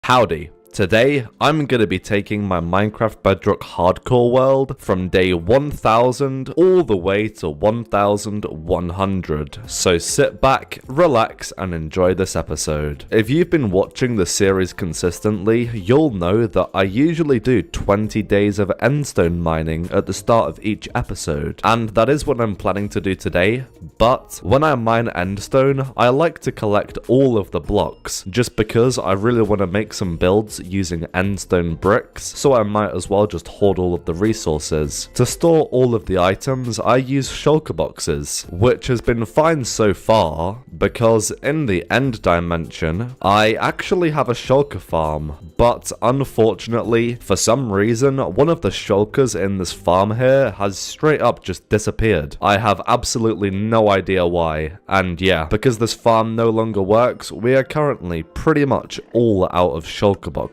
Howdy. Today, I'm going to be taking my Minecraft Bedrock hardcore world from day 1000 all the way to 1100. So sit back, relax, and enjoy this episode. If you've been watching the series consistently, you'll know that I usually do 20 days of endstone mining at the start of each episode, and that is what I'm planning to do today. But when I mine endstone, I like to collect all of the blocks, just because I really want to make some builds using endstone bricks, so I might as well just hoard all of the resources. To store all of the items, I use shulker boxes, which has been fine so far, because in the end dimension, I actually have a shulker farm, but unfortunately, for some reason, one of the shulkers in this farm here has straight up just disappeared. I have absolutely no idea why, and yeah, because this farm no longer works, we are currently pretty much all out of shulker boxes.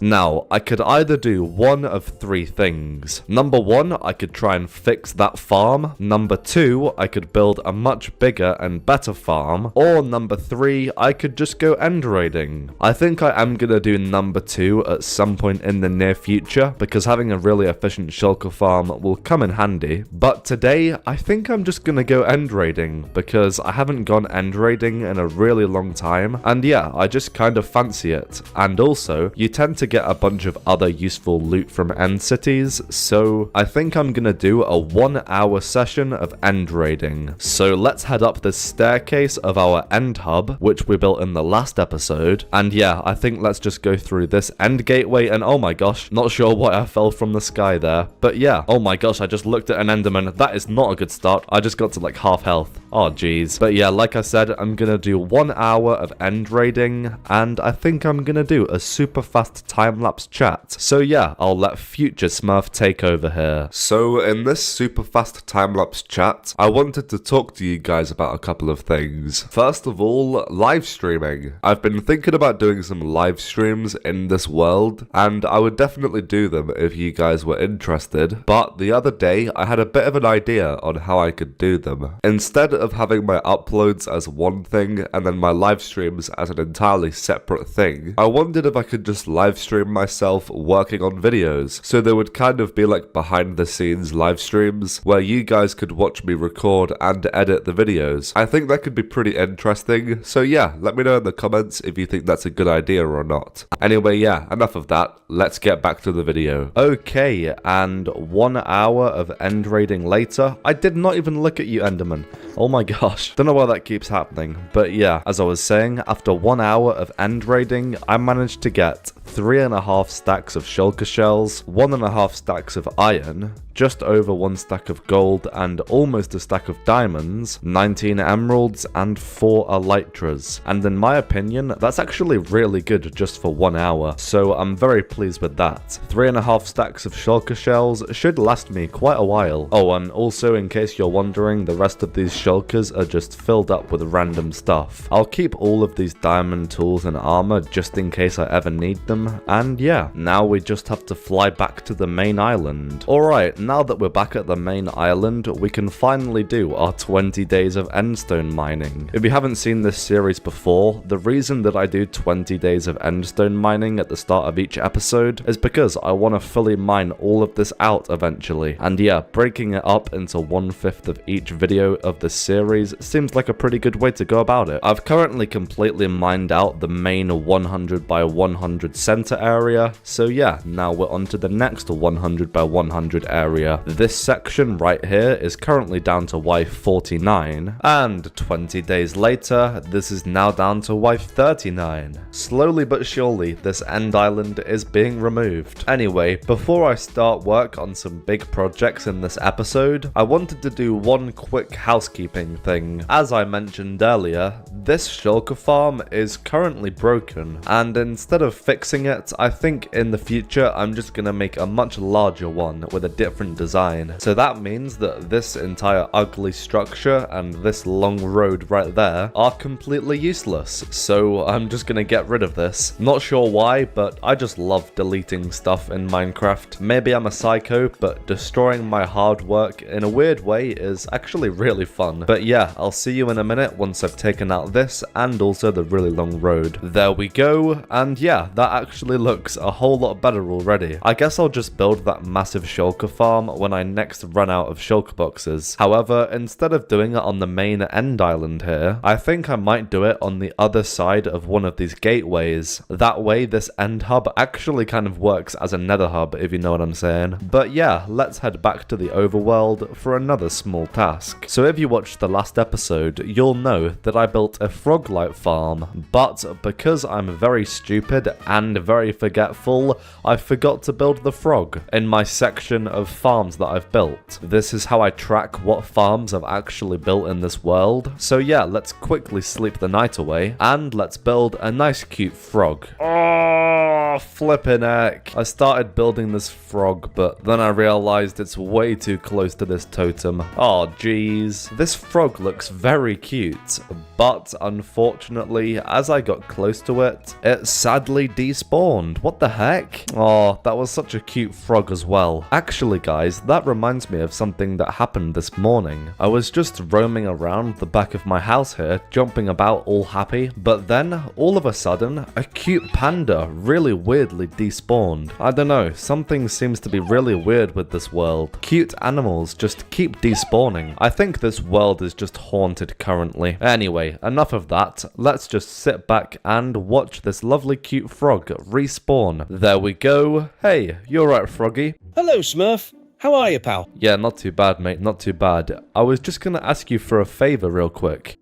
Now, I could either do one of three things. Number one, I could try and fix that farm. Number two, I could build a much bigger and better farm. Or number three, I could just go end raiding. I think I am gonna do number two at some point in the near future, because having a really efficient shulker farm will come in handy. But today, I think I'm just gonna go end raiding, because I haven't gone end raiding in a really long time. And yeah, I just kind of fancy it. And also, you tend to get a bunch of other useful loot from end cities, so I think I'm gonna do a 1 hour session of end raiding. So let's head up this staircase of our end hub, which we built in the last episode, and yeah, I think let's just go through this end gateway. And oh my gosh, not sure why I fell from the sky there, but yeah, oh my gosh, I just looked at an enderman. That is not a good start. I just got to like half health. Oh geez. But yeah, like I said, I'm gonna do 1 hour of end raiding, and I think I'm gonna do a super fast time-lapse chat. So yeah, I'll let future Smurf take over here. So in this super fast time-lapse chat, I wanted to talk to you guys about a couple of things. First of all, live streaming. I've been thinking about doing some live streams in this world, and I would definitely do them if you guys were interested. But the other day, I had a bit of an idea on how I could do them. Instead of having my uploads as one thing and then my live streams as an entirely separate thing, I wondered if I could just live stream myself working on videos, so there would kind of be like behind the scenes live streams where you guys could watch me record and edit the videos. I think that could be pretty interesting, so yeah, let me know in the comments if you think that's a good idea or not. Anyway, yeah, enough of that, let's get back to the video. Okay, and 1 hour of end raiding later, I did not even look at you, Enderman. Oh my gosh, don't know why that keeps happening, but yeah, as I was saying, after 1 hour of end raiding, I managed to get 3.5 stacks of shulker shells, 1.5 stacks of iron, just over 1 stack of gold, and almost a stack of diamonds, 19 emeralds, and 4 elytras. And in my opinion, that's actually really good just for 1 hour, so I'm very pleased with that. 3.5 stacks of shulker shells should last me quite a while. Oh, and also in case you're wondering, the rest of these shulkers are just filled up with random stuff. I'll keep all of these diamond tools and armor just in case I ever need them. And yeah, now we just have to fly back to the main island. Alright, now that we're back at the main island, we can finally do our 20 days of endstone mining. If you haven't seen this series before, the reason that I do 20 days of endstone mining at the start of each episode is because I want to fully mine all of this out eventually. And yeah, breaking it up into 1/5 of each video of the series seems like a pretty good way to go about it. I've currently completely mined out the main 100 by 100 center area, so yeah, now we're on to the next 100 by 100 area. This section right here is currently down to wife 49, and 20 days later, this is now down to wife 39. Slowly but surely, this end island is being removed. Anyway, before I start work on some big projects in this episode, I wanted to do one quick housekeeping thing. As I mentioned earlier, this shulker farm is currently broken, and instead of fixing it, I think in the future I'm just gonna make a much larger one with a different design. So that means that this entire ugly structure and this long road right there are completely useless. So I'm just gonna get rid of this. Not sure why, but I just love deleting stuff in Minecraft. Maybe I'm a psycho, but destroying my hard work in a weird way is actually really fun. But yeah, I'll see you in a minute once I've taken out this and also the really long road. There we go, and yeah, that actually looks a whole lot better already. I guess I'll just build that massive shulker farm when I next run out of shulker boxes. However, instead of doing it on the main end island here, I think I might do it on the other side of one of these gateways. That way this end hub actually kind of works as a nether hub, if you know what I'm saying. But yeah, let's head back to the overworld for another small task. So if you watched the last episode, you'll know that I built a frog light farm, but because I'm very stupid and very forgetful, I forgot to build the frog in my section of farms that I've built. This is how I track what farms I've actually built in this world. So yeah, let's quickly sleep the night away and let's build a nice cute frog. Oh, flippin' heck. I started building this frog, but then I realized it's way too close to this totem. Oh jeez. This frog looks very cute, but unfortunately, as I got close to it, it sadly despawned. What the heck? Oh, that was such a cute frog as well. Actually guys, that reminds me of something that happened this morning. I was just roaming around the back of my house here, jumping about all happy, but then all of a sudden, a cute panda really weirdly despawned. I don't know, something seems to be really weird with this world. Cute animals just keep despawning. I think this world is just haunted currently. Anyway, enough of that. Let's just sit back and watch this lovely cute frog respawn. There we go. Hey, you're right, Froggy. Hello, Smurf. How are you, pal? Yeah, not too bad, mate, not too bad. I was just gonna ask you for a favor real quick.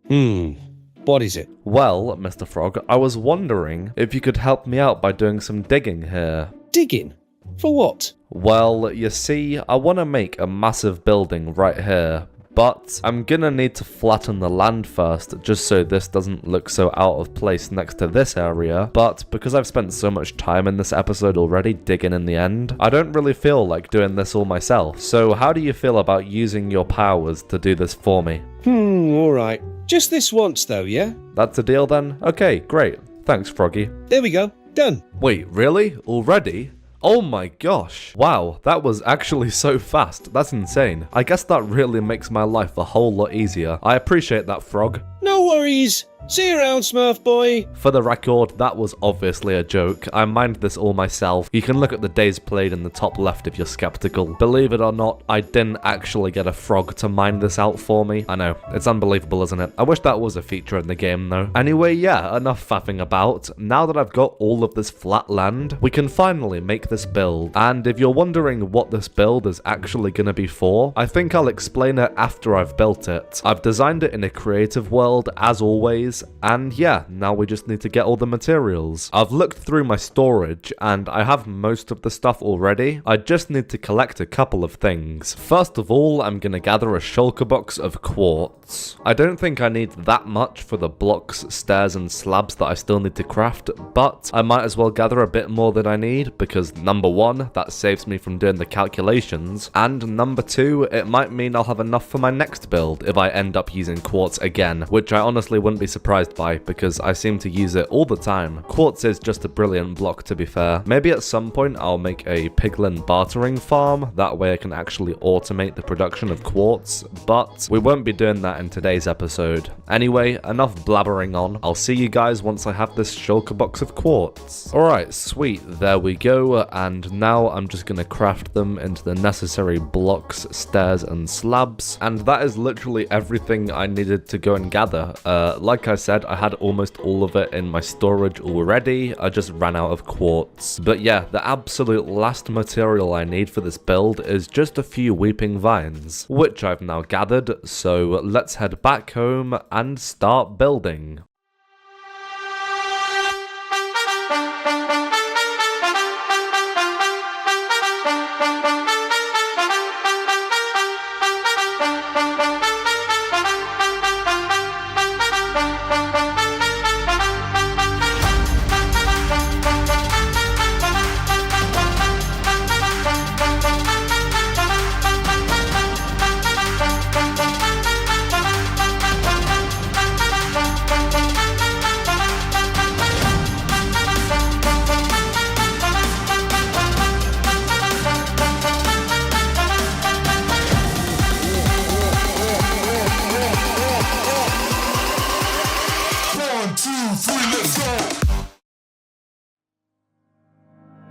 What is it? Well, Mr. Frog, I was wondering if you could help me out by doing some digging here. Digging? For what? Well, you see, I want to make a massive building right here, but I'm gonna need to flatten the land first, just so this doesn't look so out of place next to this area. But because I've spent so much time in this episode already digging in the end, I don't really feel like doing this all myself. So how do you feel about using your powers to do this for me? Alright. Just this once though, yeah? That's a deal then? Okay, great. Thanks, Froggy. There we go. Done. Wait, really? Already? Oh my gosh. Wow, that was actually so fast. That's insane. I guess that really makes my life a whole lot easier. I appreciate that, Frog. No worries. See you around, Smurf boy. For the record, that was obviously a joke. I mined this all myself. You can look at the days played in the top left if you're skeptical. Believe it or not, I didn't actually get a frog to mine this out for me. I know, it's unbelievable, isn't it? I wish that was a feature in the game though. Anyway, yeah, enough faffing about. Now that I've got all of this flat land, we can finally make this build. And if you're wondering what this build is actually gonna be for, I think I'll explain it after I've built it. I've designed it in a creative world, as always, and yeah, now we just need to get all the materials. I've looked through my storage and I have most of the stuff already. I just need to collect a couple of things. First of all, I'm gonna gather a shulker box of quartz. I don't think I need that much for the blocks, stairs and slabs that I still need to craft, but I might as well gather a bit more than I need because number one, that saves me from doing the calculations, and number two, it might mean I'll have enough for my next build if I end up using quartz again, which I honestly wouldn't be surprised by because I seem to use it all the time. Quartz is just a brilliant block, to be fair. Maybe at some point I'll make a piglin bartering farm, that way I can actually automate the production of quartz, but we won't be doing that in today's episode. Anyway, enough blabbering on. I'll see you guys once I have this shulker box of quartz. Alright, sweet, there we go, and now I'm just gonna craft them into the necessary blocks, stairs and slabs, and that is literally everything I needed to go and gather. Like I said, I had almost all of it in my storage already, I just ran out of quartz. But yeah, the absolute last material I need for this build is just a few weeping vines, which I've now gathered, so let's head back home and start building.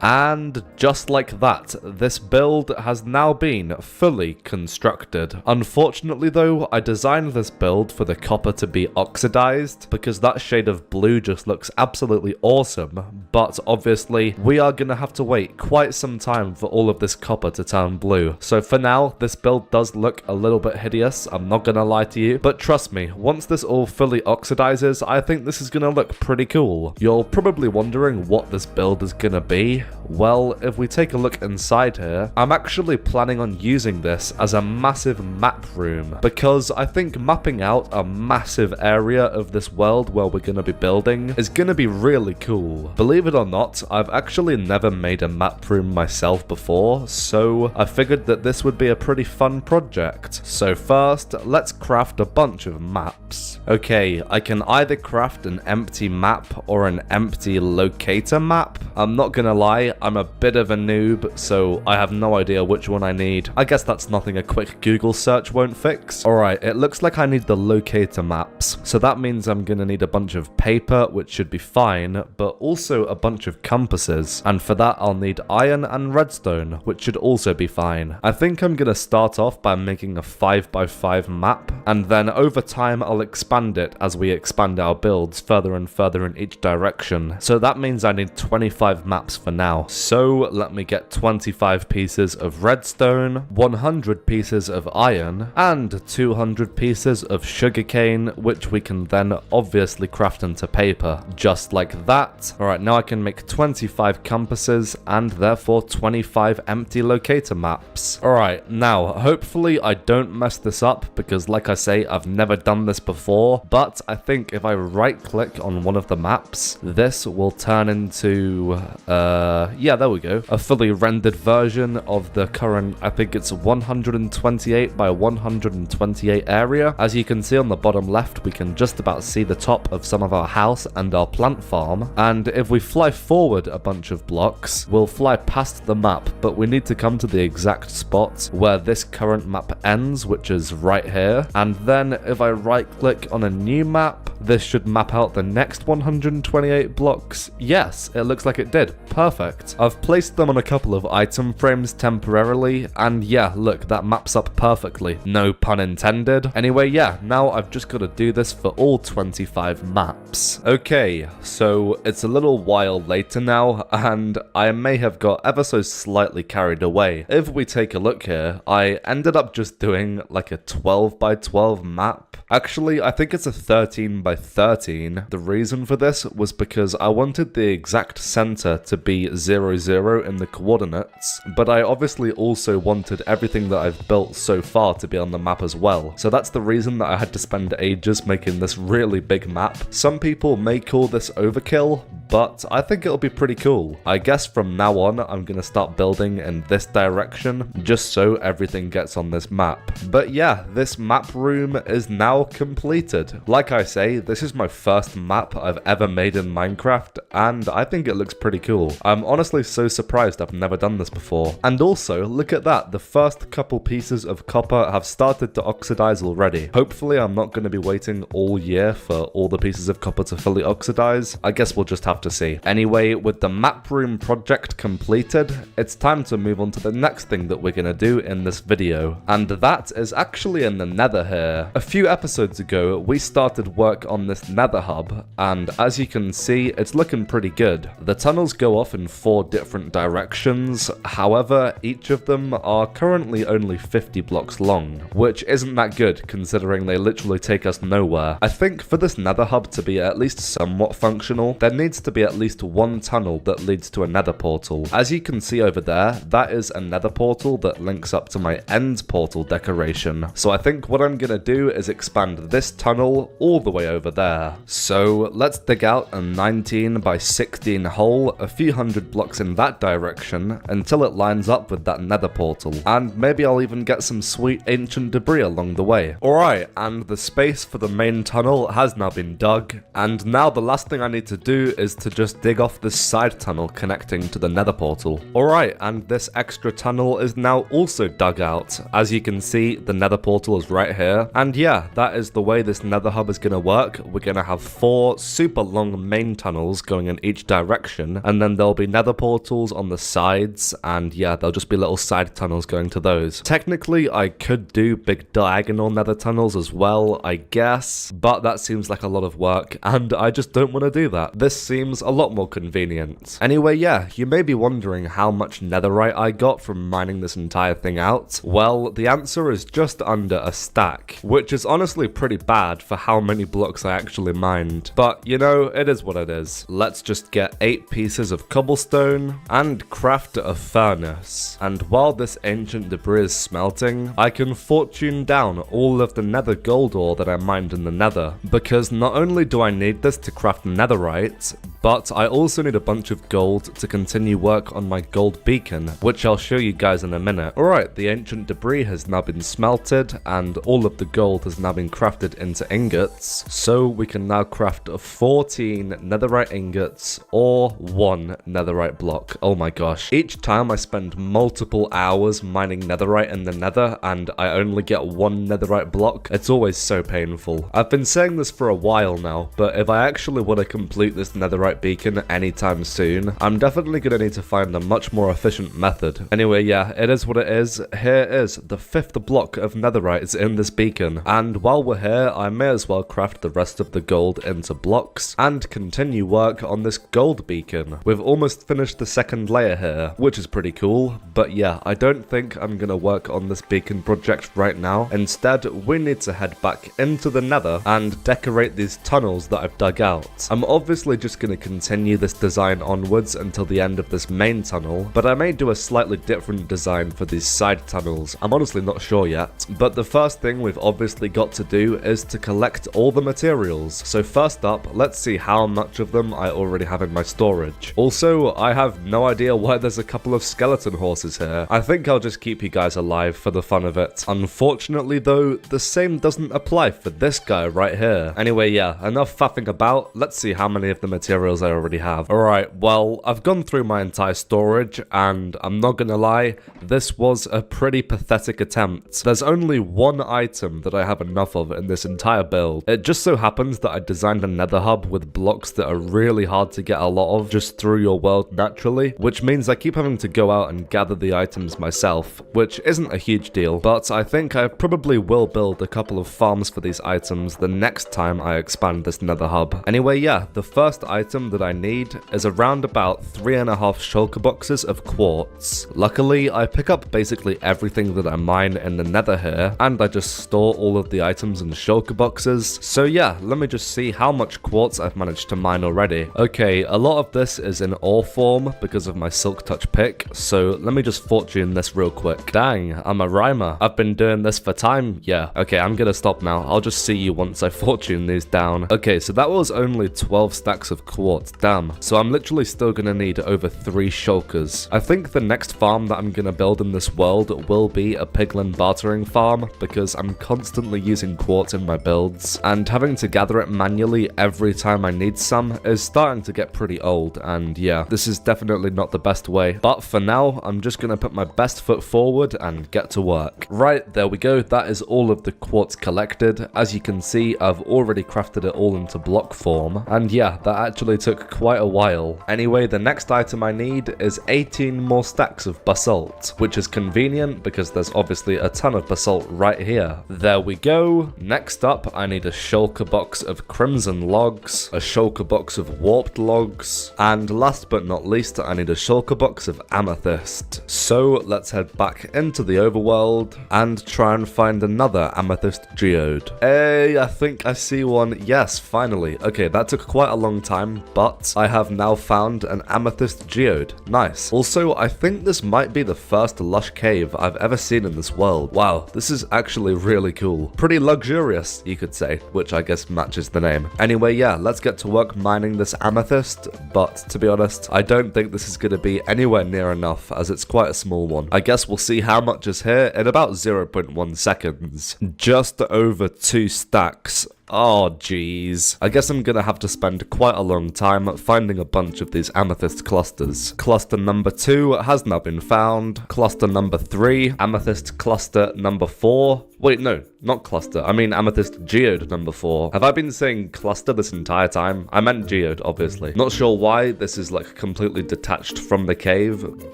And just like that, this build has now been fully constructed. Unfortunately though, I designed this build for the copper to be oxidized because that shade of blue just looks absolutely awesome, but obviously we are gonna have to wait quite some time for all of this copper to turn blue. So for now, this build does look a little bit hideous, I'm not gonna lie to you, but trust me, once this all fully oxidizes, I think this is gonna look pretty cool. You're probably wondering what this build is gonna be. Well, if we take a look inside here, I'm actually planning on using this as a massive map room because I think mapping out a massive area of this world where we're going to be building is going to be really cool. Believe it or not, I've actually never made a map room myself before, so I figured that this would be a pretty fun project. So first, let's craft a bunch of maps. Okay, I can either craft an empty map or an empty locator map. I'm not gonna lie, I'm a bit of a noob, so I have no idea which one I need. I guess that's nothing a quick Google search won't fix. Alright, it looks like I need the locator maps, so that means I'm gonna need a bunch of paper, which should be fine, but also a bunch of compasses, and for that I'll need iron and redstone, which should also be fine. I think I'm gonna start off by making a 5x5 map, and then over time I'll expand it as we expand our builds further and further in each direction, so that means I need 25 maps for now. So let me get 25 pieces of redstone, 100 pieces of iron, and 200 pieces of sugarcane, which we can then obviously craft into paper, just like that. Alright, now I can make 25 compasses and therefore 25 empty locator maps. Alright, now hopefully I don't mess this up because like I say, I've never done this before, but I think if I right click on one of the maps, this will turn into, yeah, there we go, a fully rendered version of the current, I think it's 128 by 128 area. As you can see on the bottom left, we can just about see the top of some of our house and our plant farm, and if we fly forward a bunch of blocks, we'll fly past the map, but we need to come to the exact spot where this current map ends, which is right here, and then if I right click on a new map, this should map out the next 128 blocks. Yes, it looks like it did. Perfect. I've placed them on a couple of item frames temporarily, and yeah, look, that maps up perfectly. No pun intended. Anyway, yeah, now I've just got to do this for all 25 maps. Okay, so it's a little while later now, and I may have got ever so slightly carried away. If we take a look here, I ended up just doing like a 12 by 12 map. Actually, I think it's a 13 by 13. The reason for this was because I wanted the exact center to be 0, 0 in the coordinates, but I obviously also wanted everything that I've built so far to be on the map as well. So that's the reason that I had to spend ages making this really big map. Some people may call this overkill, but I think it'll be pretty cool. I guess from now on, I'm gonna start building in this direction, just so everything gets on this map. But yeah, this map room is now completed. Like I say, this is my first map I've ever made in Minecraft, and I think it looks pretty cool. I'm honestly so surprised I've never done this before. And also, look at that, the first couple pieces of copper have started to oxidize already. Hopefully I'm not going to be waiting all year for all the pieces of copper to fully oxidize. I guess we'll just have to see. Anyway, with the map room project completed, it's time to move on to the next thing that we're going to do in this video. And that is actually in the nether here. A few episodes ago, we started work on this nether hub, and as you can see, it's looking pretty good. The tunnels go off in 4 different directions, however, each of them are currently only 50 blocks long, which isn't that good considering they literally take us nowhere. I think for this nether hub to be at least somewhat functional, there needs to be at least one tunnel that leads to a nether portal. As you can see over there, that is a nether portal that links up to my end portal decoration. So I think what I'm gonna do is expand this tunnel all the way over there. So let's dig out a 19 by 16 hole, a few hundred blocks in that direction, until it lines up with that nether portal. And maybe I'll even get some sweet ancient debris along the way. Alright, and the space for the main tunnel has now been dug, and now the last thing I need to do is to just dig off this side tunnel connecting to the nether portal. Alright, and this extra tunnel is now also dug out. As you can see, the nether portal is right here. And yeah, that is the way this nether hub is going to work. We're going to have 4 super long main tunnels going in each direction, and then there'll be nether portals on the sides, and yeah, there'll just be little side tunnels going to those. Technically, I could do big diagonal nether tunnels as well, I guess, but that seems like a lot of work, and I just don't want to do that. This seems a lot more convenient. Anyway, yeah, you may be wondering how much netherite I got from mining this entire thing out. Well, the answer is just under a stack, which is honestly pretty bad for how many blocks I actually mined. But, you know, it is what it is. Let's just get 8 pieces of cobblestone and craft a furnace. And while this ancient debris is smelting, I can fortune down all of the nether gold ore that I mined in the nether, because not only do I need this to craft netherite, but I also need a bunch of gold to continue work on my gold beacon, which I'll show you guys in a minute. Alright, the ancient debris has now been smelted, and all of the gold has now been crafted into ingots, so we can now craft 14 netherite ingots or 1 netherite block. Oh my gosh. Each time I spend multiple hours mining netherite in the nether, and I only get 1 netherite block, it's always so painful. I've been saying this for a while now, but if I actually want to complete this netherite beacon anytime soon, I'm definitely going to need to find a much more efficient method. Anyway, yeah, it is what it is. Here is the 5th block of netherites in this beacon, and while we're here, I may as well craft the rest of the gold into blocks and continue work on this gold beacon. We've almost finished the 2nd layer here, which is pretty cool, but yeah, I don't think I'm going to work on this beacon project right now. Instead, we need to head back into the nether and decorate these tunnels that I've dug out. I'm obviously just going to continue this design onwards until the end of this main tunnel, but I may do a slightly different design for these side tunnels. I'm honestly not sure yet, but the first thing we've obviously got to do is to collect all the materials. So first up, let's see how much of them I already have in my storage. Also, I have no idea why there's a couple of skeleton horses here. I think I'll just keep you guys alive for the fun of it. Unfortunately though, the same doesn't apply for this guy right here. Anyway, yeah, enough faffing about. Let's see how many of the materials I already have. Alright, well, I've gone through my entire storage, and I'm not gonna lie, this was a pretty pathetic attempt. There's only 1 item that I have enough of in this entire build. It just so happens that I designed a nether hub with blocks that are really hard to get a lot of just through your world naturally, which means I keep having to go out and gather the items myself, which isn't a huge deal, but I think I probably will build a couple of farms for these items the next time I expand this nether hub. Anyway, yeah, the first item that I need is around about 3.5 shulker boxes of quartz. Luckily, I pick up basically everything that I mine in the nether here, and I just store all of the items in shulker boxes. So yeah, let me just see how much quartz I've managed to mine already. Okay, a lot of this is in ore form because of my silk touch pick, so let me just fortune this real quick. Dang, I'm a rhymer. I've been doing this for time. Yeah, okay, I'm gonna stop now. I'll just see you once I fortune these down. Okay, so that was only 12 stacks of quartz. Damn. So I'm literally still gonna need over 3 shulkers. I think the next farm that I'm gonna build in this world will be a piglin bartering farm, because I'm constantly using quartz in my builds, and having to gather it manually every time I need some is starting to get pretty old, and yeah, this is definitely not the best way. But for now, I'm just gonna put my best foot forward and get to work. Right, there we go. That is all of the quartz collected. As you can see, I've already crafted it all into block form, and yeah, that actually took quite a while. Anyway, the next item I need is 18 more stacks of basalt, which is convenient because there's obviously a ton of basalt right here. There we go. Next up, I need a shulker box of crimson logs, a shulker box of warped logs, and last but not least, I need a shulker box of amethyst. So let's head back into the overworld and try and find another amethyst geode. Hey, I think I see one. Yes, finally. Okay, that took quite a long time, but I have now found an amethyst geode. Nice. Also, I think this might be the first lush cave I've ever seen in this world. Wow, this is actually really cool. Pretty luxurious, you could say, which I guess matches the name. Anyway, yeah, let's get to work mining this amethyst, but to be honest, I don't think this is going to be anywhere near enough, as it's quite a small one. I guess we'll see how much is here in about 0.1 seconds. Just over 2 stacks. Oh jeez. I guess I'm gonna have to spend quite a long time finding a bunch of these amethyst clusters. Cluster number 2 has now been found. Cluster number 3, amethyst cluster number 4. Wait, no, not cluster. I mean amethyst geode number 4. Have I been saying cluster this entire time? I meant geode, obviously. Not sure why this is like completely detached from the cave,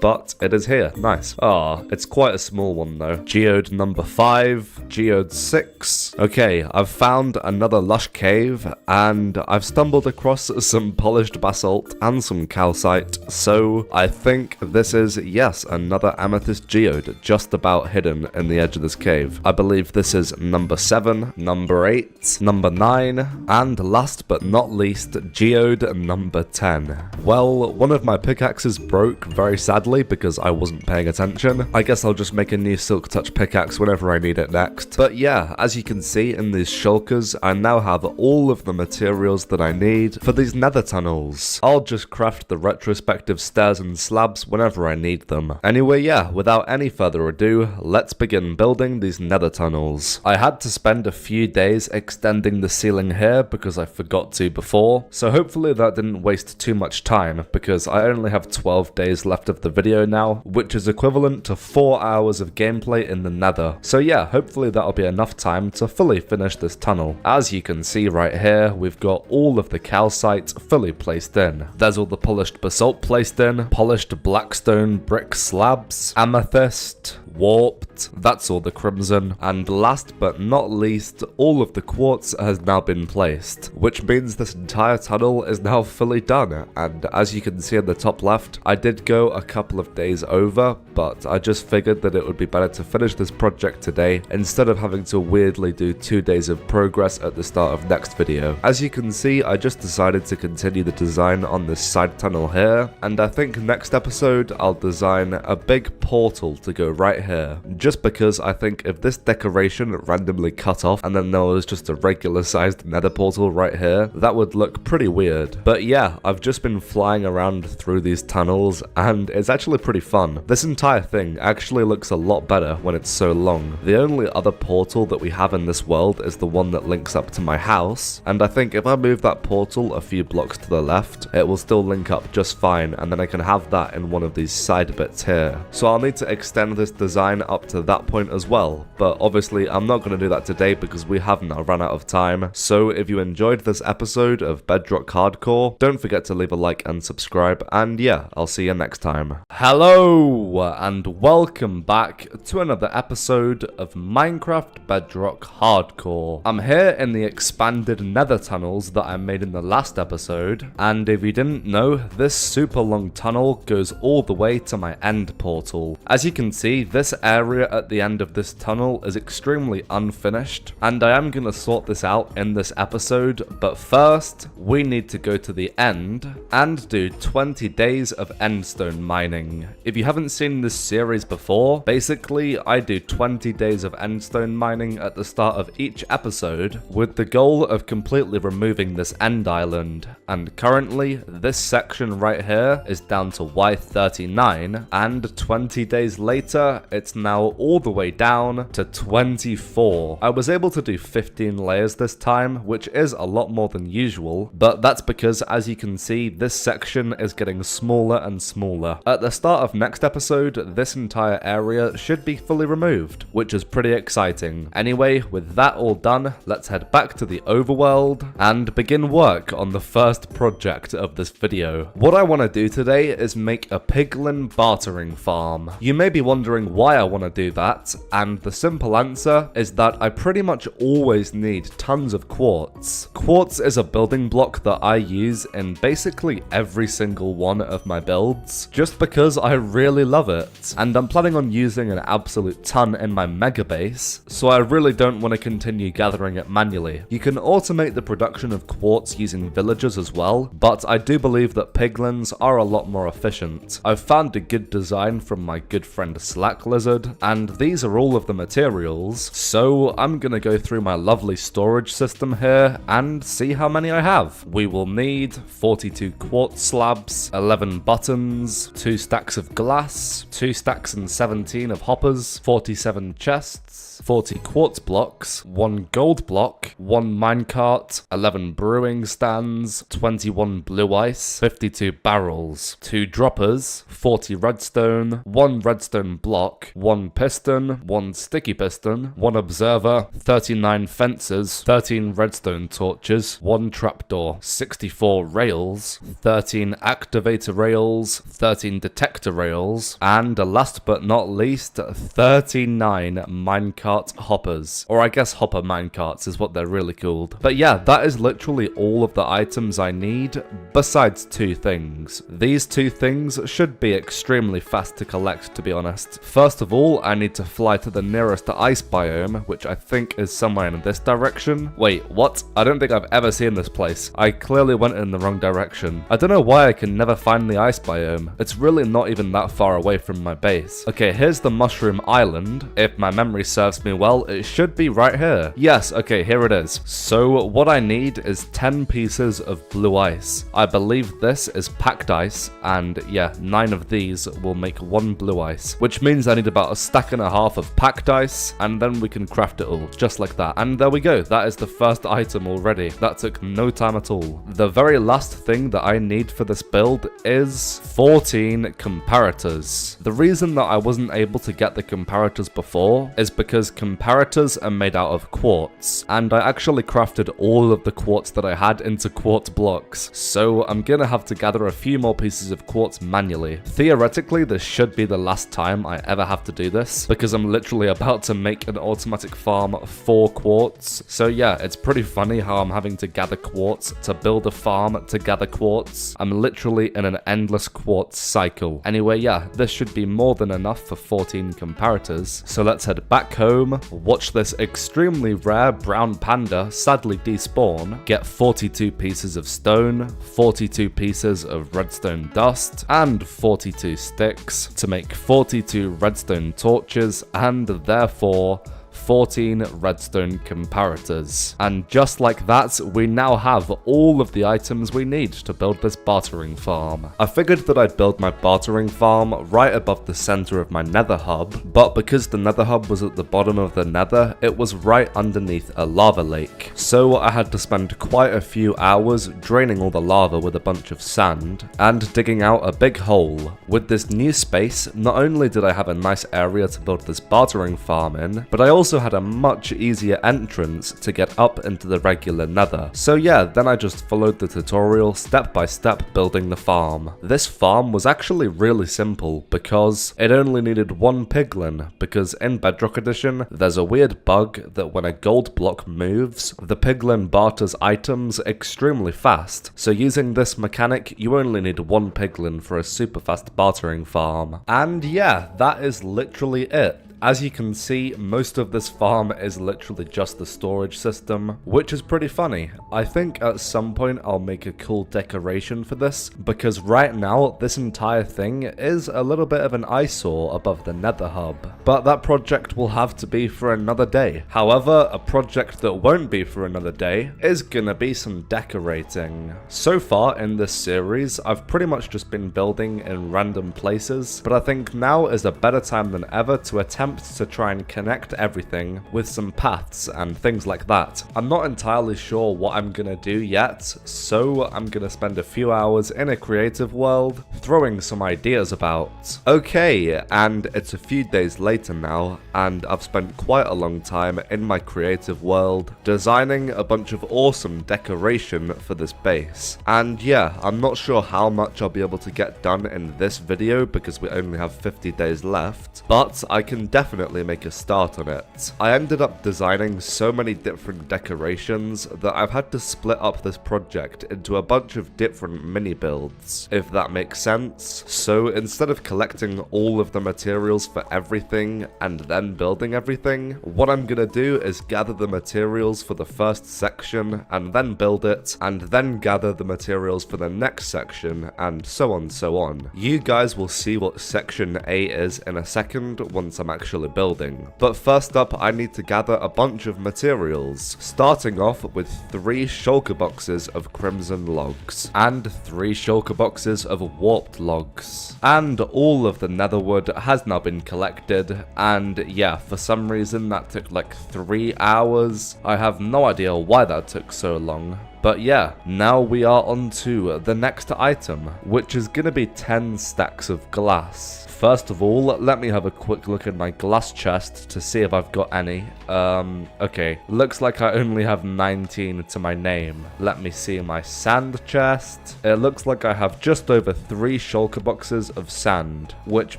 but it is here. Nice. Ah, it's quite a small one though. Geode number 5, geode 6. Okay, I've found another lush cave, and I've stumbled across some polished basalt and some calcite, so I think this is, yes, another amethyst geode just about hidden in the edge of this cave. I believe this is number 7, number 8, number 9, and last but not least, geode number 10. Well, one of my pickaxes broke very sadly because I wasn't paying attention. I guess I'll just make a new silk touch pickaxe whenever I need it next. But yeah, as you can see in these shulkers, I now have all of the materials that I need for these nether tunnels. I'll just craft the retrospective stairs and slabs whenever I need them. Anyway, yeah, without any further ado, let's begin building these nether tunnels. I had to spend a few days extending the ceiling here because I forgot to before, so hopefully that didn't waste too much time because I only have 12 days left of the video now, which is equivalent to 4 hours of gameplay in the nether. So yeah, hopefully that'll be enough time to fully finish this tunnel. As you can see right here, we've got all of the calcite fully placed in. There's all the polished basalt placed in, polished blackstone brick slabs, amethyst, warped, that's all the crimson, and last but not least, all of the quartz has now been placed, which means this entire tunnel is now fully done. And as you can see in the top left, I did go a couple of days over, but I just figured that it would be better to finish this project today instead of having to weirdly do 2 days of progress at the start of next video. As you can see, I just decided to continue the design on this side tunnel here, and I think next episode I'll design a big portal to go right here, just because I think if this decoration randomly cut off and then there was just a regular sized nether portal right here, that would look pretty weird. But yeah, I've just been flying around through these tunnels and it's actually pretty fun. This entire thing actually looks a lot better when it's so long. The only other portal that we have in this world is the one that links up to my house, and I think if I move that portal a few blocks to the left, it will still link up just fine, and then I can have that in one of these side bits here. So I'll need to extend this design up to that point as well, but obviously I'm not going to do that today because we have now run out of time. So if you enjoyed this episode of Bedrock Hardcore, don't forget to leave a like and subscribe, and yeah, I'll see you next time. Hello and welcome back to another episode of Minecraft Bedrock Hardcore. I'm here in the expanded nether tunnels that I made in the last episode, and if you didn't know, this super long tunnel goes all the way to my end portal. As you can see, this area at the end of this tunnel is extremely unfinished, and I am going to sort this out in this episode, but first we need to go to the end and do 20 days of endstone mining. If you haven't seen this series before, basically I do 20 days of endstone mining at the start of each episode with the goal of completely removing this end island, and currently this section right here is down to Y39, and 20 days later it's now all the way down to 24. I was able to do 15 layers this time, which is a lot more than usual, but that's because as you can see, this section is getting smaller and smaller. At the start of next episode, this entire area should be fully removed, which is pretty exciting. Anyway, with that all done, let's head back to the overworld and begin work on the first project of this video. What I want to do today is make a piglin bartering farm. You may be wondering why I want to do that, and the simple answer is that I pretty much always need tons of quartz. Quartz is a building block that I use in basically every single one of my builds, just because I really love it, and I'm planning on using an absolute ton in my mega base, so I really don't want to continue gathering it manually. You can automate the production of quartz using villagers as well, but I do believe that piglins are a lot more efficient. I've found a good design from my good friend Slack Lizard, and these are all of the materials, so I'm gonna go through my lovely storage system here and see how many I have. We will need 42 quartz slabs, 11 buttons, 2 stacks of glass, 2 stacks and 17 of hoppers, 47 chests, 40 quartz blocks, 1 gold block, 1 minecart, 11 brewing stands, 21 blue ice, 52 barrels, 2 droppers, 40 redstone, 1 redstone block, 1 piston, 1 sticky piston, 1 observer, 39 fences, 13 redstone torches, 1 trapdoor, 64 rails, 13 activator rails, 13 detector rails, and last but not least, 39 minecart hoppers. Or I guess hopper minecarts is what they're really called. But yeah, that is literally all of the items I need, besides 2 things. These 2 things should be extremely fast to collect, to be honest. First of all, I need to fly to the nearest ice biome, which I think is somewhere in this direction. Wait, what? I don't think I've ever seen this place. I clearly went in the wrong direction. I don't know why I can never find the ice biome. It's really not even that far away from my base. Okay, here's the mushroom island. If my memory serves me well, it should be right here. Yes, okay, here it is. So what I need is 10 pieces of blue ice. I believe this is packed ice, and yeah, 9 of these will make 1 blue ice, which means I need about a stack and a half of packed ice, and then we can craft it all, just like that. And there we go, that is the first item already. That took no time at all. The very last thing that I need for this build is 14 comparators. The reason that I wasn't able to get the comparators before is because comparators are made out of quartz, and I actually crafted all of the quartz that I had into quartz blocks, so I'm gonna have to gather a few more pieces of quartz manually. Theoretically, this should be the last time I ever have to do this, because I'm literally about to make an automatic farm for quartz. So yeah, it's pretty funny how I'm having to gather quartz to build a farm to gather quartz. I'm literally in an endless quartz cycle. Anyway, yeah, this should be more than enough for 14 comparators. So let's head back home, watch this extremely rare brown panda sadly despawn, get 42 pieces of stone, 42 pieces of redstone dust, and 42 sticks to make 42 redstone torches, and therefore 14 redstone comparators. And just like that, we now have all of the items we need to build this bartering farm. I figured that I'd build my bartering farm right above the center of my nether hub, but because the nether hub was at the bottom of the nether, it was right underneath a lava lake. So I had to spend quite a few hours draining all the lava with a bunch of sand and digging out a big hole. With this new space, not only did I have a nice area to build this bartering farm in, but I also had a much easier entrance to get up into the regular nether. So yeah, then I just followed the tutorial step by step building the farm. This farm was actually really simple because it only needed 1 piglin, because in Bedrock Edition there's a weird bug that when a gold block moves, the piglin barters items extremely fast. So using this mechanic, you only need 1 piglin for a super fast bartering farm. And yeah, that is literally it. As you can see, most of this farm is literally just the storage system, which is pretty funny. I think at some point I'll make a cool decoration for this, because right now this entire thing is a little bit of an eyesore above the nether hub. But that project will have to be for another day. However, a project that won't be for another day is gonna be some decorating. So far in this series, I've pretty much just been building in random places, but I think now is a better time than ever to attempt to try and connect everything with some paths and things like that. I'm not entirely sure what I'm gonna do yet, so I'm gonna spend a few hours in a creative world throwing some ideas about. Okay, and it's a few days later now, and I've spent quite a long time in my creative world designing a bunch of awesome decoration for this base. And yeah, I'm not sure how much I'll be able to get done in this video because we only have 50 days left, but I can definitely make a start on it. I ended up designing so many different decorations that I've had to split up this project into a bunch of different mini builds, if that makes sense. So instead of collecting all of the materials for everything and then building everything, what I'm gonna do is gather the materials for the first section and then build it, and then gather the materials for the next section, and so on so on. You guys will see what section A is in a second once I'm actually actually building. But first up, I need to gather a bunch of materials, starting off with 3 shulker boxes of crimson logs, and 3 shulker boxes of warped logs. And all of the netherwood has now been collected, and yeah, for some reason that took like 3 hours. I have no idea why that took so long. But yeah, now we are on to the next item, which is gonna be 10 stacks of glass. First of all, let me have a quick look at my glass chest to see if I've got any. Okay, looks like I only have 19 to my name. Let me see my sand chest. It looks like I have just over 3 shulker boxes of sand, which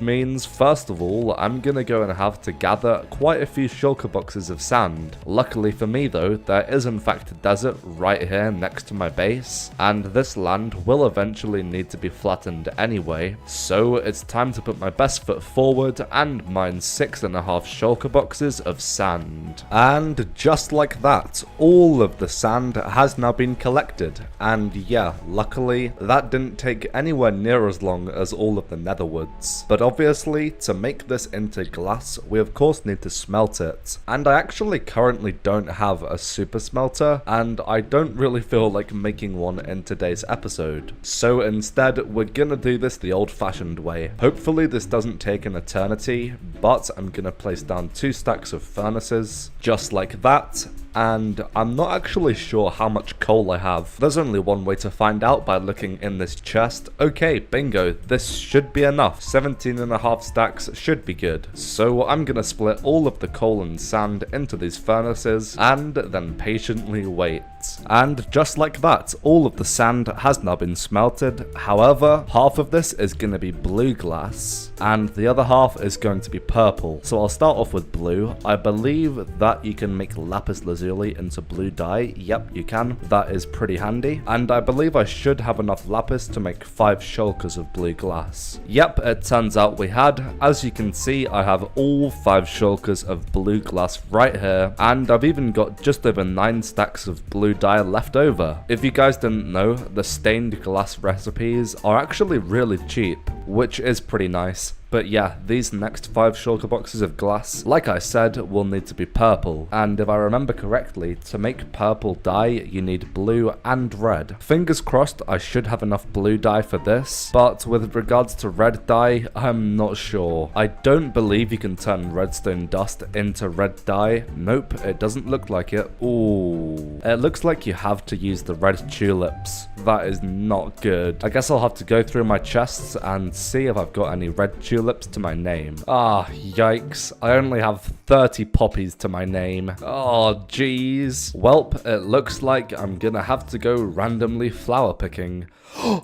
means, first of all, I'm gonna go and have to gather quite a few shulker boxes of sand. Luckily for me though, there is in fact a desert right here next to my base, and this land will eventually need to be flattened anyway, so it's time to put my best foot forward and mine 6.5 shulker boxes of sand. And just like that, all of the sand has now been collected, and yeah, luckily that didn't take anywhere near as long as all of the netherwoods. But obviously, to make this into glass, we of course need to smelt it, and I actually currently don't have a super smelter, and I don't really feel like making one in today's episode. So instead, we're gonna do this the old-fashioned way. Hopefully this doesn't take an eternity, but I'm gonna place down 2 stacks of furnaces, just like that, and I'm not actually sure how much coal I have. There's only one way to find out, by looking in this chest. Okay, bingo, this should be enough. 17.5 stacks should be good. So I'm gonna split all of the coal and sand into these furnaces, and then patiently wait. And just like that, all of the sand has now been smelted. However, half of this is gonna be blue glass, and the other half is going to be purple. So I'll start off with blue. I believe that you can make lapis lazuli into blue dye. Yep, you can. That is pretty handy. And I believe I should have enough lapis to make 5 shulkers of blue glass. Yep, it turns out we had. As you can see, I have all 5 shulkers of blue glass right here, and I've even got just over 9 stacks of blue dye left over. If you guys didn't know, the stained glass recipes are actually really cheap, which is pretty nice. But yeah, these next 5 shulker boxes of glass, like I said, will need to be purple. And if I remember correctly, to make purple dye, you need blue and red. Fingers crossed I should have enough blue dye for this, but with regards to red dye, I'm not sure. I don't believe you can turn redstone dust into red dye. Nope, it doesn't look like it. Ooh. It looks like you have to use the red tulips. That is not good. I guess I'll have to go through my chests and see if I've got any red tulips to my name. Ah, yikes. I only have 30 poppies to my name. Oh, jeez. Welp, it looks like I'm gonna have to go randomly flower picking.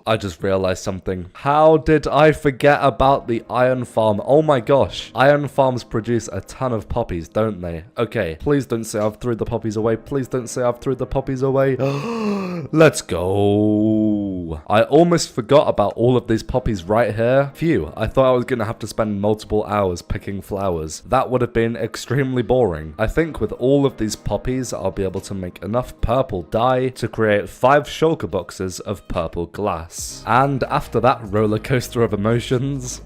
I just realized something. How did I forget about the iron farm? Oh my gosh. Iron farms produce a ton of poppies, don't they? Okay, please don't say I've threw the poppies away. Please don't say I've threw the poppies away. Let's go. I almost forgot about all of these poppies right here. Phew, I thought I was gonna have to spend multiple hours picking flowers. That would have been extremely boring. I think with all of these poppies, I'll be able to make enough purple dye to create 5 shulker boxes of purple glass. And after that roller coaster of emotions,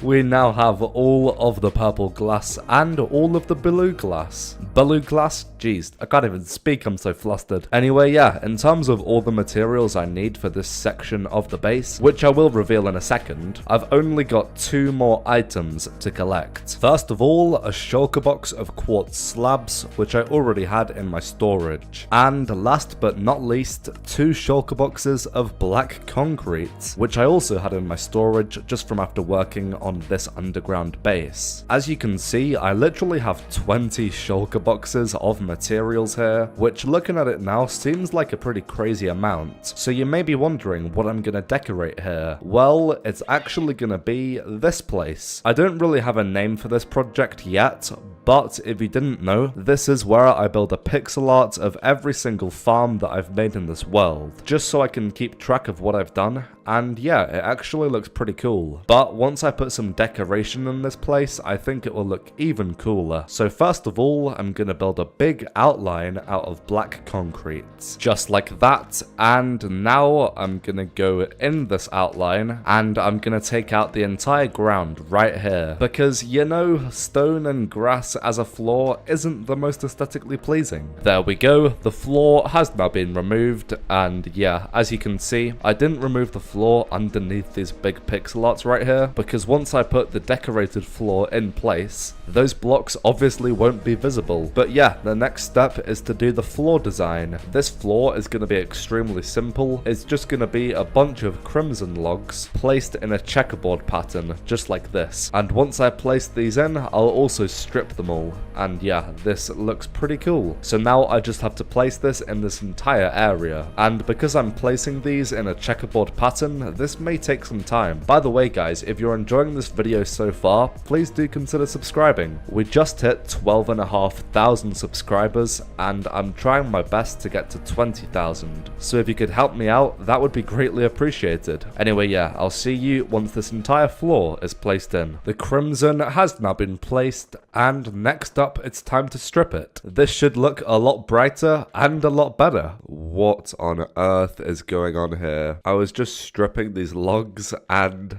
we now have all of the purple glass and all of the blue glass. Blue glass? Jeez, I can't even speak, I'm so flustered. Anyway, yeah, in terms of all the materials I need for this section of the base, which I will reveal in a second, I've only got 2 more items to collect. First of all, a shulker box of quartz slabs, which I already had in my storage. And last but not least, 2 shulker boxes of black concrete, which I also had in my storage just from after working on this underground base. As you can see, I literally have 20 shulker boxes of materials here, which looking at it now seems like a pretty crazy amount. So you may be wondering what I'm gonna decorate here. Well, it's actually gonna be this place. I don't really have a name for this project yet, But if you didn't know, this is where I build a pixel art of every single farm that I've made in this world, just so I can keep track of what I've done. And yeah, it actually looks pretty cool. But once I put some decoration in this place, I think it will look even cooler. So first of all, I'm gonna build a big outline out of black concrete. Just like that. And now I'm gonna go in this outline and I'm gonna take out the entire ground right here. Because, you know, stone and grass as a floor isn't the most aesthetically pleasing. There we go. The floor has now been removed. And yeah, as you can see, I didn't remove the floor underneath these big pixel arts right here, because once I put the decorated floor in place, those blocks obviously won't be visible. But yeah, the next step is to do the floor design. This floor is going to be extremely simple. It's just going to be a bunch of crimson logs placed in a checkerboard pattern, just like this. And once I place these in, I'll also strip them all. And yeah, this looks pretty cool. So now I just have to place this in this entire area. And because I'm placing these in a checkerboard pattern, this may take some time. By the way guys, if you're enjoying this video so far, please do consider subscribing. We just hit 12,500 subscribers and I'm trying my best to get to 20,000. So if you could help me out, that would be greatly appreciated. Anyway, yeah, I'll see you once this entire floor is placed in. The crimson has now been placed and next up it's time to strip it. This should look a lot brighter and a lot better. What on earth is going on here? I was just stripping these logs and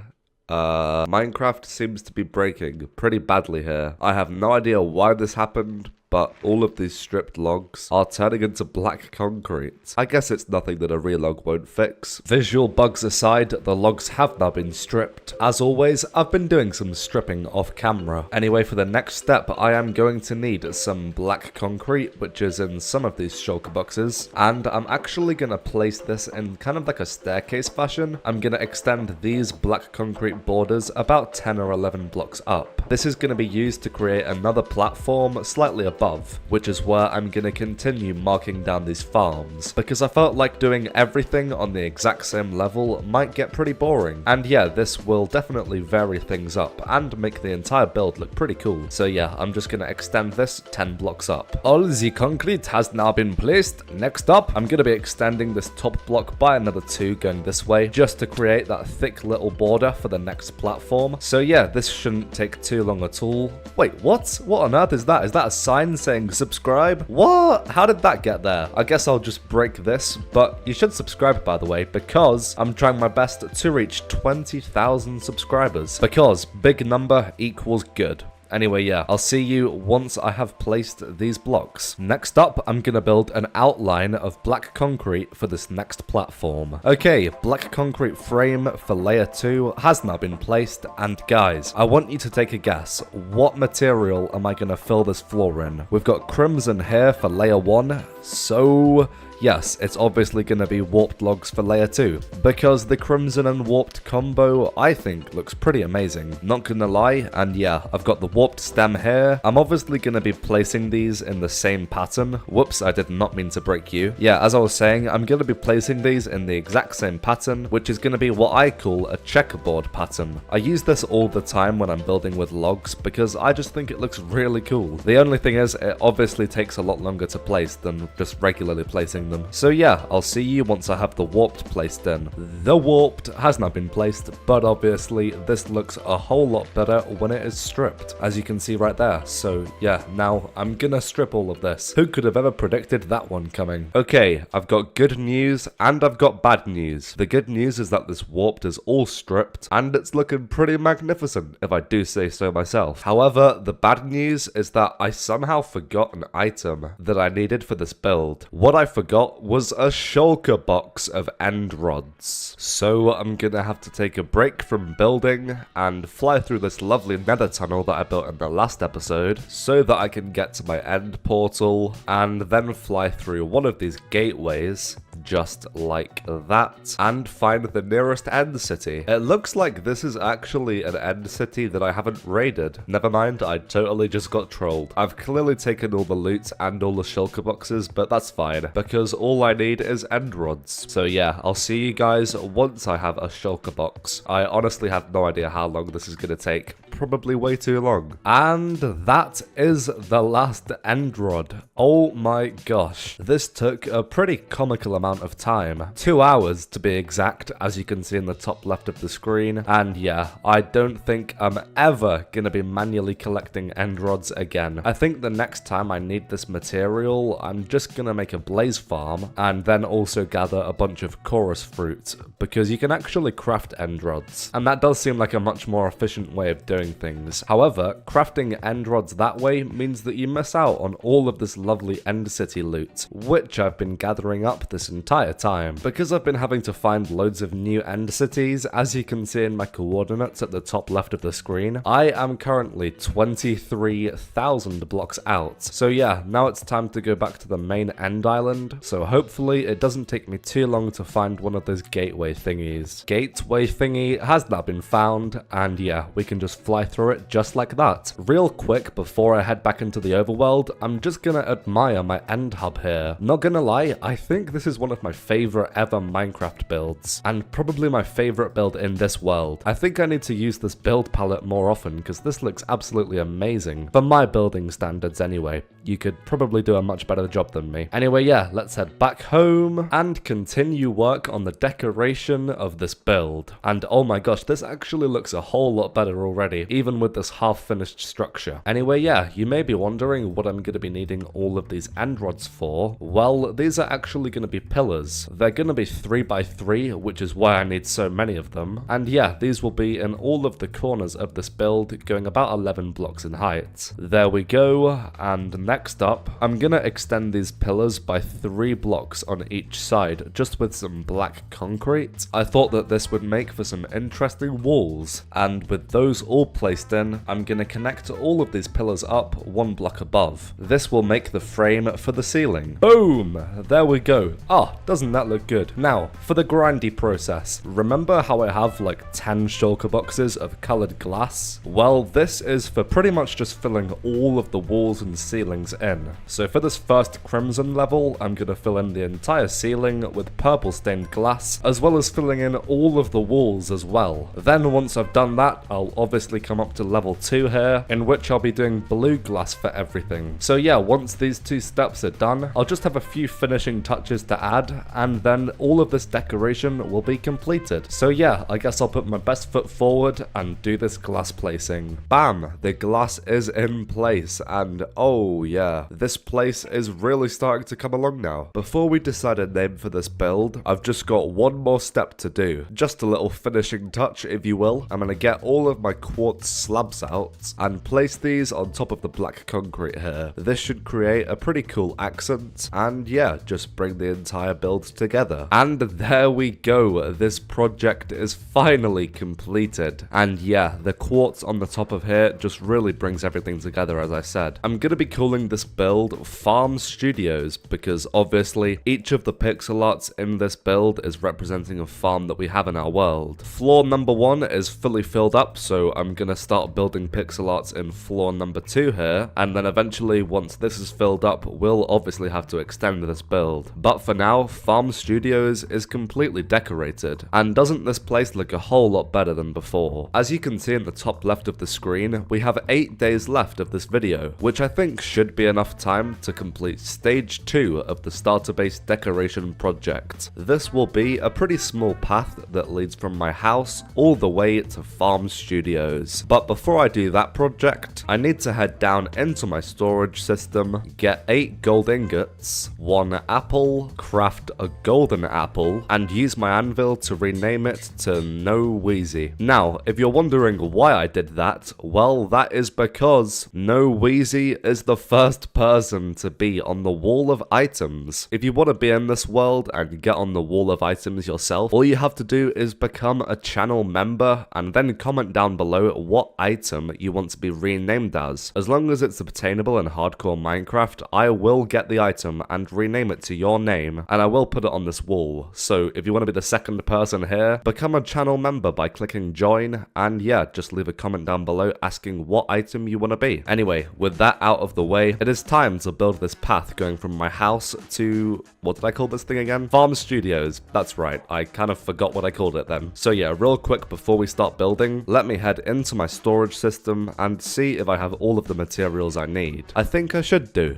Minecraft seems to be breaking pretty badly here. I have no idea why this happened, but all of these stripped logs are turning into black concrete. I guess it's nothing that a relog won't fix. Visual bugs aside, the logs have now been stripped. As always, I've been doing some stripping off camera. Anyway, for the next step, I am going to need some black concrete, which is in some of these shulker boxes, and I'm actually gonna place this in kind of like a staircase fashion. I'm gonna extend these black concrete borders about 10 or 11 blocks up. This is gonna be used to create another platform slightly above, which is where I'm gonna continue marking down these farms, because I felt like doing everything on the exact same level might get pretty boring. And yeah, this will definitely vary things up and make the entire build look pretty cool. So yeah, I'm just gonna extend this 10 blocks up. All the concrete has now been placed. Next up, I'm gonna be extending this top block by another 2 going this way, just to create that thick little border for the next platform. So yeah, this shouldn't take too long at all. Wait, what? What on earth is that? Is that a sign saying subscribe? What? How did that get there? I guess I'll just break this, but you should subscribe by the way, because I'm trying my best to reach 20,000 subscribers, because big number equals good. Anyway, yeah, I'll see you once I have placed these blocks. Next up, I'm gonna build an outline of black concrete for this next platform. Okay, black concrete frame for layer 2 has now been placed, and guys, I want you to take a guess. What material am I gonna fill this floor in? We've got crimson here for layer 1, so yes, it's obviously going to be warped logs for layer 2, because the crimson and warped combo, I think, looks pretty amazing. Not gonna lie, and yeah, I've got the warped stem here. I'm obviously going to be placing these in the same pattern. Whoops, I did not mean to break you. Yeah, as I was saying, I'm going to be placing these in the exact same pattern, which is going to be what I call a checkerboard pattern. I use this all the time when I'm building with logs, because I just think it looks really cool. The only thing is, it obviously takes a lot longer to place than just regularly placing them. So yeah, I'll see you once I have the warped placed in. The warped has not been placed, but obviously this looks a whole lot better when it is stripped, as you can see right there. So yeah, now I'm gonna strip all of this. Who could have ever predicted that one coming? Okay, I've got good news and I've got bad news. The good news is that this warped is all stripped and it's looking pretty magnificent, if I do say so myself. However, the bad news is that I somehow forgot an item that I needed for this build. What I forgot was a shulker box of end rods. So I'm gonna have to take a break from building and fly through this lovely nether tunnel that I built in the last episode, so that I can get to my end portal and then fly through one of these gateways, just like that, and find the nearest end city. It looks like this is actually an end city that I haven't raided. Never mind, I totally just got trolled. I've clearly taken all the loot and all the shulker boxes, but that's fine, because all I need is end rods. So yeah, I'll see you guys once I have a shulker box. I honestly have no idea how long this is going to take. Probably way too long. And that is the last end rod. Oh my gosh. This took a pretty comical amount of time. 2 hours to be exact, as you can see in the top left of the screen. And yeah, I don't think I'm ever going to be manually collecting end rods again. I think the next time I need this material, I'm just going to make a blaze farm and then also gather a bunch of chorus fruit, because you can actually craft end rods. And that does seem like a much more efficient way of doing things. However, crafting end rods that way means that you miss out on all of this lovely end city loot, which I've been gathering up this entire time. Because I've been having to find loads of new end cities, as you can see in my coordinates at the top left of the screen, I am currently 23,000 blocks out. So yeah, now it's time to go back to the main end island, so hopefully it doesn't take me too long to find one of those gateway thingies. Gateway thingy has not been found, and yeah, we can just fly through it just like that. Real quick, before I head back into the overworld, I'm just gonna admire my end hub here. Not gonna lie, I think this is one of my favorite ever Minecraft builds, and probably my favorite build in this world. I think I need to use this build palette more often, because this looks absolutely amazing. For my building standards anyway. You could probably do a much better job than me. Anyway, yeah, let's head back home and continue work on the decoration of this build. And oh my gosh, this actually looks a whole lot better already, even with this half-finished structure. Anyway, yeah, you may be wondering what I'm going to be needing all of these end rods for. Well, these are actually going to be pillars. They're going to be 3x3, which is why I need so many of them. And yeah, these will be in all of the corners of this build, going about 11 blocks in height. There we go, and next up, I'm gonna extend these pillars by 3 blocks on each side, just with some black concrete. I thought that this would make for some interesting walls, and with those all placed in, I'm gonna connect all of these pillars up 1 block above. This will make the frame for the ceiling. Boom! There we go. Ah, doesn't that look good? Now, for the grindy process, remember how I have like 10 shulker boxes of colored glass? Well, this is for pretty much just filling all of the walls and ceilings in. So for this first crimson level, I'm going to fill in the entire ceiling with purple stained glass, as well as filling in all of the walls as well. Then once I've done that, I'll obviously come up to level 2 here, in which I'll be doing blue glass for everything. So yeah, once these 2 steps are done, I'll just have a few finishing touches to add, and then all of this decoration will be completed. So yeah, I guess I'll put my best foot forward and do this glass placing. Bam! The glass is in place, and oh yeah, this place is really starting to come along now. Before we decide a name for this build, I've just got one more step to do. Just a little finishing touch, if you will. I'm gonna get all of my quartz slabs out and place these on top of the black concrete here. This should create a pretty cool accent, and yeah, just bring the entire build together. And there we go, this project is finally completed. And yeah, the quartz on the top of here just really brings everything together, as I said. I'm gonna be calling this build Farm Studios, because obviously each of the pixel arts in this build is representing a farm that we have in our world. Floor number 1 is fully filled up, so I'm gonna start building pixel arts in floor number 2 here, and then eventually once this is filled up, we'll obviously have to extend this build. But for now, Farm Studios is completely decorated, and doesn't this place look a whole lot better than before? As you can see in the top left of the screen, we have 8 days left of this video, which I think should be enough time to complete stage 2 of the starter base decoration project. This will be a pretty small path that leads from my house all the way to Farm Studios. But before I do that project, I need to head down into my storage system, get 8 gold ingots, 1 apple, craft a golden apple, and use my anvil to rename it to No Wheezy. Now, if you're wondering why I did that, well, that is because No Wheezy is the first person to be on the wall of items. If you want to be in this world and get on the wall of items yourself, all you have to do is become a channel member and then comment down below what item you want to be renamed as. As long as it's obtainable in hardcore Minecraft, I will get the item and rename it to your name, and I will put it on this wall. So if you want to be the second person here, become a channel member by clicking join, and yeah, just leave a comment down below asking what item you want to be. Anyway, with that out of the way, it is time to build this path going from my house to, what did I call this thing again? Farm Studios. That's right, I kind of forgot what I called it then. So yeah, real quick before we start building, let me head into my storage system and see if I have all of the materials I need. I think I should do.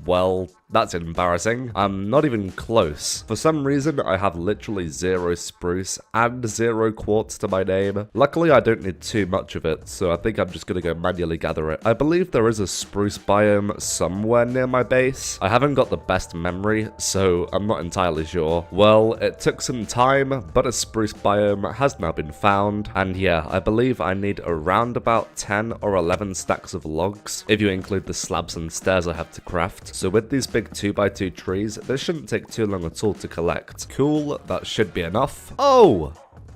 Well, that's embarrassing. I'm not even close. For some reason, I have literally 0 spruce and 0 quartz to my name. Luckily, I don't need too much of it, so I think I'm just gonna go manually gather it. I believe there is a spruce biome somewhere near my base. I haven't got the best memory, so I'm not entirely sure. Well, it took some time, but a spruce biome has now been found, and yeah, I believe I need around about 10 or 11 stacks of logs, if you include the slabs and stairs I have to craft. So with these big 2x2 trees, this shouldn't take too long at all to collect. Cool, that should be enough. Oh!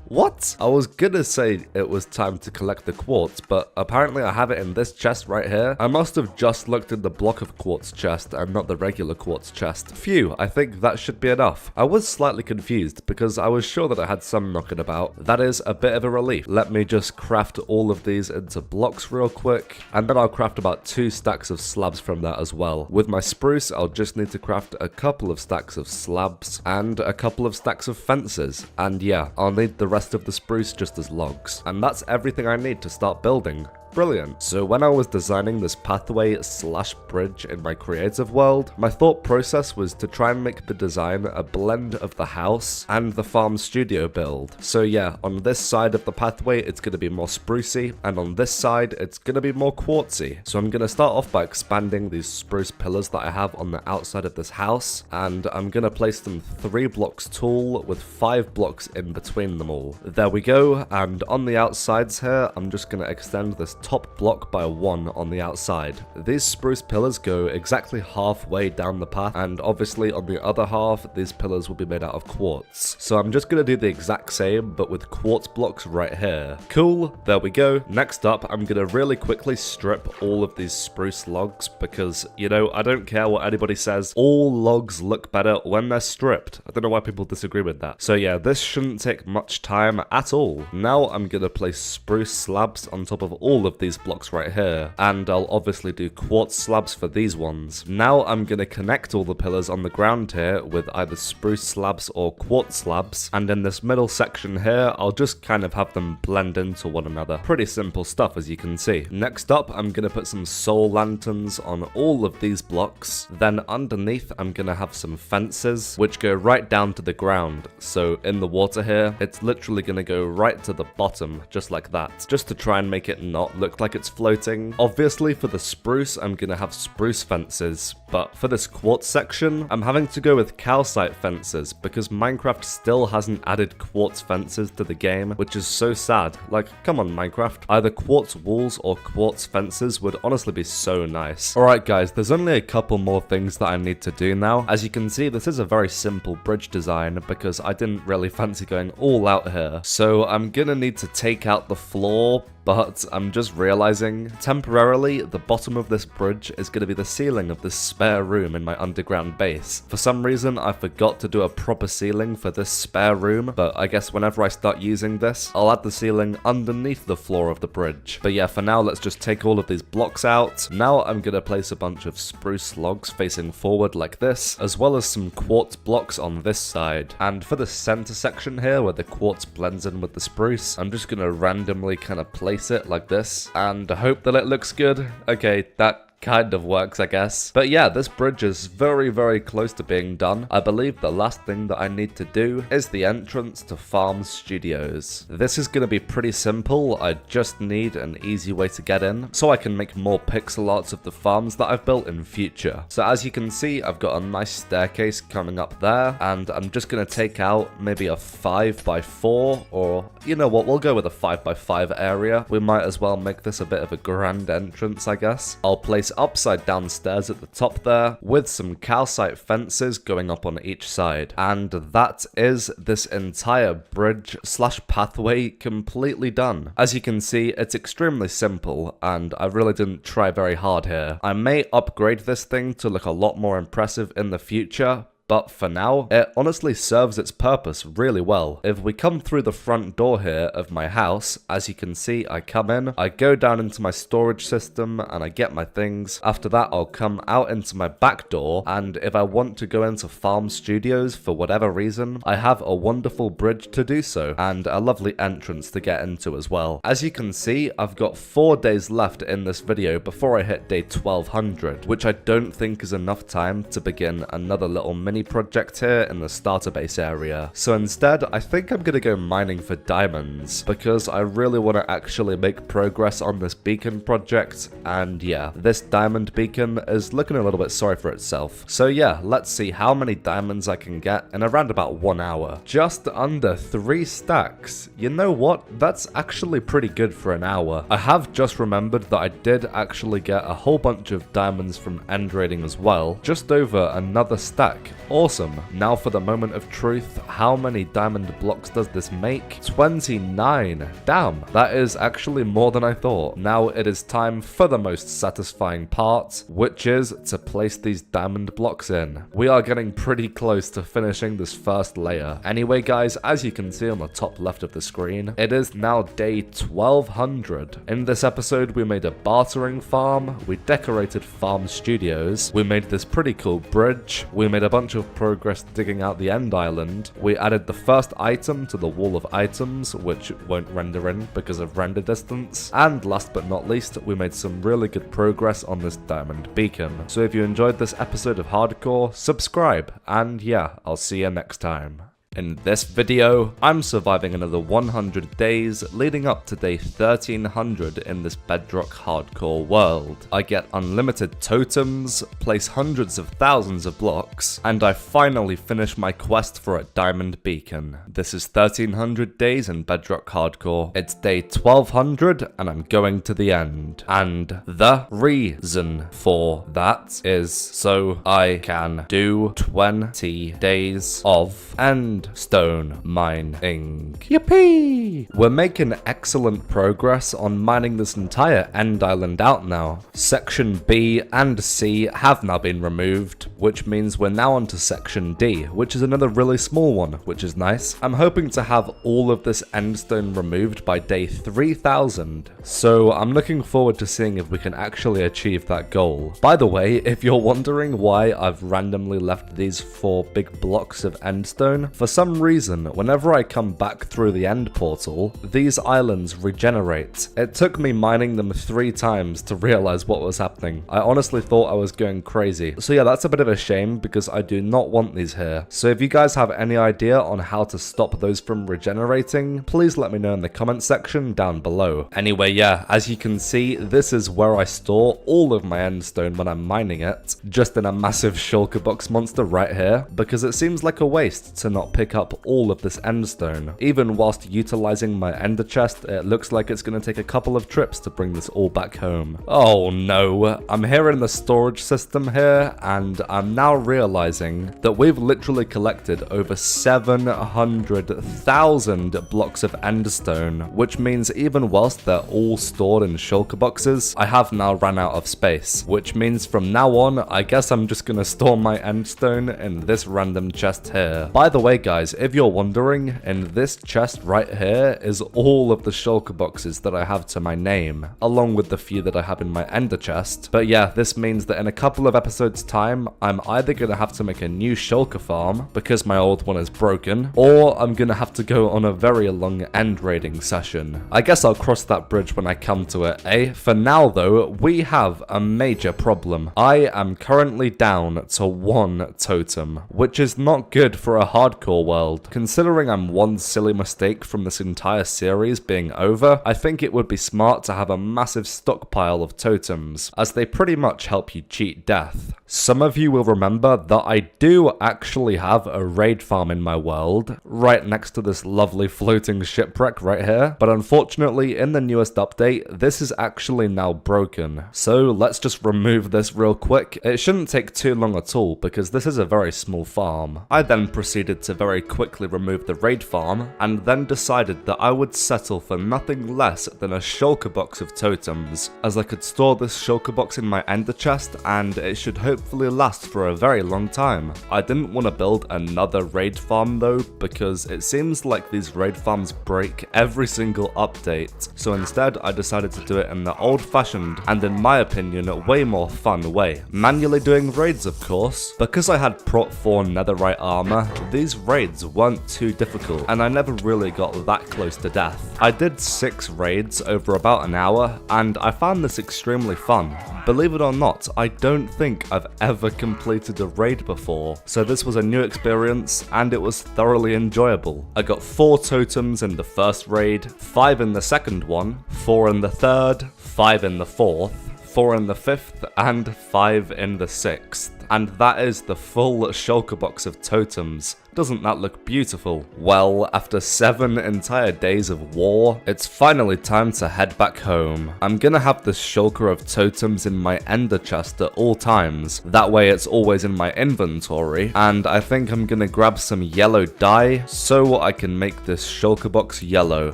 What? I was gonna say it was time to collect the quartz, but apparently I have it in this chest right here. I must have just looked in the block of quartz chest and not the regular quartz chest. Phew, I think that should be enough. I was slightly confused because I was sure that I had some knocking about. That is a bit of a relief. Let me just craft all of these into blocks real quick, and then I'll craft about 2 stacks of slabs from that as well. With my spruce, I'll just need to craft a couple of stacks of slabs and a couple of stacks of fences. And yeah, I'll need the rest of the spruce just as logs. And that's everything I need to start building. Brilliant. So when I was designing this pathway slash bridge in my creative world, my thought process was to try and make the design a blend of the house and the farm studio build. So yeah, on this side of the pathway, it's going to be more sprucey, and on this side, it's going to be more quartzy. So I'm going to start off by expanding these spruce pillars that I have on the outside of this house, and I'm going to place them 3 blocks tall with 5 blocks in between them all. There we go, and on the outsides here, I'm just going to extend this top block by 1 on the outside. These spruce pillars go exactly halfway down the path, and obviously on the other half, these pillars will be made out of quartz. So I'm just going to do the exact same, but with quartz blocks right here. Cool, there we go. Next up, I'm going to really quickly strip all of these spruce logs because, you know, I don't care what anybody says, all logs look better when they're stripped. I don't know why people disagree with that. So yeah, this shouldn't take much time at all. Now I'm going to place spruce slabs on top of all of these blocks right here, and I'll obviously do quartz slabs for these ones. Now I'm going to connect all the pillars on the ground here with either spruce slabs or quartz slabs, and in this middle section here, I'll just kind of have them blend into one another. Pretty simple stuff, as you can see. Next up, I'm going to put some soul lanterns on all of these blocks. Then underneath, I'm going to have some fences, which go right down to the ground. So in the water here, it's literally going to go right to the bottom, just like that, just to try and make it not look like it's floating. Obviously for the spruce, I'm gonna have spruce fences, but for this quartz section, I'm having to go with calcite fences because Minecraft still hasn't added quartz fences to the game, which is so sad. Like, come on Minecraft. Either quartz walls or quartz fences would honestly be so nice. Alright guys, there's only a couple more things that I need to do now. As you can see, this is a very simple bridge design because I didn't really fancy going all out here. So I'm gonna need to take out the floor, but I'm just realizing temporarily the bottom of this bridge is going to be the ceiling of this spare room in my underground base. For some reason I forgot to do a proper ceiling for this spare room, but I guess whenever I start using this, I'll add the ceiling underneath the floor of the bridge. But yeah, for now let's just take all of these blocks out. Now I'm going to place a bunch of spruce logs facing forward like this, as well as some quartz blocks on this side. And for the center section here where the quartz blends in with the spruce, I'm just going to randomly kind of place it like this and hope that it looks good. Okay, that kind of works, I guess. But yeah, this bridge is very, very close to being done. I believe the last thing that I need to do is the entrance to Farm Studios. This is going to be pretty simple. I just need an easy way to get in so I can make more pixel arts of the farms that I've built in future. So as you can see, I've got a nice staircase coming up there, and I'm just going to take out maybe a 5x4, or you know what, we'll go with a 5x5 area. We might as well make this a bit of a grand entrance, I guess. I'll place upside down stairs at the top there with some calcite fences going up on each side, and that is this entire bridge slash pathway completely done. As you can see, it's extremely simple and I really didn't try very hard here. I may upgrade this thing to look a lot more impressive in the future, but for now, it honestly serves its purpose really well. If we come through the front door here of my house, as you can see, I come in, I go down into my storage system, and I get my things. After that, I'll come out into my back door, and if I want to go into Farm Studios for whatever reason, I have a wonderful bridge to do so, and a lovely entrance to get into as well. As you can see, I've got 4 days left in this video before I hit day 1200, which I don't think is enough time to begin another little mini project here in the starter base area. So instead, I think I'm gonna go mining for diamonds, because I really want to actually make progress on this beacon project, and yeah, this diamond beacon is looking a little bit sorry for itself. So yeah, let's see how many diamonds I can get in around about 1 hour. Just under 3 stacks. You know what? That's actually pretty good for an hour. I have just remembered that I did actually get a whole bunch of diamonds from end raiding as well. Just over another stack. Awesome. Now for the moment of truth, how many diamond blocks does this make? 29. Damn, that is actually more than I thought. Now it is time for the most satisfying part, which is to place these diamond blocks in. We are getting pretty close to finishing this first layer. Anyway guys, as you can see on the top left of the screen, it is now day 1200. In this episode, we made a bartering farm, we decorated Farm Studios, we made this pretty cool bridge, we made a bunch of progress digging out the end island, we added the first item to the wall of items, which won't render in because of render distance, and last but not least, we made some really good progress on this diamond beacon. So if you enjoyed this episode of Hardcore, subscribe, and yeah, I'll see you next time. In this video, I'm surviving another 100 days leading up to day 1300 in this Bedrock hardcore world. I get unlimited totems, place hundreds of thousands of blocks, and I finally finish my quest for a diamond beacon. This is 1300 days in Bedrock hardcore. It's day 1200 and I'm going to the end. And the reason for that is so I can do 20 days of end stone mining. Yippee! We're making excellent progress on mining this entire end island out now. Section B and C have now been removed, which means we're now onto section D, which is another really small one, which is nice. I'm hoping to have all of this end stone removed by day 3000, so I'm looking forward to seeing if we can actually achieve that goal. By the way, if you're wondering why I've randomly left these 4 big blocks of end stone, for some reason, whenever I come back through the end portal, these islands regenerate. It took me mining them 3 times to realize what was happening. I honestly thought I was going crazy. So yeah, that's a bit of a shame because I do not want these here. So if you guys have any idea on how to stop those from regenerating, please let me know in the comment section down below. Anyway, yeah, as you can see, this is where I store all of my end stone when I'm mining it, just in a massive shulker box monster right here, because it seems like a waste to not pick up all of this end stone. Even whilst utilizing my ender chest, it looks like it's going to take a couple of trips to bring this all back home. Oh no, I'm here in the storage system here, and I'm now realizing that we've literally collected over 700,000 blocks of endstone, which means even whilst they're all stored in shulker boxes, I have now ran out of space, which means from now on, I guess I'm just going to store my endstone in this random chest here. By the way guys, if you're wondering, in this chest right here is all of the shulker boxes that I have to my name, along with the few that I have in my ender chest. But yeah, this means that in a couple of episodes time, I'm either going to have to make a new shulker farm because my old one is broken, or I'm going to have to go on a very long end raiding session. I guess I'll cross that bridge when I come to it, eh? For now though, we have a major problem. I am currently down to 1 totem, which is not good for a hardcore world. Considering I'm one silly mistake from this entire series being over, I think it would be smart to have a massive stockpile of totems, as they pretty much help you cheat death. Some of you will remember that I do actually have a raid farm in my world, right next to this lovely floating shipwreck right here, but unfortunately in the newest update, this is actually now broken. So let's just remove this real quick. It shouldn't take too long at all, because this is a very small farm. I then proceeded to very quickly remove the raid farm, and then decided that I would settle for nothing less than a shulker box of totems, as I could store this shulker box in my ender chest, and it should hopefully hopefully last for a very long time. I didn't want to build another raid farm though, because it seems like these raid farms break every single update, so instead I decided to do it in the old-fashioned and in my opinion way more fun way, manually doing raids of course. Because I had Prot 4 netherite armor, these raids weren't too difficult and I never really got that close to death. I did 6 raids over about an hour and I found this extremely fun. Believe it or not, I don't think I've ever completed a raid before, so this was a new experience and it was thoroughly enjoyable. I got 4 totems in the first raid, 5 in the second one, 4 in the third, 5 in the fourth, 4 in the fifth, and 5 in the sixth. And that is the full shulker box of totems. Doesn't that look beautiful? Well, after 7 entire days of war, it's finally time to head back home. I'm gonna have this shulker of totems in my ender chest at all times. That way it's always in my inventory, and I think I'm gonna grab some yellow dye so I can make this shulker box yellow.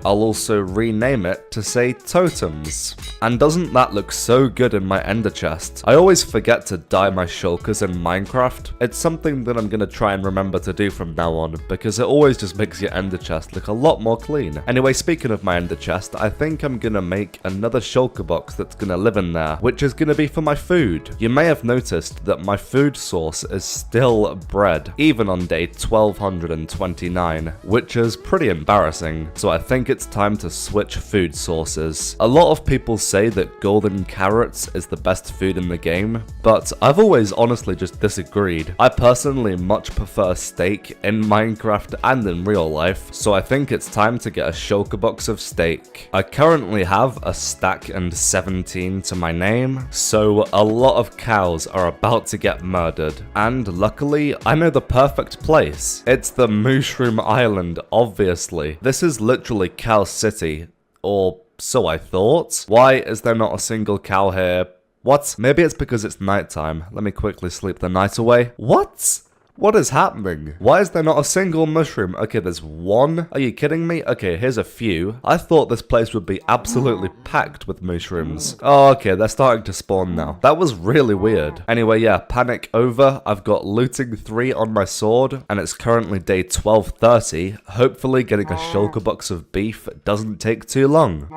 I'll also rename it to say totems. And doesn't that look so good in my ender chest? I always forget to dye my shulkers in Minecraft. It's something that I'm gonna try and remember to do from now on, because it always just makes your ender chest look a lot more clean. Anyway, speaking of my ender chest, I think I'm gonna make another shulker box that's gonna live in there, which is gonna be for my food. You may have noticed that my food source is still bread, even on day 1229, which is pretty embarrassing, so I think it's time to switch food sources. A lot of people say that golden carrots is the best food in the game, but I've always honestly just disagreed. I personally much prefer steak in Minecraft and in real life, so I think it's time to get a shulker box of steak. I currently have a stack and 17 to my name, so a lot of cows are about to get murdered. And luckily, I know the perfect place. It's the Mushroom Island, obviously. This is literally Cow City, or so I thought. Why is there not a single cow here? What? Maybe it's because it's nighttime. Let me quickly sleep the night away. What? What is happening? Why is there not a single mushroom? Okay, there's one. Are you kidding me? Okay, here's a few. I thought this place would be absolutely packed with mushrooms. Oh, okay, they're starting to spawn now. That was really weird. Anyway, yeah, panic over. I've got looting 3 on my sword, and it's currently day 1230. Hopefully getting a shulker box of beef doesn't take too long.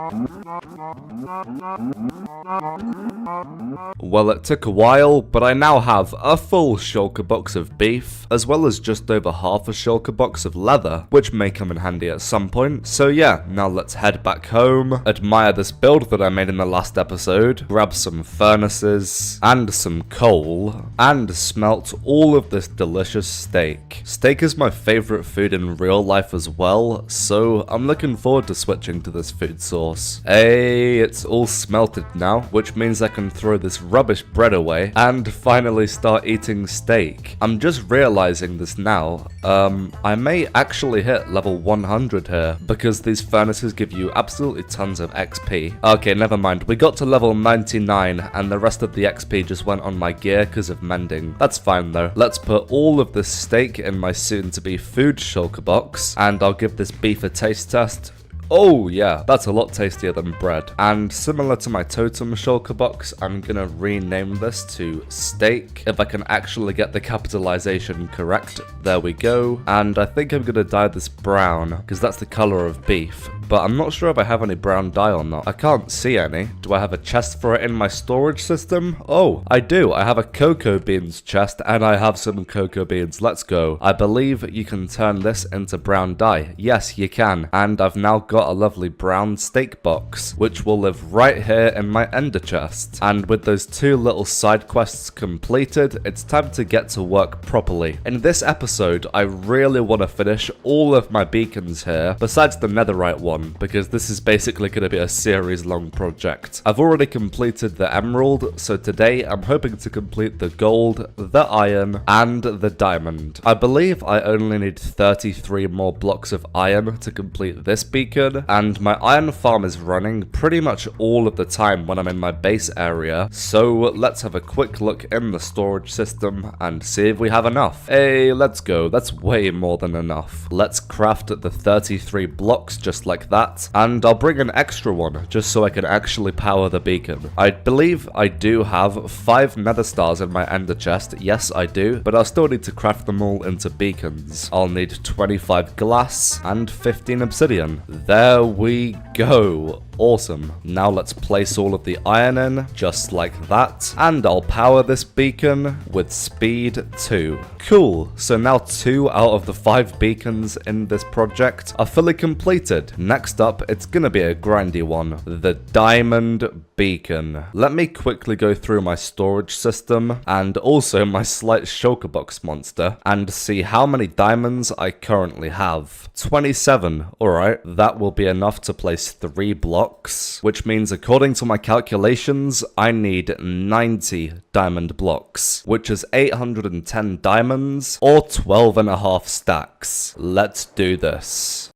Well, it took a while, but I now have a full shulker box of beef, as well as just over half a shulker box of leather, which may come in handy at some point. So yeah, now let's head back home, admire this build that I made in the last episode, grab some furnaces, and some coal, and smelt all of this delicious steak. Steak is my favorite food in real life as well, so I'm looking forward to switching to this food source. Hey, it's all smelted now, which means I can throw this rubbish bread away, and finally start eating steak. I'm just realizing this now, I may actually hit level 100 here, because these furnaces give you absolutely tons of XP. Okay, never mind, we got to level 99, and the rest of the XP just went on my gear because of mending. That's fine though. Let's put all of this steak in my soon-to-be food shulker box, and I'll give this beef a taste test. Oh yeah, that's a lot tastier than bread. And similar to my totem shulker box, I'm gonna rename this to steak, if I can actually get the capitalization correct. There we go. And I think I'm gonna dye this brown, because that's the color of beef. But I'm not sure if I have any brown dye or not. I can't see any. Do I have a chest for it in my storage system? Oh, I do. I have a cocoa beans chest, and I have some cocoa beans. Let's go. I believe you can turn this into brown dye. Yes, you can. And I've now got a lovely brown steak box, which will live right here in my ender chest. And with those 2 little side quests completed, it's time to get to work properly. In this episode, I really want to finish all of my beacons here, besides the netherite one, because this is basically going to be a series long project. I've already completed the emerald, so today I'm hoping to complete the gold, the iron, and the diamond. I believe I only need 33 more blocks of iron to complete this beacon, and my iron farm is running pretty much all of the time when I'm in my base area, so let's have a quick look in the storage system and see if we have enough. Hey, let's go. That's way more than enough. Let's craft the 33 blocks just like like that, and I'll bring an extra one just so I can actually power the beacon. I believe I do have 5 nether stars in my ender chest. Yes, I do, but I'll still need to craft them all into beacons. I'll need 25 glass and 15 obsidian. There we go. Awesome. Now let's place all of the iron in, just like that, and I'll power this beacon with speed 2. Cool, so now 2 out of the 5 beacons in this project are fully completed. Next up, it's gonna be a grindy one, the diamond beacon. Let me quickly go through my storage system and also my slight shulker box monster and see how many diamonds I currently have. 27, alright, that will be enough to place 3 blocks, which means according to my calculations, I need 90 diamond blocks, which is 810 diamonds or 12.5 stacks. Let's do this.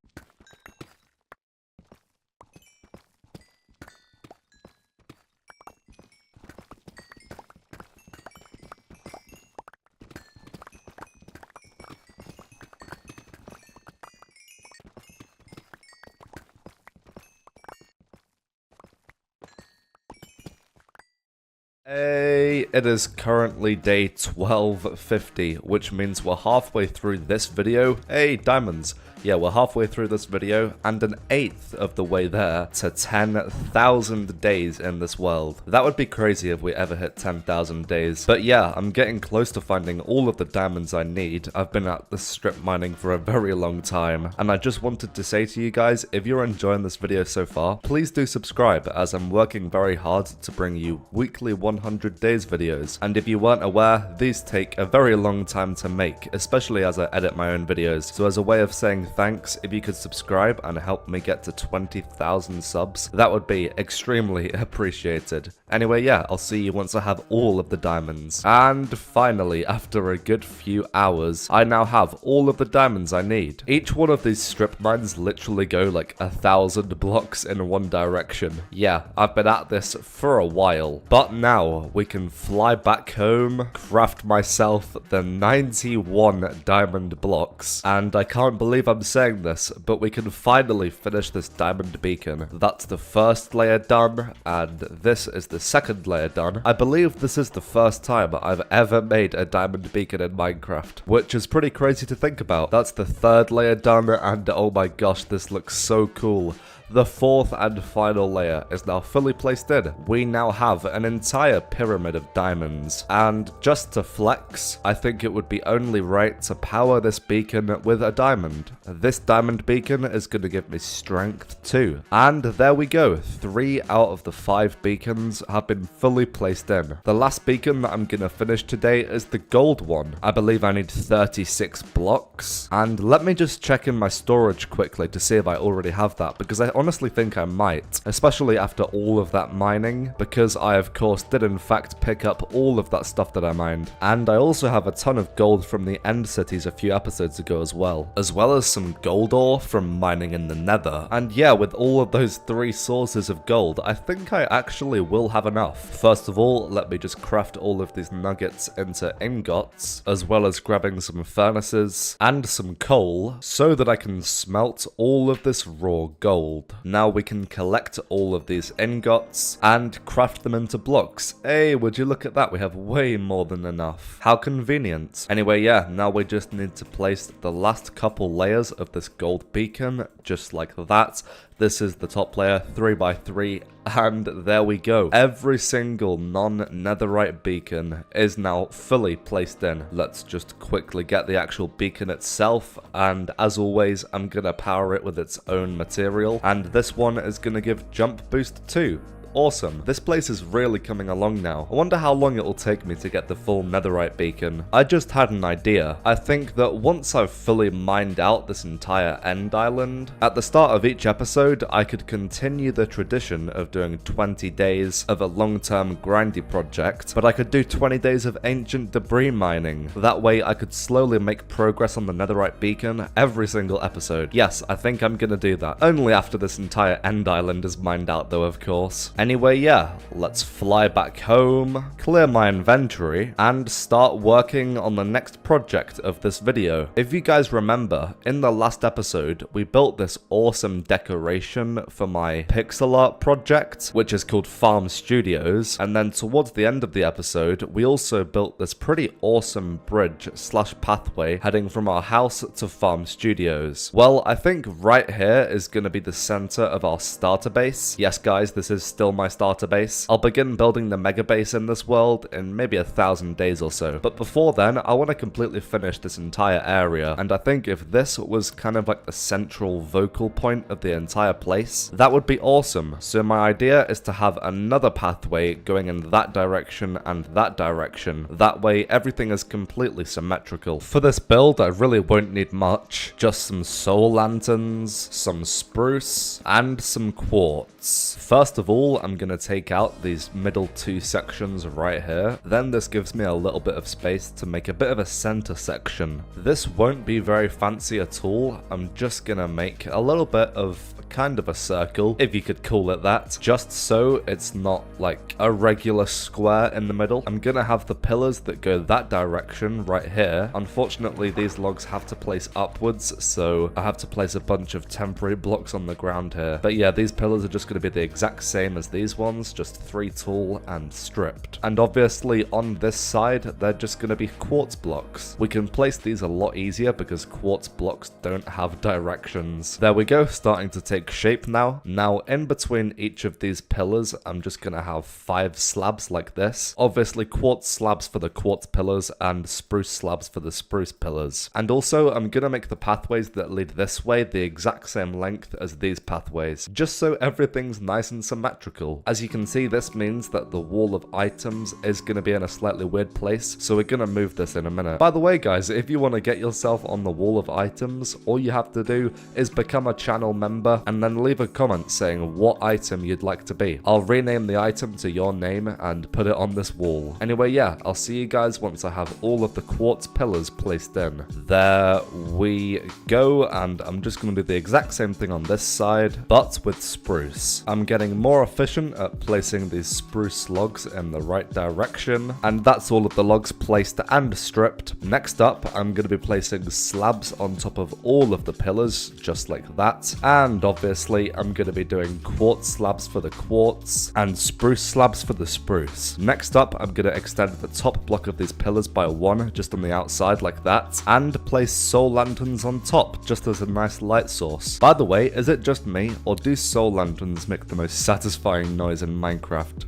Hey, it is currently day 1250, which means we're halfway through this video. Hey, diamonds. Yeah, we're halfway through this video and an eighth of the way there to 10,000 days in this world. That would be crazy if we ever hit 10,000 days. But yeah, I'm getting close to finding all of the diamonds I need. I've been at this strip mining for a very long time, and I just wanted to say to you guys, if you're enjoying this video so far, please do subscribe, as I'm working very hard to bring you weekly 100 days videos. And if you weren't aware, these take a very long time to make, especially as I edit my own videos. So as a way of saying thanks, if you could subscribe and help me get to 20,000 subs, that would be extremely appreciated. Anyway, yeah, I'll see you once I have all of the diamonds. And finally, after a good few hours, I now have all of the diamonds I need. Each one of these strip mines literally go like 1,000 blocks in one direction. Yeah, I've been at this for a while, but now we can fly back home, craft myself the 91 diamond blocks, and I can't believe I'm saying this, but we can finally finish this diamond beacon. That's the first layer done, and this is the second layer done. I believe this is the first time I've ever made a diamond beacon in Minecraft, which is pretty crazy to think about. That's the third layer done, and oh my gosh, this looks so cool. The fourth and final layer is now fully placed in. We now have an entire pyramid of diamonds, and just to flex, I think it would be only right to power this beacon with a diamond. This diamond beacon is going to give me strength too. And there we go, 3 out of the 5 beacons have been fully placed in. The last beacon that I'm going to finish today is the gold one. I believe I need 36 blocks, and let me just check in my storage quickly to see if I already have that, because I honestly think I might, especially after all of that mining, because I of course did in fact pick up all of that stuff that I mined. And I also have a ton of gold from the end cities a few episodes ago as well as some gold ore from mining in the nether. And yeah, with all of those 3 sources of gold, I think I actually will have enough. First of all, let me just craft all of these nuggets into ingots, as well as grabbing some furnaces and some coal, so that I can smelt all of this raw gold. Now we can collect all of these ingots and craft them into blocks. Hey, would you look at that? We have way more than enough. How convenient. Anyway, yeah, now we just need to place the last couple layers of this gold beacon, just like that. This is the top layer, 3x3, and there we go. Every single non-netherite beacon is now fully placed in. Let's just quickly get the actual beacon itself, and as always, I'm gonna power it with its own material, and this one is gonna give jump boost too. Awesome. This place is really coming along now. I wonder how long it will take me to get the full netherite beacon. I just had an idea. I think that once I've fully mined out this entire end island, at the start of each episode, I could continue the tradition of doing 20 days of a long-term grindy project, but I could do 20 days of ancient debris mining. That way I could slowly make progress on the netherite beacon every single episode. Yes, I think I'm gonna do that. Only after this entire end island is mined out though, of course. Anyway, yeah, let's fly back home, clear my inventory, and start working on the next project of this video. If you guys remember, in the last episode, we built this awesome decoration for my pixel art project, which is called Farm Studios, and then towards the end of the episode, we also built this pretty awesome bridge / pathway heading from our house to Farm Studios. Well, I think right here is going to be the center of our starter base. Yes guys, this is still my starter base. I'll begin building the mega base in this world in maybe 1,000 days or so. But before then, I want to completely finish this entire area, and I think if this was kind of like the central vocal point of the entire place, that would be awesome. So my idea is to have another pathway going in that direction and that direction. That way everything is completely symmetrical. For this build, I really won't need much. Just some soul lanterns, some spruce, and some quartz. First of all, I'm going to take out these middle two sections right here. Then this gives me a little bit of space to make a bit of a center section. This won't be very fancy at all. I'm just going to make a little bit of kind of a circle, if you could call it that, just so it's not like a regular square in the middle. I'm gonna have the pillars that go that direction right here. Unfortunately, these logs have to place upwards, so I have to place a bunch of temporary blocks on the ground here. But yeah, these pillars are just gonna be the exact same as these ones, just 3 tall and stripped. And obviously on this side, they're just gonna be quartz blocks. We can place these a lot easier because quartz blocks don't have directions. There we go, starting to take shape now. Now in between each of these pillars, I'm just gonna have 5 slabs like this. Obviously quartz slabs for the quartz pillars and spruce slabs for the spruce pillars. And also I'm gonna make the pathways that lead this way the exact same length as these pathways, just so everything's nice and symmetrical. As you can see, this means that the wall of items is gonna be in a slightly weird place, so we're gonna move this in a minute. By the way guys, if you want to get yourself on the wall of items, all you have to do is become a channel member and then leave a comment saying what item you'd like to be. I'll rename the item to your name and put it on this wall. Anyway, yeah, I'll see you guys once I have all of the quartz pillars placed in. There we go, and I'm just going to do the exact same thing on this side, but with spruce. I'm getting more efficient at placing these spruce logs in the right direction, and that's all of the logs placed and stripped. Next up, I'm going to be placing slabs on top of all of the pillars, just like that, and obviously I'm going to be doing quartz slabs for the quartz and spruce slabs for the spruce. Next up, I'm going to extend the top block of these pillars by 1 just on the outside like that, and place soul lanterns on top just as a nice light source. By the way, is it just me, or do soul lanterns make the most satisfying noise in Minecraft?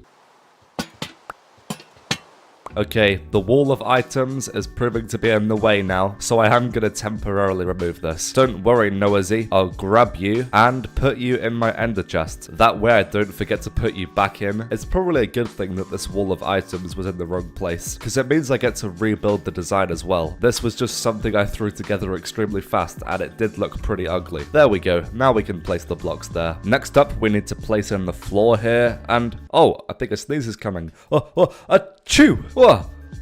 Okay, the wall of items is proving to be in the way now, so I am going to temporarily remove this. Don't worry, Noazy, I'll grab you and put you in my ender chest. That way I don't forget to put you back in. It's probably a good thing that this wall of items was in the wrong place, because it means I get to rebuild the design as well. This was just something I threw together extremely fast, and it did look pretty ugly. There we go, now we can place the blocks there. Next up, we need to place in the floor here, and oh, I think a sneeze is coming. Achoo!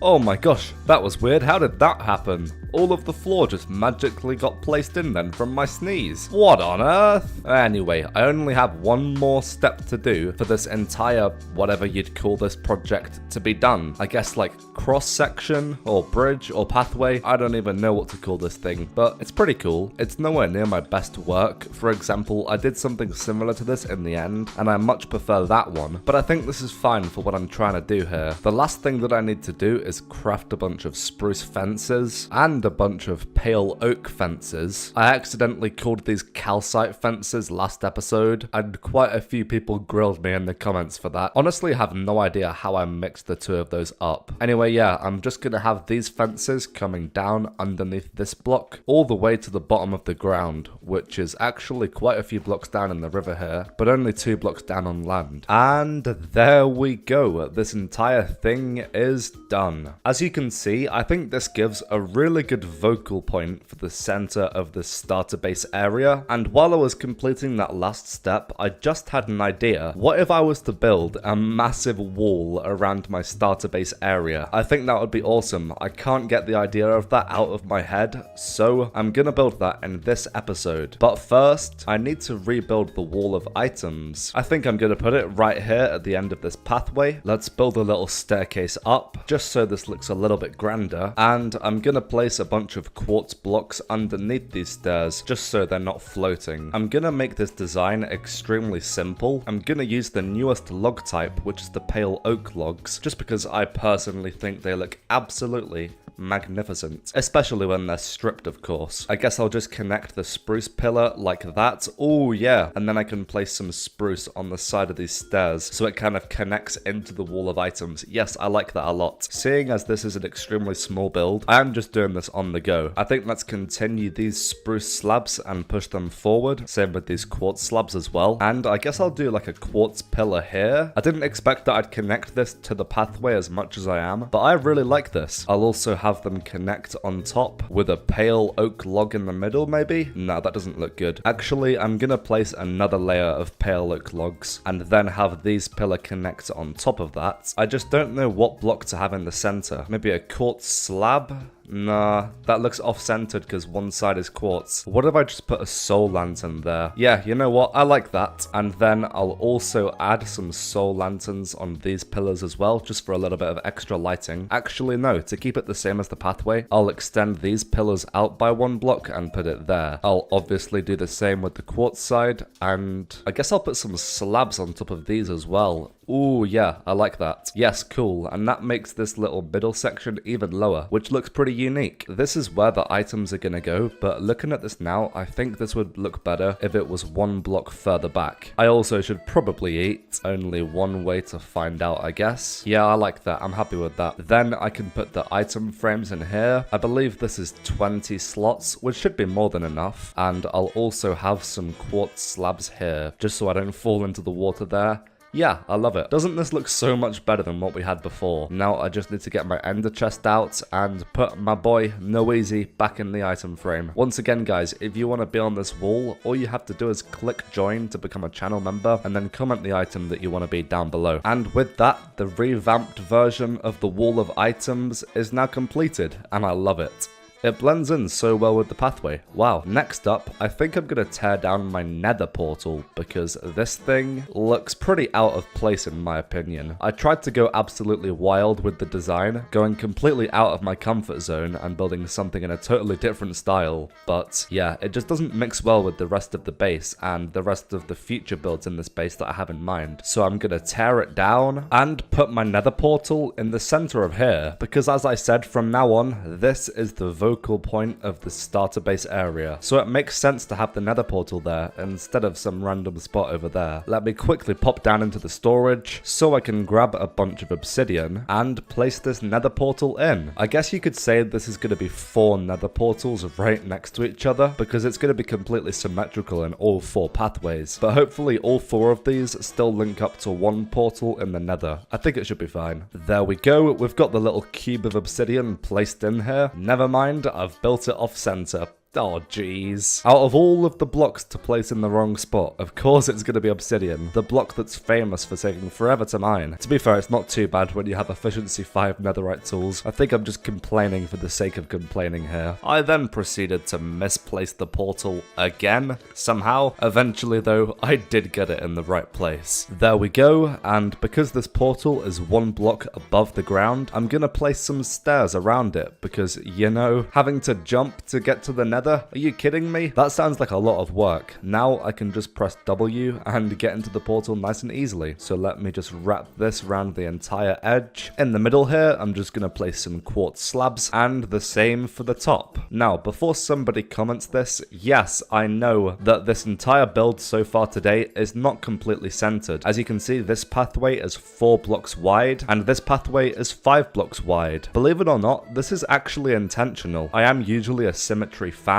Oh my gosh, that was weird. How did that happen? All of the floor just magically got placed in then from my sneeze. What on earth? Anyway, I only have one more step to do for this entire, whatever you'd call this project, to be done. I guess like cross-section or bridge or pathway. I don't even know what to call this thing, but it's pretty cool. It's nowhere near my best work. For example, I did something similar to this in the end, and I much prefer that one, but I think this is fine for what I'm trying to do here. The last thing that I need to do is craft a bunch of spruce fences and a bunch of pale oak fences. I accidentally called these calcite fences last episode, and quite a few people grilled me in the comments for that. Honestly, I have no idea how I mixed the two of those up. Anyway, yeah, I'm just gonna have these fences coming down underneath this block all the way to the bottom of the ground, which is actually quite a few blocks down in the river here, but only 2 blocks down on land. And there we go. This entire thing is done. done. As you can see, I think this gives a really good focal point for the center of the starter base area, and while I was completing that last step, I just had an idea. What if I was to build a massive wall around my starter base area? I think that would be awesome. I can't get the idea of that out of my head, so I'm gonna build that in this episode. But first, I need to rebuild the wall of items. I think I'm gonna put it right here at the end of this pathway. Let's build a little staircase up, just so this looks a little bit grander, and I'm gonna place a bunch of quartz blocks underneath these stairs, just so they're not floating. I'm gonna make this design extremely simple. I'm gonna use the newest log type, which is the pale oak logs, just because I personally think they look absolutely magnificent, especially when they're stripped, of course. I guess I'll just connect the spruce pillar like that. Oh yeah, and then I can place some spruce on the side of these stairs so it kind of connects into the wall of items. Yes, I like that a lot. Seeing as this is an extremely small build, I am just doing this on the go. I think let's continue these spruce slabs and push them forward. Same with these quartz slabs as well. And I guess I'll do like a quartz pillar here. I didn't expect that I'd connect this to the pathway as much as I am, but I really like this. I'll also have them connect on top with a pale oak log in the middle, maybe? No, that doesn't look good. Actually, I'm gonna place another layer of pale oak logs and then have these pillar connect on top of that. I just don't know what block to have in the center. Maybe a quartz slab? Nah, that looks off-centered because one side is quartz. What if I just put a soul lantern there? Yeah, you know what? I like that. And then I'll also add some soul lanterns on these pillars as well, just for a little bit of extra lighting. Actually, no, to keep it the same as the pathway, I'll extend these pillars out by one block and put it there. I'll obviously do the same with the quartz side, and I guess I'll put some slabs on top of these as well. Ooh, yeah, I like that. Yes, cool. And that makes this little middle section even lower, which looks pretty unique. This is where the items are gonna go, but looking at this now, I think this would look better if it was one block further back. I also should probably eat. Only one way to find out, I guess. Yeah, I like that. I'm happy with that. Then I can put the item frames in here. I believe this is 20 slots, which should be more than enough. And I'll also have some quartz slabs here, just so I don't fall into the water there. Yeah, I love it. Doesn't this look so much better than what we had before? Now I just need to get my ender chest out and put my boy Noeasy back in the item frame. Once again, guys, if you want to be on this wall, all you have to do is click join to become a channel member and then comment the item that you want to be down below. And with that, the revamped version of the wall of items is now completed, and I love it. It blends in so well with the pathway. Wow. Next up, I think I'm going to tear down my nether portal because this thing looks pretty out of place in my opinion. I tried to go absolutely wild with the design, going completely out of my comfort zone and building something in a totally different style, but yeah, it just doesn't mix well with the rest of the base and the rest of the future builds in this base that I have in mind. So I'm going to tear it down and put my nether portal in the center of here because, as I said, from now on, this is the focal point of the starter base area, so it makes sense to have the nether portal there instead of some random spot over there. Let me quickly pop down into the storage so I can grab a bunch of obsidian and place this nether portal in. I guess you could say this is going to be 4 nether portals right next to each other because it's going to be completely symmetrical in all 4 pathways, but hopefully all 4 of these still link up to one portal in the nether. I think it should be fine. There we go, we've got the little cube of obsidian placed in here. Never mind, I've built it off center. Oh, jeez. Out of all of the blocks to place in the wrong spot, of course it's going to be obsidian, the block that's famous for taking forever to mine. To be fair, it's not too bad when you have efficiency 5 netherite tools. I think I'm just complaining for the sake of complaining here. I then proceeded to misplace the portal again, somehow. Eventually, though, I did get it in the right place. There we go, and because this portal is 1 block above the ground, I'm going to place some stairs around it because, you know, having to jump to get to the nether, are you kidding me? That sounds like a lot of work. Now I can just press W and get into the portal nice and easily. So let me just wrap this around the entire edge. In the middle here, I'm just going to place some quartz slabs and the same for the top. Now, before somebody comments this, yes, I know that this entire build so far today is not completely centered. As you can see, this pathway is 4 blocks wide and this pathway is 5 blocks wide. Believe it or not, this is actually intentional. I am usually a symmetry fan,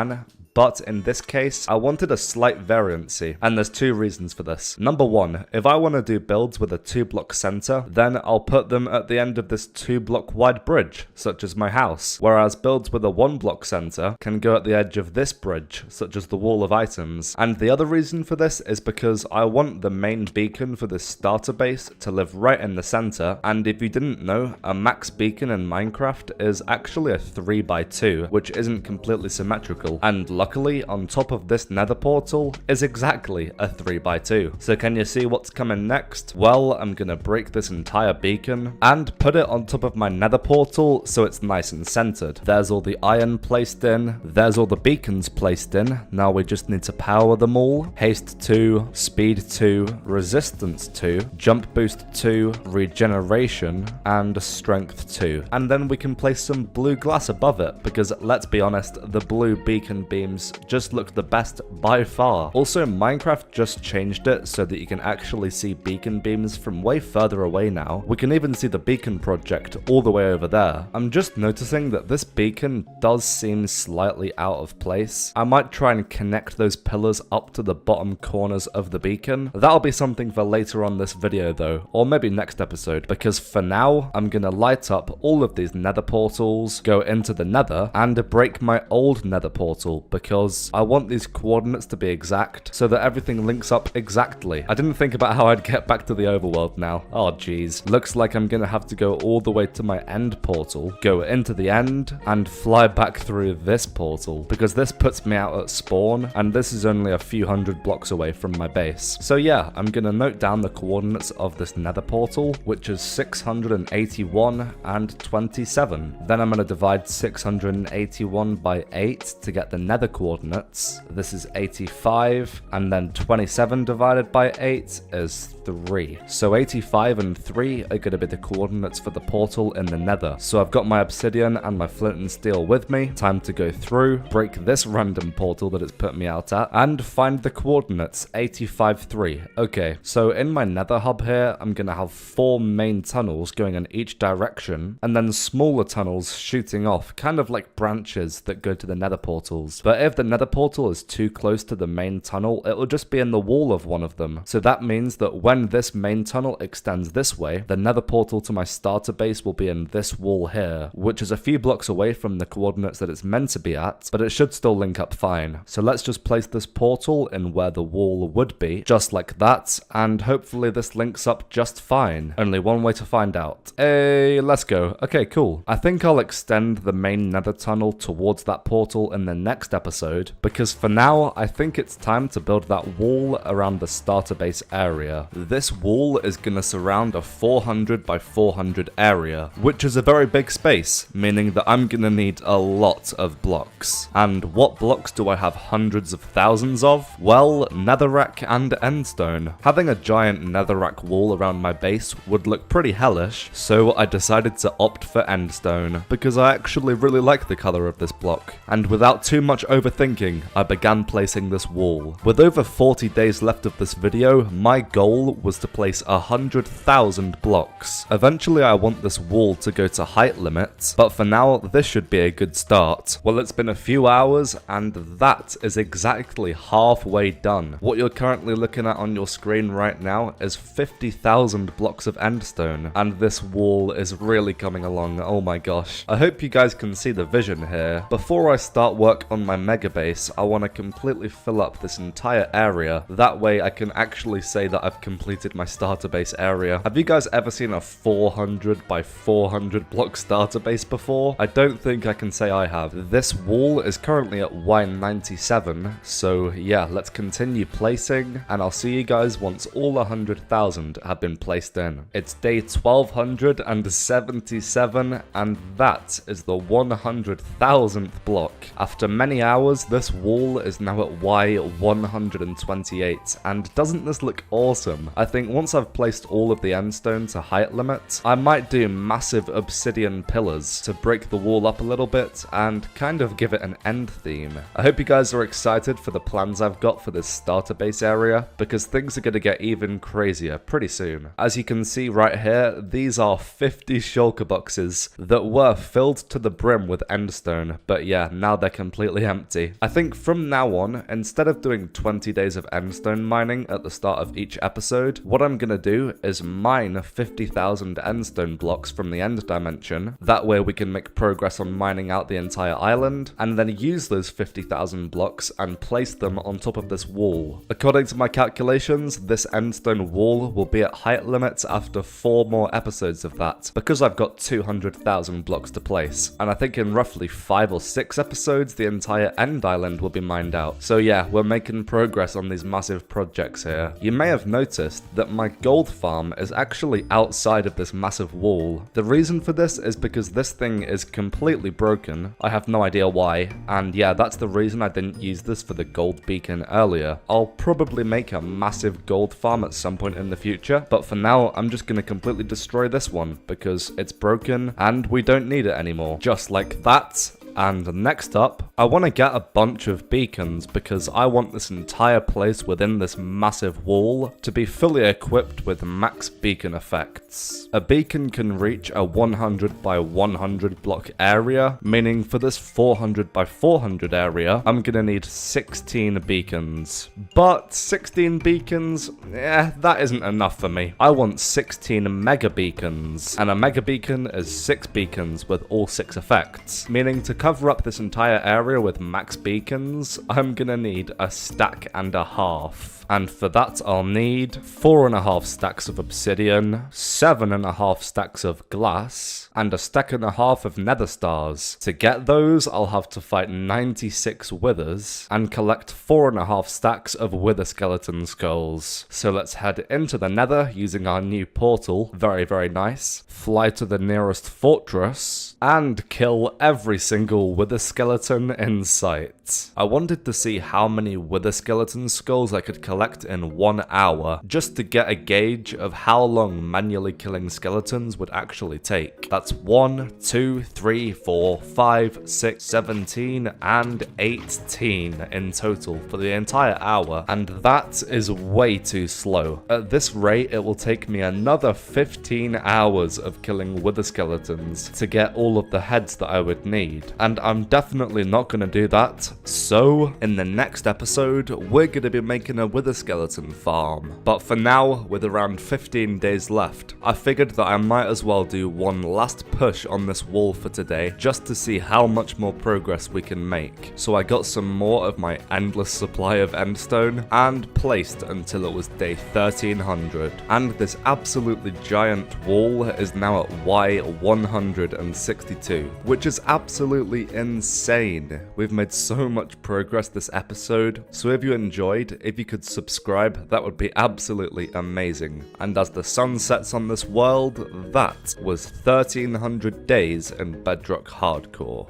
but in this case, I wanted a slight variancy, and there's two reasons for this. Number one, if I want to do builds with a 2-block center, then I'll put them at the end of this 2-block wide bridge, such as my house, whereas builds with a 1-block center can go at the edge of this bridge, such as the wall of items. And the other reason for this is because I want the main beacon for this starter base to live right in the center, and if you didn't know, a max beacon in Minecraft is actually a 3x2, which isn't completely symmetrical, and luckily on top of this nether portal is exactly a 3x2. So can you see what's coming next? Well, I'm gonna break this entire beacon and put it on top of my nether portal so it's nice and centered. There's all the iron placed in, there's all the beacons placed in, now we just need to power them all. Haste 2, speed 2, resistance 2, jump boost 2, regeneration, and strength 2. And then we can place some blue glass above it, because let's be honest, the blue beacon beams just look the best by far. Also, Minecraft just changed it so that you can actually see beacon beams from way further away now. We can even see the beacon project all the way over there. I'm just noticing that this beacon does seem slightly out of place. I might try and connect those pillars up to the bottom corners of the beacon. That'll be something for later on this video though, or maybe next episode, because for now, I'm gonna light up all of these nether portals, go into the nether, and break my old nether portal, because I want these coordinates to be exact, so that everything links up exactly. I didn't think about how I'd get back to the overworld now. Oh jeez. Looks like I'm gonna have to go all the way to my end portal, go into the end, and fly back through this portal, because this puts me out at spawn, and this is only a few hundred blocks away from my base. So yeah, I'm gonna note down the coordinates of this nether portal, which is 681 and 27. Then I'm gonna divide 681 by 8 to get the nether coordinates. This is 85, and then 27 divided by 8 is 3. So 85 and 3 are gonna be the coordinates for the portal in the nether. So I've got my obsidian and my flint and steel with me. Time to go through, break this random portal that it's put me out at, and find the coordinates 85, 3. Okay, so in my nether hub here, I'm gonna have 4 main tunnels going in each direction, and then smaller tunnels shooting off, kind of like branches that go to the nether portals. But if the nether portal is too close to the main tunnel, it'll just be in the wall of one of them. So that means that when this main tunnel extends this way, the nether portal to my starter base will be in this wall here, which is a few blocks away from the coordinates that it's meant to be at, but it should still link up fine. So let's just place this portal in where the wall would be, just like that, and hopefully this links up just fine. Only one way to find out. Hey, let's go. Okay, cool. I think I'll extend the main nether tunnel towards that portal in the next episode, because for now, I think it's time to build that wall around the starter base area. This wall is gonna surround a 400 by 400 area, which is a very big space, meaning that I'm gonna need a lot of blocks. And what blocks do I have hundreds of thousands of? Well, netherrack and endstone. Having a giant netherrack wall around my base would look pretty hellish, so I decided to opt for endstone, because I actually really like the color of this block. And without too much overthinking, I began placing this wall. With over 40 days left of this video, my goal was to place 100,000 blocks. Eventually I want this wall to go to height limits, but for now this should be a good start. Well, it's been a few hours and that is exactly halfway done. What you're currently looking at on your screen right now is 50,000 blocks of endstone, and this wall is really coming along. Oh my gosh. I hope you guys can see the vision here. Before I start work on my mega base, I want to completely fill up this entire area. That way I can actually say that I've completed my starter base area. Have you guys ever seen a 400 by 400 block starter base before? I don't think I can say I have. This wall is currently at Y97, so yeah, let's continue placing, and I'll see you guys once all 100,000 have been placed in. It's day 1277, and that is the 100,000th block. After many hours, this wall is now at Y128, and doesn't this look awesome? I think once I've placed all of the endstone to height limit, I might do massive obsidian pillars to break the wall up a little bit and kind of give it an end theme. I hope you guys are excited for the plans I've got for this starter base area, because things are going to get even crazier pretty soon. As you can see right here, these are 50 shulker boxes that were filled to the brim with endstone, but yeah, now they're completely empty. I think from now on, instead of doing 20 days of endstone mining at the start of each episode, what I'm gonna do is mine 50,000 endstone blocks from the end dimension. That way we can make progress on mining out the entire island, and then use those 50,000 blocks and place them on top of this wall. According to my calculations, this endstone wall will be at height limits after 4 more episodes of that, because I've got 200,000 blocks to place, and I think in roughly 5 or 6 episodes the entire end island will be mined out. So yeah, we're making progress on these massive projects here. You may have noticed that my gold farm is actually outside of this massive wall. The reason for this is because this thing is completely broken. I have no idea why, and yeah, that's the reason I didn't use this for the gold beacon earlier. I'll probably make a massive gold farm at some point in the future, but for now I'm just gonna completely destroy this one because it's broken and we don't need it anymore. Just like that. And next up, I want to get a bunch of beacons because I want this entire place within this massive wall to be fully equipped with max beacon effects. A beacon can reach a 100 by 100 block area, meaning for this 400 by 400 area, I'm gonna need 16 beacons. But 16 beacons, that isn't enough for me. I want 16 mega beacons, and a mega beacon is 6 beacons with all 6 effects, meaning to cover up this entire area with max beacons, I'm gonna need a stack and a half. And for that I'll need 4.5 stacks of obsidian, 7.5 stacks of glass, and a stack and a half of nether stars. To get those, I'll have to fight 96 withers and collect 4.5 stacks of wither skeleton skulls. So let's head into the nether using our new portal, very nice, fly to the nearest fortress, and kill every single wither skeleton in sight. I wanted to see how many wither skeleton skulls I could collect in 1 hour, just to get a gauge of how long manually killing skeletons would actually take. That's 1, 2, 3, 4, 5, 6, 17, and 18 in total for the entire hour, and that is way too slow. At this rate, it will take me another 15 hours of killing wither skeletons to get all of the heads that I would need, and I'm definitely not going to do that. So, in the next episode, we're going to be making a wither skeleton farm. But for now, with around 15 days left, I figured that I might as well do one last push on this wall for today, just to see how much more progress we can make. So I got some more of my endless supply of endstone, and placed until it was day 1300. And this absolutely giant wall is now at Y162, which is absolutely insane. We've made so much progress this episode, so if you enjoyed, if you could subscribe, that would be absolutely amazing. And as the sun sets on this world, that was 1300 days in Bedrock Hardcore.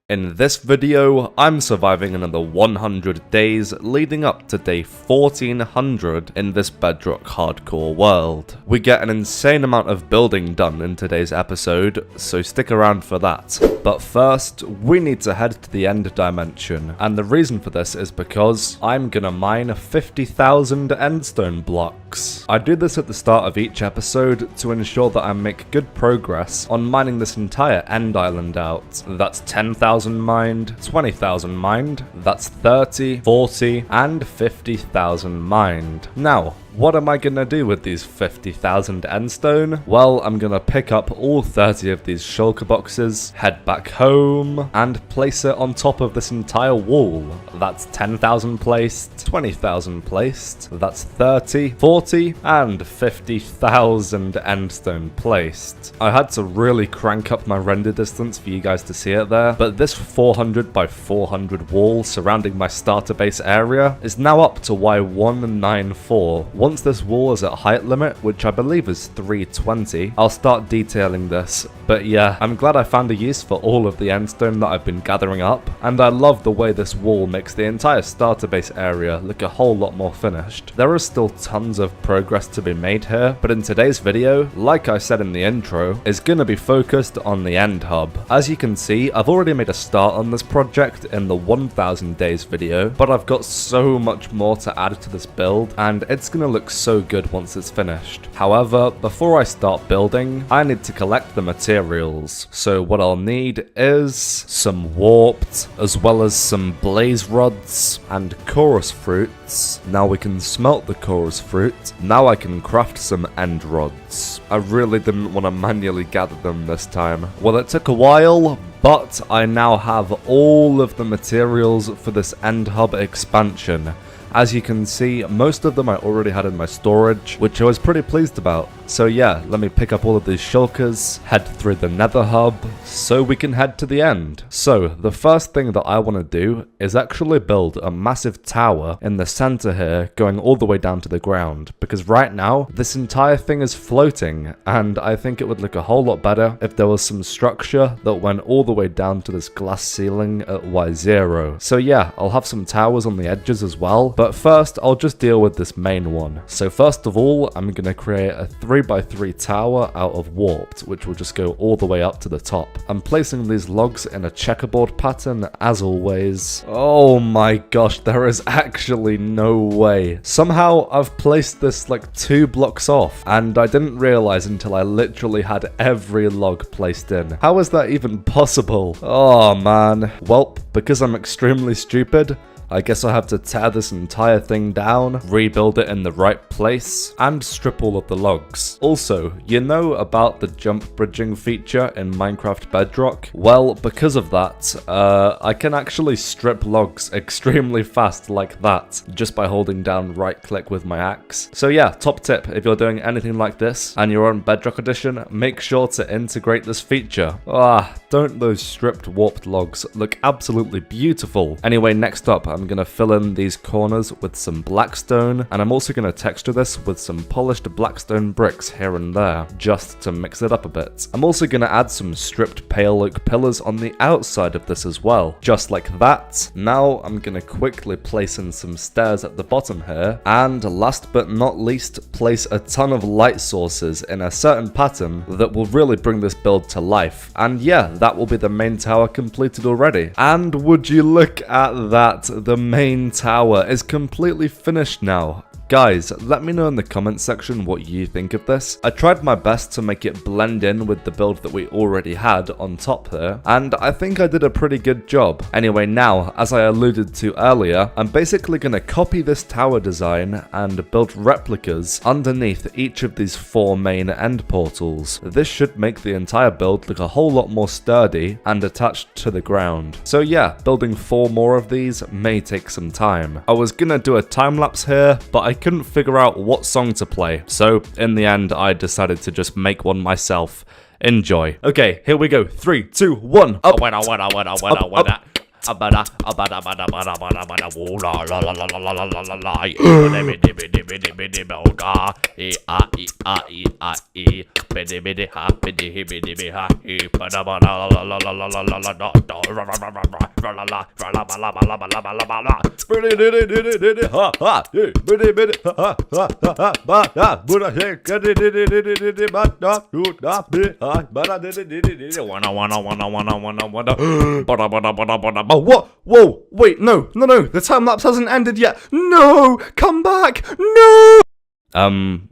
In this video, I'm surviving another 100 days leading up to day 1400 in this Bedrock Hardcore world. We get an insane amount of building done in today's episode, so stick around for that. But first, we need to head to the end dimension, and the reason for this is because I'm gonna mine 50,000 endstone blocks. I do this at the start of each episode to ensure that I make good progress on mining this entire end island out. That's 10,000 mined, 20,000 mined, that's 30, 40, and 50,000 mined. Now, what am I gonna do with these 50,000 endstone? Well, I'm gonna pick up all 30 of these shulker boxes, head back home, and place it on top of this entire wall. That's 10,000 placed, 20,000 placed, that's 30, 40, and 50,000 endstone placed. I had to really crank up my render distance for you guys to see it there, but this 400 by 400 wall surrounding my starter base area is now up to Y194, once this wall is at height limit, which I believe is 320, I'll start detailing this. But yeah, I'm glad I found a use for all of the endstone that I've been gathering up, and I love the way this wall makes the entire starter base area look a whole lot more finished. There is still tons of progress to be made here, but in today's video, like I said in the intro, is gonna be focused on the end hub. As you can see, I've already made a start on this project in the 1000 days video, but I've got so much more to add to this build, and it's gonna look so good once it's finished. However, before I start building, I need to collect the materials. So what I'll need is some warped, as well as some blaze rods and chorus fruits. Now we can smelt the chorus fruit. Now I can craft some end rods. I really didn't want to manually gather them this time. Well, it took a while, but I now have all of the materials for this end hub expansion. As you can see, most of them I already had in my storage, which I was pretty pleased about. So yeah, let me pick up all of these shulkers, head through the nether hub, so we can head to the end. So, the first thing that I want to do is actually build a massive tower in the center here, going all the way down to the ground, because right now, this entire thing is floating, and I think it would look a whole lot better if there was some structure that went all the way down to this glass ceiling at Y0. So yeah, I'll have some towers on the edges as well, but first, I'll just deal with this main one. So first of all, I'm going to create a 3x3 tower out of warped, which will just go all the way up to the top. I'm placing these logs in a checkerboard pattern, as always. Oh my gosh, there is actually no way. Somehow, I've placed this like 2 blocks off, and I didn't realize until I literally had every log placed in. How is that even possible? Oh man. Well, because I'm extremely stupid, I guess I have to tear this entire thing down, rebuild it in the right place, and strip all of the logs. Also, you know about the jump bridging feature in Minecraft Bedrock? Well, because of that, I can actually strip logs extremely fast like that, just by holding down right click with my axe. So yeah, top tip, if you're doing anything like this, and you're on Bedrock Edition, make sure to integrate this feature. Don't those stripped warped logs look absolutely beautiful. Anyway, next up, I'm going to fill in these corners with some blackstone, and I'm also going to texture this with some polished blackstone bricks here and there, just to mix it up a bit. I'm also going to add some stripped pale oak pillars on the outside of this as well, just like that. Now I'm going to quickly place in some stairs at the bottom here, and last but not least, place a ton of light sources in a certain pattern that will really bring this build to life. And yeah, that will be the main tower completed already. And would you look at that, the main tower is completely finished now. Guys, let me know in the comments section what you think of this. I tried my best to make it blend in with the build that we already had on top here, and I think I did a pretty good job. Anyway, now, as I alluded to earlier, I'm basically going to copy this tower design and build replicas underneath each of these 4 main end portals. This should make the entire build look a whole lot more sturdy and attached to the ground. So yeah, building 4 more of these may take some time. I was gonna do a time lapse here, but I couldn't figure out what song to play, so in the end I decided to just make one myself. Enjoy. Okay, here we go. 3, 2, 1. Up. Whoa, wait, no, the time lapse hasn't ended yet. No, come back, no!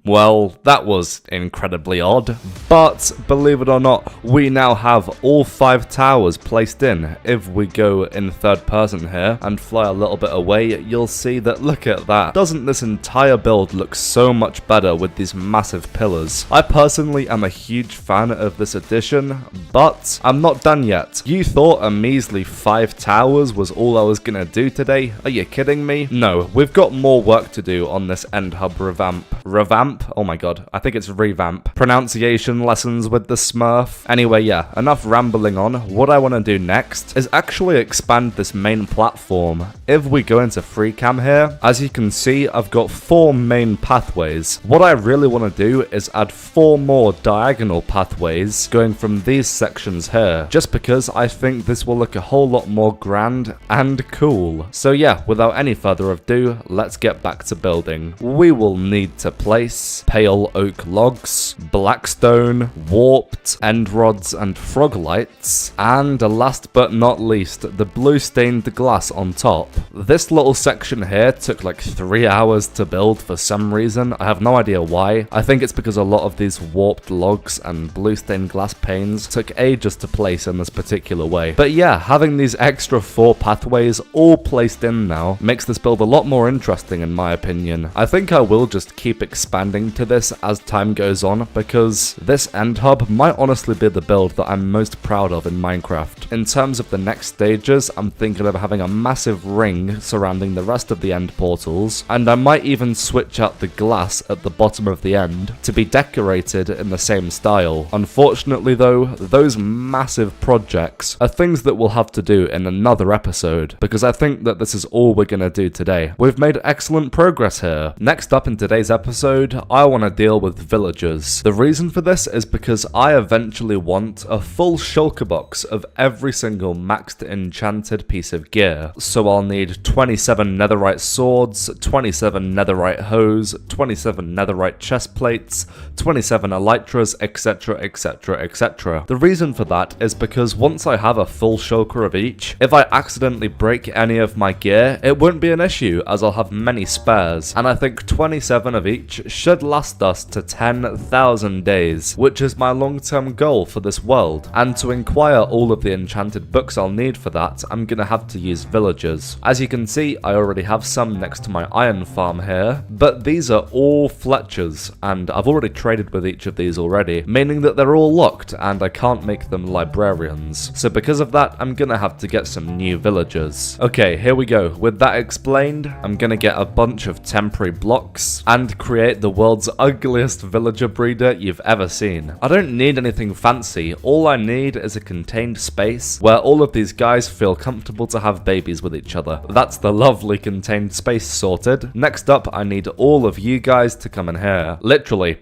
Well, that was incredibly odd, but believe it or not, we now have all 5 towers placed in. If we go in third person here and fly a little bit away, you'll see that, look at that. Doesn't this entire build look so much better with these massive pillars? I personally am a huge fan of this addition, but I'm not done yet. You thought a measly 5 towers was all I was gonna do today? Are you kidding me? No, we've got more work to do on this end hub revamp. Revamp? Oh my god, I think it's revamp. Pronunciation lessons with the Smurf. Anyway, yeah, enough rambling on. What I want to do next is actually expand this main platform. If we go into free cam here, as you can see, I've got 4 main pathways. What I really want to do is add 4 more diagonal pathways going from these sections here, just because I think this will look a whole lot more grand and cool. So yeah, without any further ado, let's get back to building. We will need to place pale oak logs, blackstone, warped, end rods and frog lights, and last but not least, the blue stained glass on top. This little section here took like 3 hours to build for some reason. I have no idea why. I think it's because a lot of these warped logs and blue stained glass panes took ages to place in this particular way. But yeah, having these extra 4 pathways all placed in now makes this build a lot more interesting in my opinion. I think I will just keep expanding to this as time goes on, because this end hub might honestly be the build that I'm most proud of in Minecraft. In terms of the next stages, I'm thinking of having a massive ring surrounding the rest of the end portals, and I might even switch out the glass at the bottom of the end to be decorated in the same style. Unfortunately though, those massive projects are things that we'll have to do in another episode, because I think that this is all we're gonna do today. We've made excellent progress here. Next up in today's episode, I want to deal with villagers. The reason for this is because I eventually want a full shulker box of every single maxed enchanted piece of gear. So I'll need 27 netherite swords, 27 netherite hose, 27 netherite chest plates, 27 elytras, etc, etc, etc. The reason for that is because once I have a full shulker of each, if I accidentally break any of my gear, it won't be an issue as I'll have many spares, and I think 27 of each should last us to 10,000 days, which is my long-term goal for this world. And to acquire all of the enchanted books I'll need for that, I'm gonna have to use villagers. As you can see, I already have some next to my iron farm here, but these are all Fletchers, and I've already traded with each of these already, meaning that they're all locked and I can't make them librarians. So because of that, I'm gonna have to get some new villagers. Okay, here we go. With that explained, I'm gonna get a bunch of temporary blocks and create the world's ugliest villager breeder you've ever seen. I don't need anything fancy, all I need is a contained space where all of these guys feel comfortable to have babies with each other. That's the lovely contained space sorted. Next up, I need all of you guys to come in here. Literally.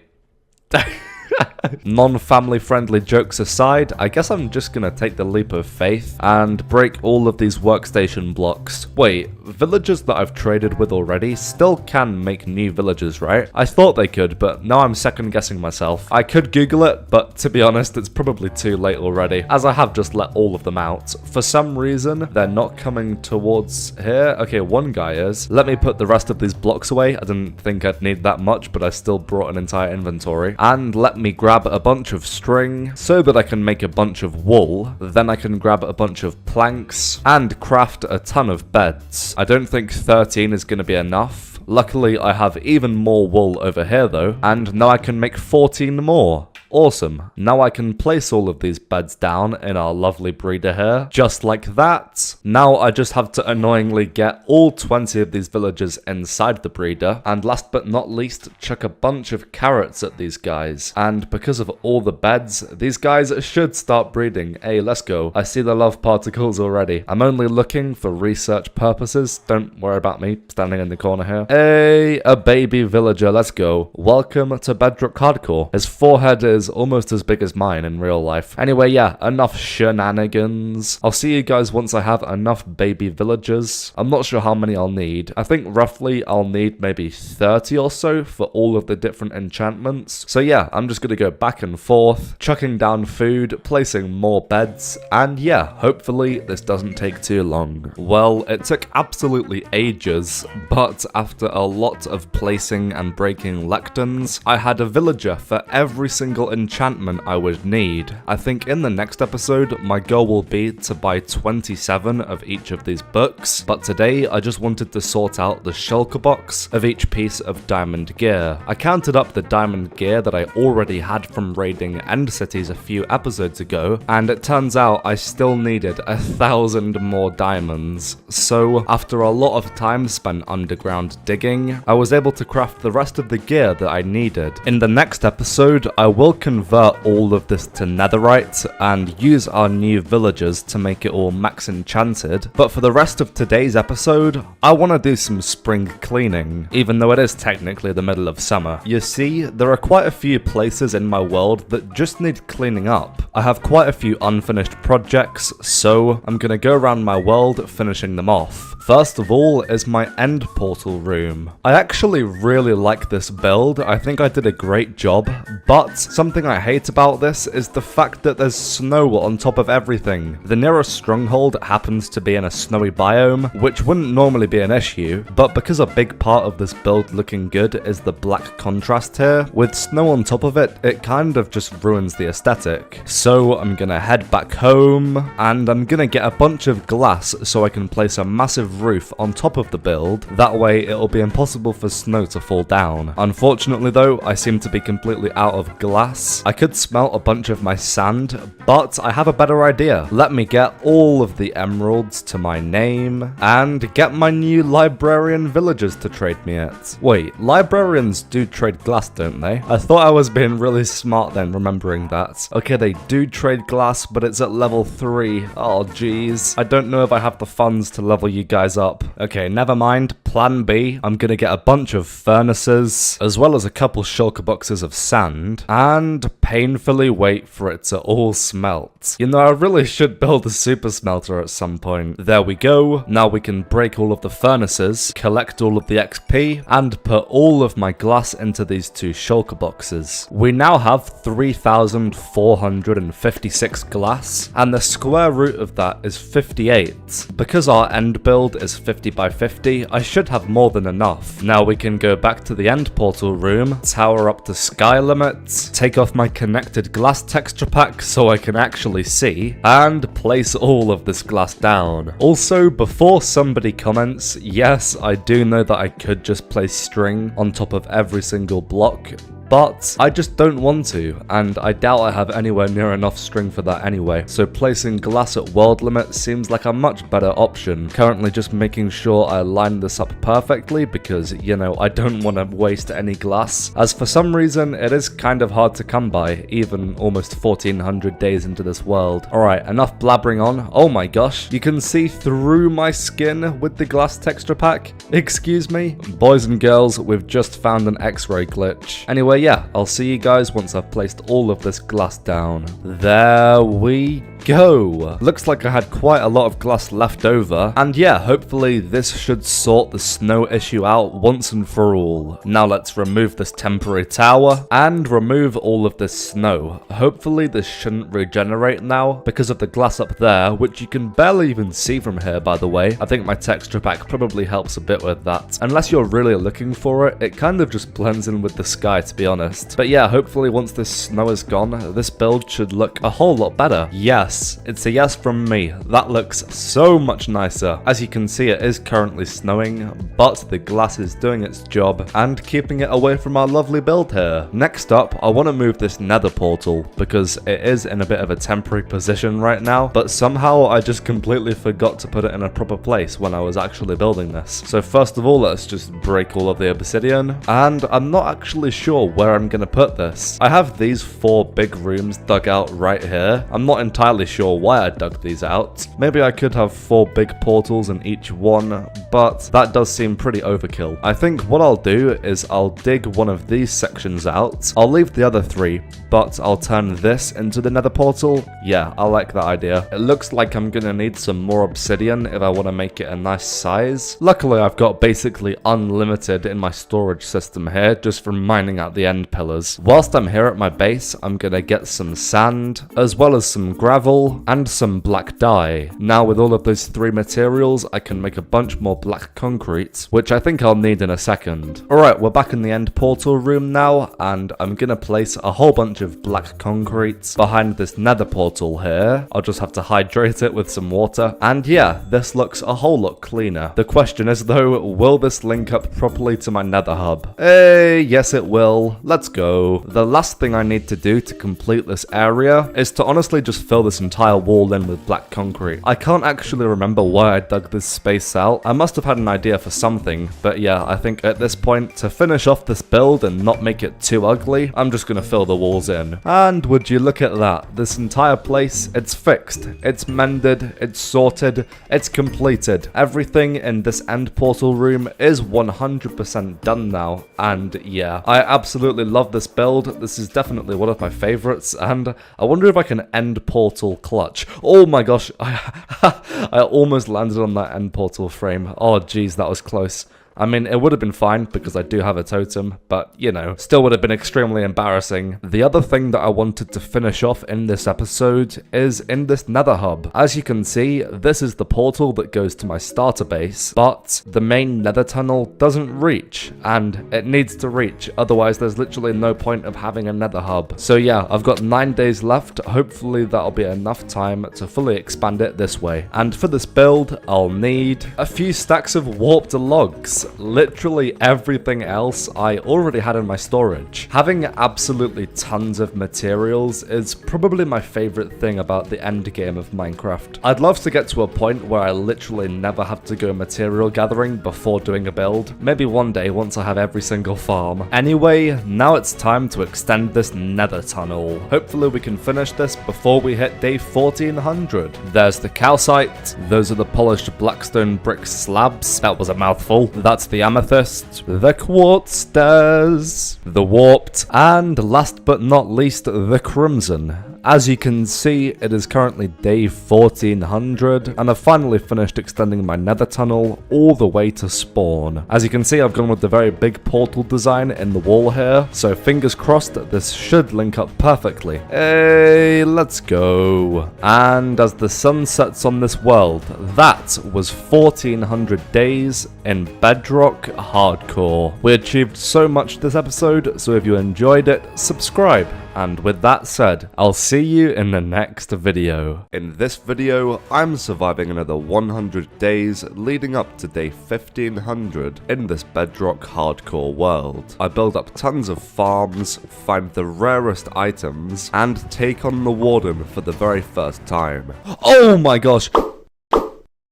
Non-family friendly jokes aside, I guess I'm just gonna take the leap of faith and break all of these workstation blocks. Wait, villagers that I've traded with already still can make new villagers, right? I thought they could, but now I'm second guessing myself. I could Google it, but to be honest, it's probably too late already, as I have just let all of them out. For some reason, they're not coming towards here. Okay, one guy is. Let me put the rest of these blocks away. I didn't think I'd need that much, but I still brought an entire inventory. And let me grab a bunch of string so that I can make a bunch of wool. Then I can grab a bunch of planks and craft a ton of beds. I don't think 13 is going to be enough. Luckily, I have even more wool over here though, and now I can make 14 more. Awesome. Now I can place all of these beds down in our lovely breeder here, just like that. Now I just have to annoyingly get all 20 of these villagers inside the breeder, and last but not least, chuck a bunch of carrots at these guys. And because of all the beds, these guys should start breeding. Hey, let's go. I see the love particles already. I'm only looking for research purposes. Don't worry about me standing in the corner here. Hey, a baby villager, let's go. Welcome to Bedrock Hardcore. His forehead is almost as big as mine in real life. Anyway, yeah, enough shenanigans. I'll see you guys once I have enough baby villagers. I'm not sure how many I'll need. I think roughly I'll need maybe 30 or so for all of the different enchantments. So yeah, I'm just gonna go back and forth, chucking down food, placing more beds, and yeah, hopefully this doesn't take too long. Well, it took absolutely ages, but after a lot of placing and breaking lecterns, I had a villager for every single single enchantment I would need. I think in the next episode, my goal will be to buy 27 of each of these books, but today I just wanted to sort out the shulker box of each piece of diamond gear. I counted up the diamond gear that I already had from raiding End Cities a few episodes ago, and it turns out I still needed 1,000 more diamonds. So after a lot of time spent underground digging, I was able to craft the rest of the gear that I needed. In the next episode, I will convert all of this to netherite and use our new villagers to make it all max enchanted, but for the rest of today's episode, I want to do some spring cleaning, even though it is technically the middle of summer. You see, there are quite a few places in my world that just need cleaning up. I have quite a few unfinished projects, so I'm gonna go around my world finishing them off. First of all is my end portal room. I actually really like this build, I think I did a great job, but something I hate about this is the fact that there's snow on top of everything. The nearest stronghold happens to be in a snowy biome, which wouldn't normally be an issue, but because a big part of this build looking good is the black contrast here, with snow on top of it, it kind of just ruins the aesthetic. So I'm gonna head back home, and I'm gonna get a bunch of glass so I can place a massive roof on top of the build, that way it'll be impossible for snow to fall down. Unfortunately though, I seem to be completely out of glass. I could smelt a bunch of my sand, but I have a better idea. Let me get all of the emeralds to my name, and get my new librarian villagers to trade me it. Wait, librarians do trade glass, don't they? I thought I was being really smart then, remembering that. Okay, they do trade glass, but it's at level 3. Oh jeez. I don't know if I have the funds to level you guys up. Okay, never mind. Plan B, I'm gonna get a bunch of furnaces, as well as a couple shulker boxes of sand, and painfully wait for it to all smelt. You know, I really should build a super smelter at some point. There we go. Now we can break all of the furnaces, collect all of the XP, and put all of my glass into these 2 shulker boxes. We now have 3,456 glass, and the square root of that is 58. Because our end build is 50 by 50, I should have more than enough. Now we can go back to the end portal room, tower up to sky limits, take off my connected glass texture pack so I can actually see, and place all of this glass down. Also, before somebody comments, yes, I do know that I could just place string on top of every single block, but I just don't want to, and I doubt I have anywhere near enough string for that anyway, so placing glass at world limit seems like a much better option. Currently just making sure I line this up perfectly because, you know, I don't want to waste any glass, as for some reason it is kind of hard to come by, even almost 1400 days into this world. Alright, enough blabbering on. Oh my gosh, you can see through my skin with the glass texture pack? Excuse me? Boys and girls, we've just found an X-ray glitch. Anyway, yeah, I'll see you guys once I've placed all of this glass down. There we go. Looks like I had quite a lot of glass left over, and yeah, hopefully this should sort the snow issue out once and for all. Now let's remove this temporary tower and remove all of this snow. Hopefully this shouldn't regenerate now because of the glass up there, which you can barely even see from here, by the way. I think my texture pack probably helps a bit with that. Unless you're really looking for it, it kind of just blends in with the sky, to be honest. But yeah, hopefully once this snow is gone, this build should look a whole lot better. Yes, it's a yes from me. That looks so much nicer. As you can see, it is currently snowing, but the glass is doing its job and keeping it away from our lovely build here. Next up, I want to move this nether portal because it is in a bit of a temporary position right now, but somehow I just completely forgot to put it in a proper place when I was actually building this. So first of all, let's just break all of the obsidian, and I'm not actually sure where I'm going to put this. I have these 4 big rooms dug out right here. I'm not entirely sure why I dug these out. Maybe I could have 4 big portals in each one, but that does seem pretty overkill. I think what I'll do is I'll dig one of these sections out. I'll leave the other 3, but I'll turn this into the nether portal. Yeah, I like that idea. It looks like I'm gonna need some more obsidian if I want to make it a nice size. Luckily, I've got basically unlimited in my storage system here, just from mining out the end pillars. Whilst I'm here at my base, I'm gonna get some sand, as well as some gravel, and some black dye. Now with all of those 3 materials, I can make a bunch more black concrete, which I think I'll need in a second. Alright, we're back in the end portal room now, and I'm gonna place a whole bunch of black concrete behind this nether portal here. I'll just have to hydrate it with some water, and yeah, this looks a whole lot cleaner. The question is though, will this link up properly to my nether hub? Yes it will. Let's go. The last thing I need to do to complete this area is to honestly just fill this entire wall in with black concrete. I can't actually remember why I dug this space out. I must have had an idea for something, but yeah, I think at this point, to finish off this build and not make it too ugly, I'm just gonna fill the walls in. And would you look at that, this entire place, it's fixed, it's mended, it's sorted, it's completed. Everything in this end portal room is 100% done now, and yeah, I absolutely love this build. This is definitely one of my favorites, and I wonder if I can end portal clutch. Oh my gosh, I almost landed on that end portal frame. Oh geez, that was close. I mean, it would have been fine because I do have a totem, but, you know, still would have been extremely embarrassing. The other thing that I wanted to finish off in this episode is in this nether hub. As you can see, this is the portal that goes to my starter base, but the main nether tunnel doesn't reach, and it needs to reach, otherwise there's literally no point of having a nether hub. So yeah, I've got 9 days left. Hopefully that'll be enough time to fully expand it this way. And for this build, I'll need a few stacks of warped logs. Literally everything else I already had in my storage. Having absolutely tons of materials is probably my favorite thing about the end game of Minecraft. I'd love to get to a point where I literally never have to go material gathering before doing a build. Maybe one day once I have every single farm. Anyway, now it's time to extend this nether tunnel. Hopefully we can finish this before we hit day 1400. There's the calcite. Those are the polished blackstone brick slabs. That was a mouthful. That's the amethyst, the quartz stairs, the warped, and last but not least, the crimson. As you can see, it is currently day 1400, and I've finally finished extending my nether tunnel all the way to spawn. As you can see, I've gone with the very big portal design in the wall here, so fingers crossed this should link up perfectly. Hey, let's go. And as the sun sets on this world, that was 1400 days in Bedrock Hardcore. We achieved so much this episode, so if you enjoyed it, subscribe. And with that said, I'll see you in the next video. In this video, I'm surviving another 100 days leading up to day 1500 in this Bedrock Hardcore world. I build up tons of farms, find the rarest items, and take on the warden for the very first time. Oh my gosh!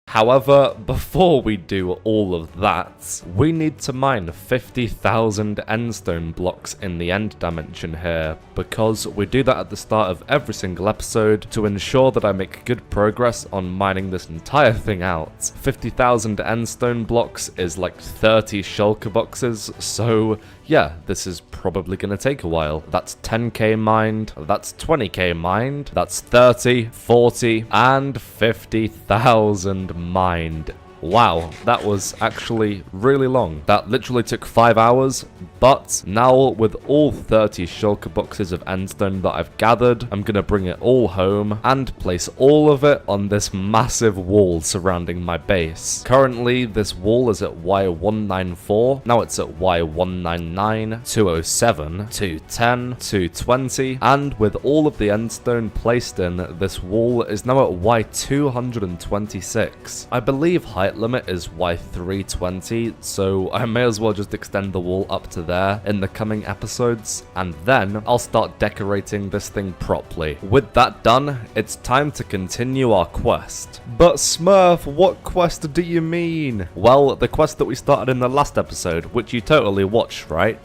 However, before we do all of that, we need to mine 50,000 endstone blocks in the end dimension here, because we do that at the start of every single episode to ensure that I make good progress on mining this entire thing out. 50,000 endstone blocks is like 30 shulker boxes, so yeah, this is probably going to take a while. That's 10k mined, that's 20k mined, that's 30, 40, and 50,000 mined. Wow, that was actually really long. That literally took 5 hours, but now with all 30 shulker boxes of endstone that I've gathered, I'm gonna bring it all home and place all of it on this massive wall surrounding my base. Currently, this wall is at Y194, now it's at Y199, 207, 210, 220, and with all of the endstone placed in, this wall is now at Y226. I believe height limit is Y320, so I may as well just extend the wall up to there in the coming episodes, and then I'll start decorating this thing properly. With that done, it's time to continue our quest. But Smurf, what quest do you mean? Well, the quest that we started in the last episode, which you totally watched, right?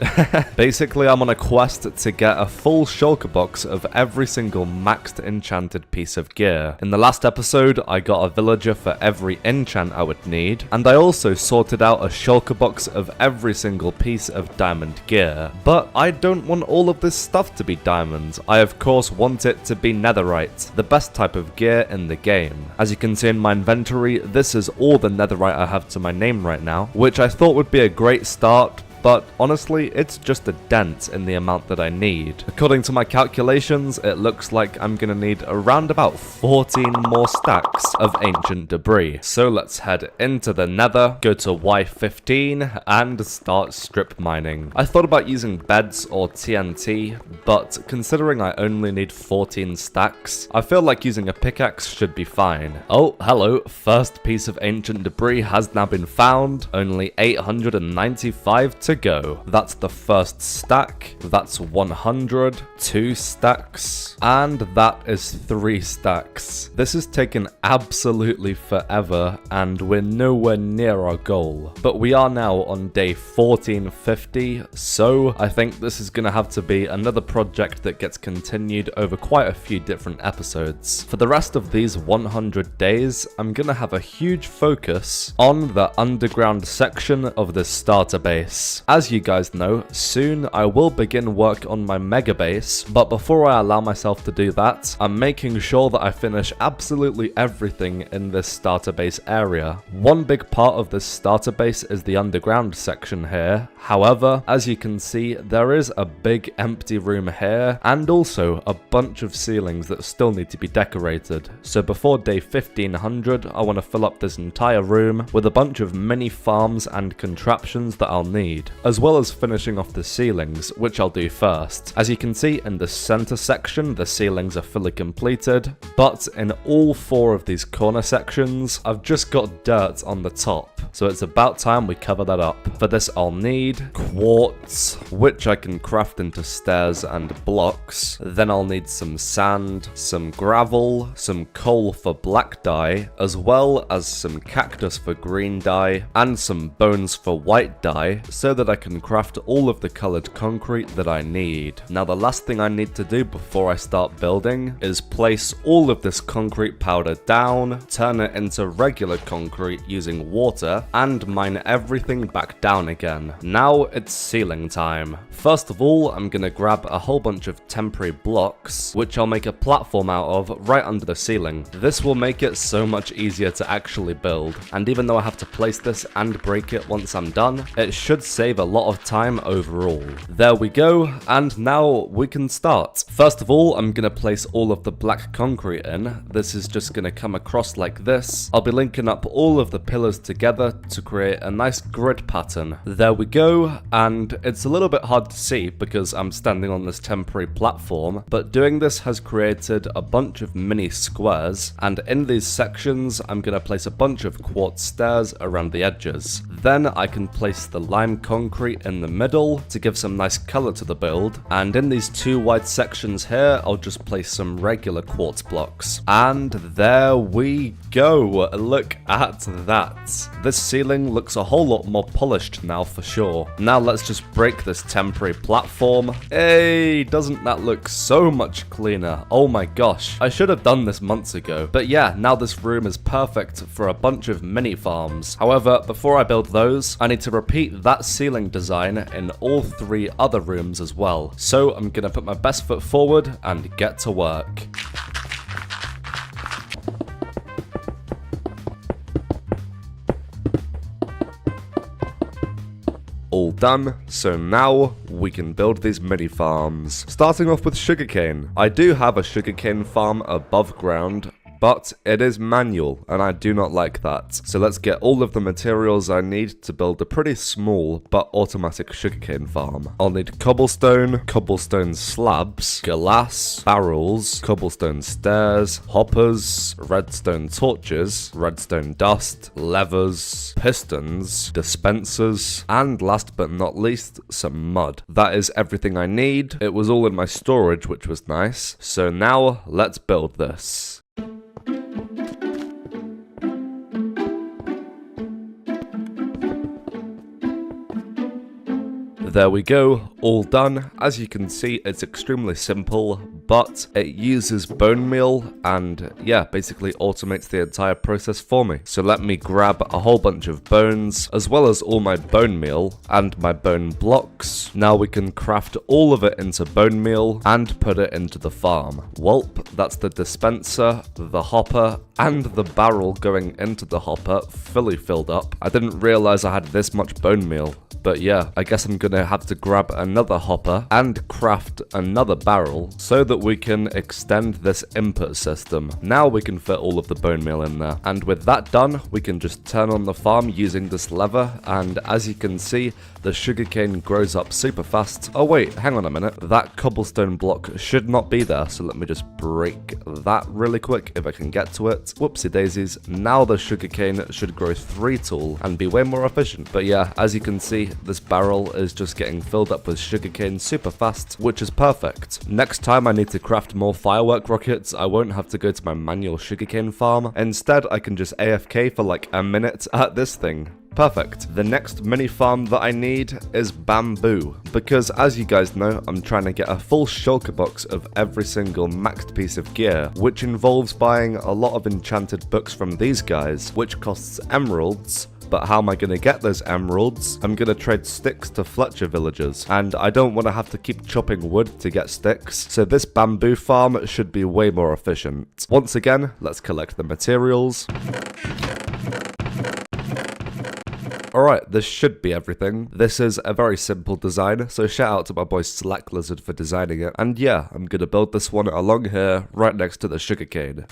Basically, I'm on a quest to get a full shulker box of every single maxed enchanted piece of gear. In the last episode, I got a villager for every enchant I would need, and I also sorted out a shulker box of every single piece of diamond gear. But I don't want all of this stuff to be diamonds. I of course want it to be netherite, the best type of gear in the game. As you can see in my inventory, this is all the netherite I have to my name right now, which I thought would be a great start, but honestly, it's just a dent in the amount that I need. According to my calculations, it looks like I'm gonna need around about 14 more stacks of ancient debris. So let's head into the nether, go to Y15, and start strip mining. I thought about using beds or TNT, but considering I only need 14 stacks, I feel like using a pickaxe should be fine. Oh, hello, first piece of ancient debris has now been found, only 895 to go. That's the first stack, that's 100, 2 stacks, and that is 3 stacks. This has taken absolutely forever, and we're nowhere near our goal. But we are now on day 1450, so I think this is gonna have to be another project that gets continued over quite a few different episodes. For the rest of these 100 days, I'm gonna have a huge focus on the underground section of the starter base. As you guys know, soon I will begin work on my mega base, but before I allow myself to do that, I'm making sure that I finish absolutely everything in this starter base area. One big part of this starter base is the underground section here. However, as you can see, there is a big empty room here, and also a bunch of ceilings that still need to be decorated. So before day 1500, I want to fill up this entire room with a bunch of mini farms and contraptions that I'll need, as well as finishing off the ceilings, which I'll do first. As you can see in the center section, the ceilings are fully completed, but in all 4 of these corner sections, I've just got dirt on the top. So it's about time we cover that up. For this I'll need quartz, which I can craft into stairs and blocks. Then I'll need some sand, some gravel, some coal for black dye, as well as some cactus for green dye, and some bones for white dye, so that I can craft all of the colored concrete that I need. Now the last thing I need to do before I start building is place all of this concrete powder down, turn it into regular concrete using water, and mine everything back down again. Now it's ceiling time. First of all, I'm gonna grab a whole bunch of temporary blocks, which I'll make a platform out of right under the ceiling. This will make it so much easier to actually build, and even though I have to place this and break it once I'm done, it should save a lot of time overall. There we go, and now we can start. First of all, I'm gonna place all of the black concrete in. This is just gonna come across like this. I'll be linking up all of the pillars together to create a nice grid pattern. There we go, and it's a little bit hard to see because I'm standing on this temporary platform, but doing this has created a bunch of mini squares, and in these sections I'm gonna place a bunch of quartz stairs around the edges. Then I can place the lime concrete in the middle to give some nice color to the build, and in these 2 wide sections here I'll just place some regular quartz blocks. And there we go, look at that. This ceiling looks a whole lot more polished now for sure. Now let's just break this temporary platform. Hey, doesn't that look so much cleaner? Oh my gosh, I should have done this months ago. But yeah, now this room is perfect for a bunch of mini farms. However, before I build those, I need to repeat that ceiling design in all 3 other rooms as well. So I'm gonna put my best foot forward and get to work. All done, so now we can build these mini farms. Starting off with sugarcane. I do have a sugarcane farm above ground, but it is manual, and I do not like that. So let's get all of the materials I need to build a pretty small but automatic sugarcane farm. I'll need cobblestone slabs, glass, barrels, cobblestone stairs, hoppers, redstone torches, redstone dust, levers, pistons, dispensers, and last but not least, some mud. That is everything I need. It was all in my storage, which was nice. So now let's build this. There we go, all done. As you can see, it's extremely simple, but it uses bone meal and yeah, basically automates the entire process for me. So let me grab a whole bunch of bones, as well as all my bone meal and my bone blocks. Now we can craft all of it into bone meal and put it into the farm. Welp, that's the dispenser, the hopper, and the barrel going into the hopper fully filled up. I didn't realize I had this much bone meal. But yeah, I guess I'm gonna have to grab another hopper and craft another barrel so that we can extend this input system. Now we can fit all of the bone meal in there. And with that done, we can just turn on the farm using this lever. And as you can see, the sugarcane grows up super fast. Oh wait, hang on a minute. That cobblestone block should not be there. So let me just break that really quick if I can get to it. Whoopsie daisies. Now the sugarcane should grow 3 tall and be way more efficient. But yeah, as you can see, this barrel is just getting filled up with sugarcane super fast, which is perfect. Next time I need to craft more firework rockets, I won't have to go to my manual sugarcane farm. Instead, I can just AFK for like a minute at this thing. Perfect. The next mini farm that I need is bamboo, because as you guys know, I'm trying to get a full shulker box of every single maxed piece of gear, which involves buying a lot of enchanted books from these guys, which costs emeralds. But how am I going to get those emeralds? I'm going to trade sticks to Fletcher villagers, and I don't want to have to keep chopping wood to get sticks, so this bamboo farm should be way more efficient. Once again, let's collect the materials. Alright, this should be everything. This is a very simple design, so shout out to my boy Slack Lizard for designing it. And yeah, I'm going to build this one along here, right next to the sugarcane.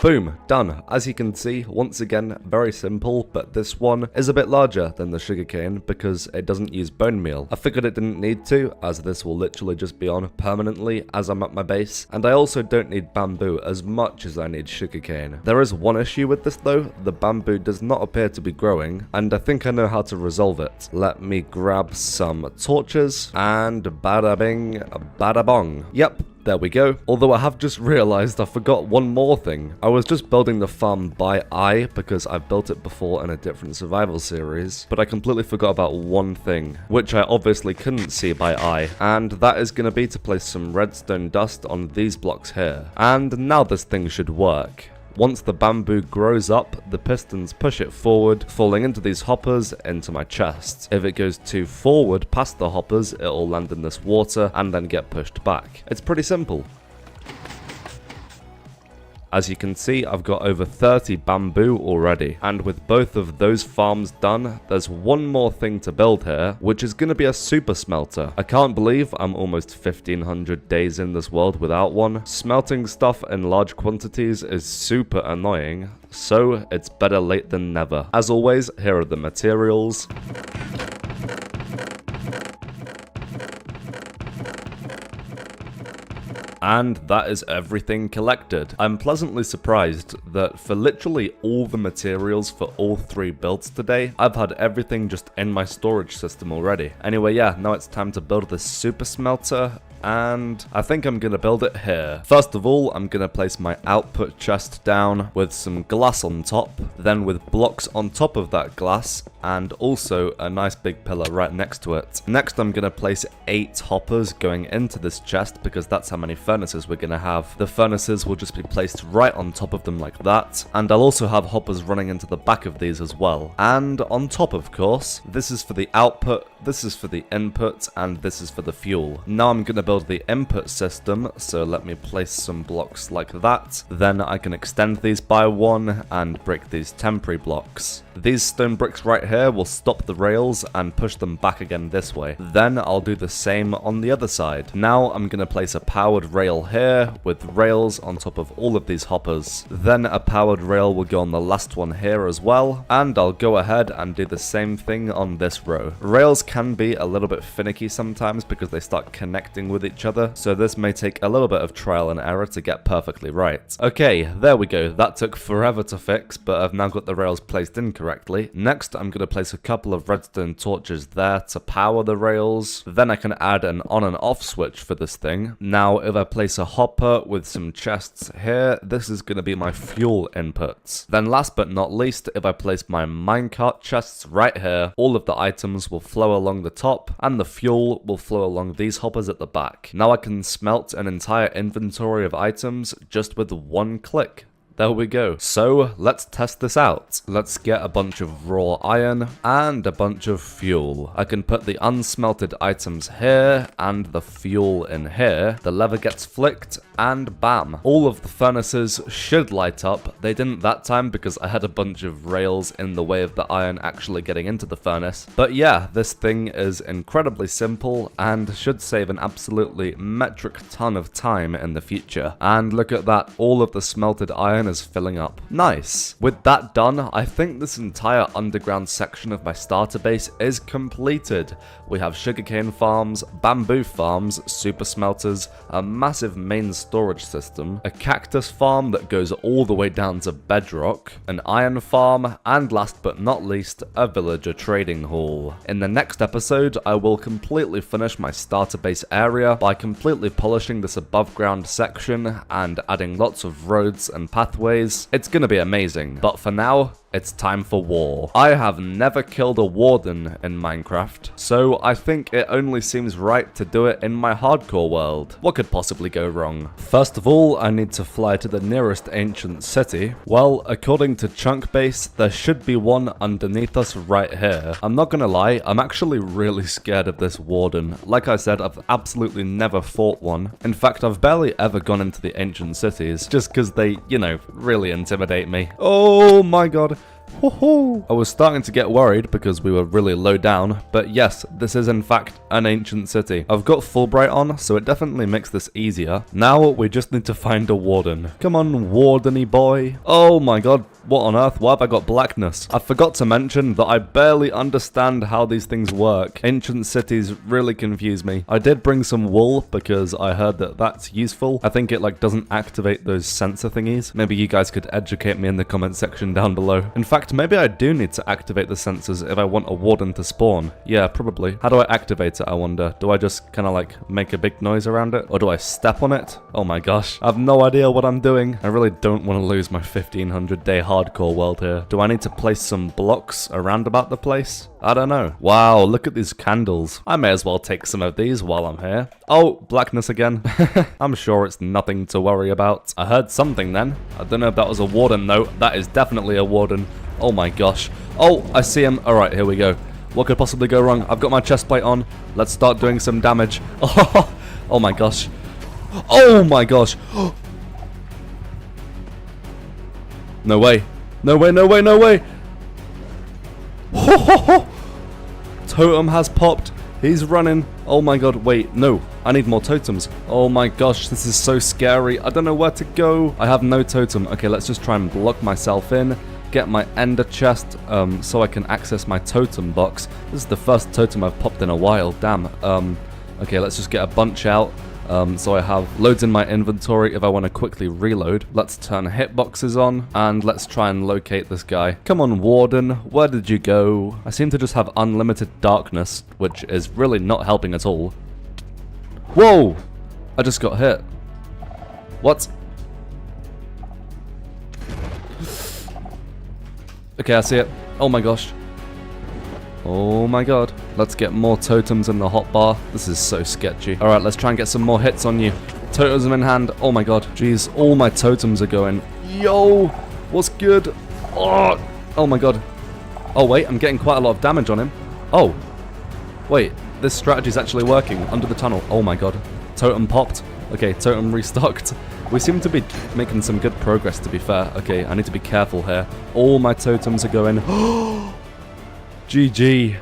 Boom, done. As you can see, once again, very simple, but this one is a bit larger than the sugarcane because it doesn't use bone meal. I figured it didn't need to, as this will literally just be on permanently as I'm at my base, and I also don't need bamboo as much as I need sugarcane. There is one issue with this though, the bamboo does not appear to be growing, and I think I know how to resolve it. Let me grab some torches, and bada bing, bada bong. Yep. There we go. Although I have just realized I forgot one more thing. I was just building the farm by eye because I've built it before in a different survival series, but I completely forgot about one thing, which I obviously couldn't see by eye, and that is going to be to place some redstone dust on these blocks here. And now this thing should work. Once the bamboo grows up, the pistons push it forward, falling into these hoppers into my chest. If it goes too forward past the hoppers, it'll land in this water and then get pushed back. It's pretty simple. As you can see, I've got over 30 bamboo already, and with both of those farms done, there's one more thing to build here, which is going to be a super smelter. I can't believe I'm almost 1500 days in this world without one. Smelting stuff in large quantities is super annoying, so it's better late than never. As always, here are the materials. And that is everything collected. I'm pleasantly surprised that for literally all the materials for all 3 builds today, I've had everything just in my storage system already. Anyway, yeah, now it's time to build this super smelter, and I think I'm gonna build it here. First of all, I'm gonna place my output chest down with some glass on top, then with blocks on top of that glass, and also a nice big pillar right next to it. Next, I'm gonna place 8 hoppers going into this chest because that's how many furnaces we're gonna have. The furnaces will just be placed right on top of them like that, and I'll also have hoppers running into the back of these as well. And on top, of course, this is for the output, this is for the input, and this is for the fuel. Now I'm gonna build the input system, so let me place some blocks like that. Then I can extend these by 1 and break these temporary blocks. These stone bricks right here will stop the rails and push them back again this way. Then I'll do the same on the other side. Now I'm going to place a powered rail here with rails on top of all of these hoppers. Then a powered rail will go on the last one here as well, and I'll go ahead and do the same thing on this row. Rails can be a little bit finicky sometimes because they start connecting with each other, so this may take a little bit of trial and error to get perfectly right. Okay, there we go. That took forever to fix, but I've now got the rails placed in correctly. Next, I'm going to place a couple of redstone torches there to power the rails. Then I can add an on and off switch for this thing. Now, if I place a hopper with some chests here, this is going to be my fuel inputs. Then last but not least, if I place my minecart chests right here, all of the items will flow along the top and the fuel will flow along these hoppers at the back. Now I can smelt an entire inventory of items just with one click. There we go. So, let's test this out. Let's get a bunch of raw iron and a bunch of fuel. I can put the unsmelted items here and the fuel in here. The lever gets flicked and bam. All of the furnaces should light up. They didn't that time because I had a bunch of rails in the way of the iron actually getting into the furnace. But yeah, this thing is incredibly simple and should save an absolutely metric ton of time in the future. And look at that, all of the smelted iron is filling up. Nice. With that done, I think this entire underground section of my starter base is completed. We have sugarcane farms, bamboo farms, super smelters, a massive main storage system, a cactus farm that goes all the way down to Bedrock, an iron farm, and last but not least, a villager trading hall. In the next episode, I will completely finish my starter base area by completely polishing this above ground section and adding lots of roads and pathways. It's gonna be amazing, but for now, it's time for war. I have never killed a warden in Minecraft, so I think it only seems right to do it in my hardcore world. What could possibly go wrong? First of all, I need to fly to the nearest ancient city. Well, according to Chunk Base, there should be one underneath us right here. I'm not gonna lie, I'm actually really scared of this warden. Like I said, I've absolutely never fought one. In fact, I've barely ever gone into the ancient cities, just because they, you know, really intimidate me. Oh my god. I was starting to get worried because we were really low down, but yes, this is in fact an ancient city. I've got Fulbright on, so it definitely makes this easier. Now we just need to find a warden. Come on, wardeny boy. Oh my god, what on earth? Why have I got blackness? I forgot to mention that I barely understand how these things work. Ancient cities really confuse me. I did bring some wool because I heard that that's useful. I think it like doesn't activate those sensor thingies. Maybe you guys could educate me in the comment section down below. In fact, maybe I do need to activate the sensors if I want a warden to spawn. Yeah, probably. How do I activate it, I wonder? Do I just kind of like make a big noise around it? Or do I step on it? Oh my gosh. I have no idea what I'm doing. I really don't want to lose my 1500 day hardcore world here. Do I need to place some blocks around about the place? I don't know. Wow, look at these candles. I may as well take some of these while I'm here. Oh, blackness again. I'm sure it's nothing to worry about. I heard something then. I don't know if that was a warden though. That is definitely a warden. Oh my gosh. Oh, I see him. Alright, here we go. What could possibly go wrong? I've got my chest plate on. Let's start doing some damage. Oh my gosh. Oh my gosh. No way. No way, no way, no way. Totem has popped. He's running. Oh my god, wait, no. I need more totems. Oh my gosh, this is so scary. I don't know where to go. I have no totem. Okay, let's just try and block myself in. Get my ender chest so I can access my totem box. This is the first totem I've popped in a while. Damn. Okay, let's just get a bunch out. So I have loads in my inventory if I want to quickly reload. Let's turn hitboxes on and let's try and locate this guy. Come on, warden, where did you go? I seem to just have unlimited darkness, which is really not helping at all. Whoa! I just got hit. What? Okay, I see it. Oh my gosh. Oh my god. Let's get more totems in the hotbar. This is so sketchy. Alright, let's try and get some more hits on you. Totems in hand. Oh my god. Jeez, all my totems are going. Yo! What's good? Oh my god. Oh wait, I'm getting quite a lot of damage on him. Oh. Wait, this strategy's actually working. Under the tunnel. Oh my god. Totem popped. Okay, totem restocked. We seem to be making some good progress, to be fair. Okay, I need to be careful here. All my totems are going. GG.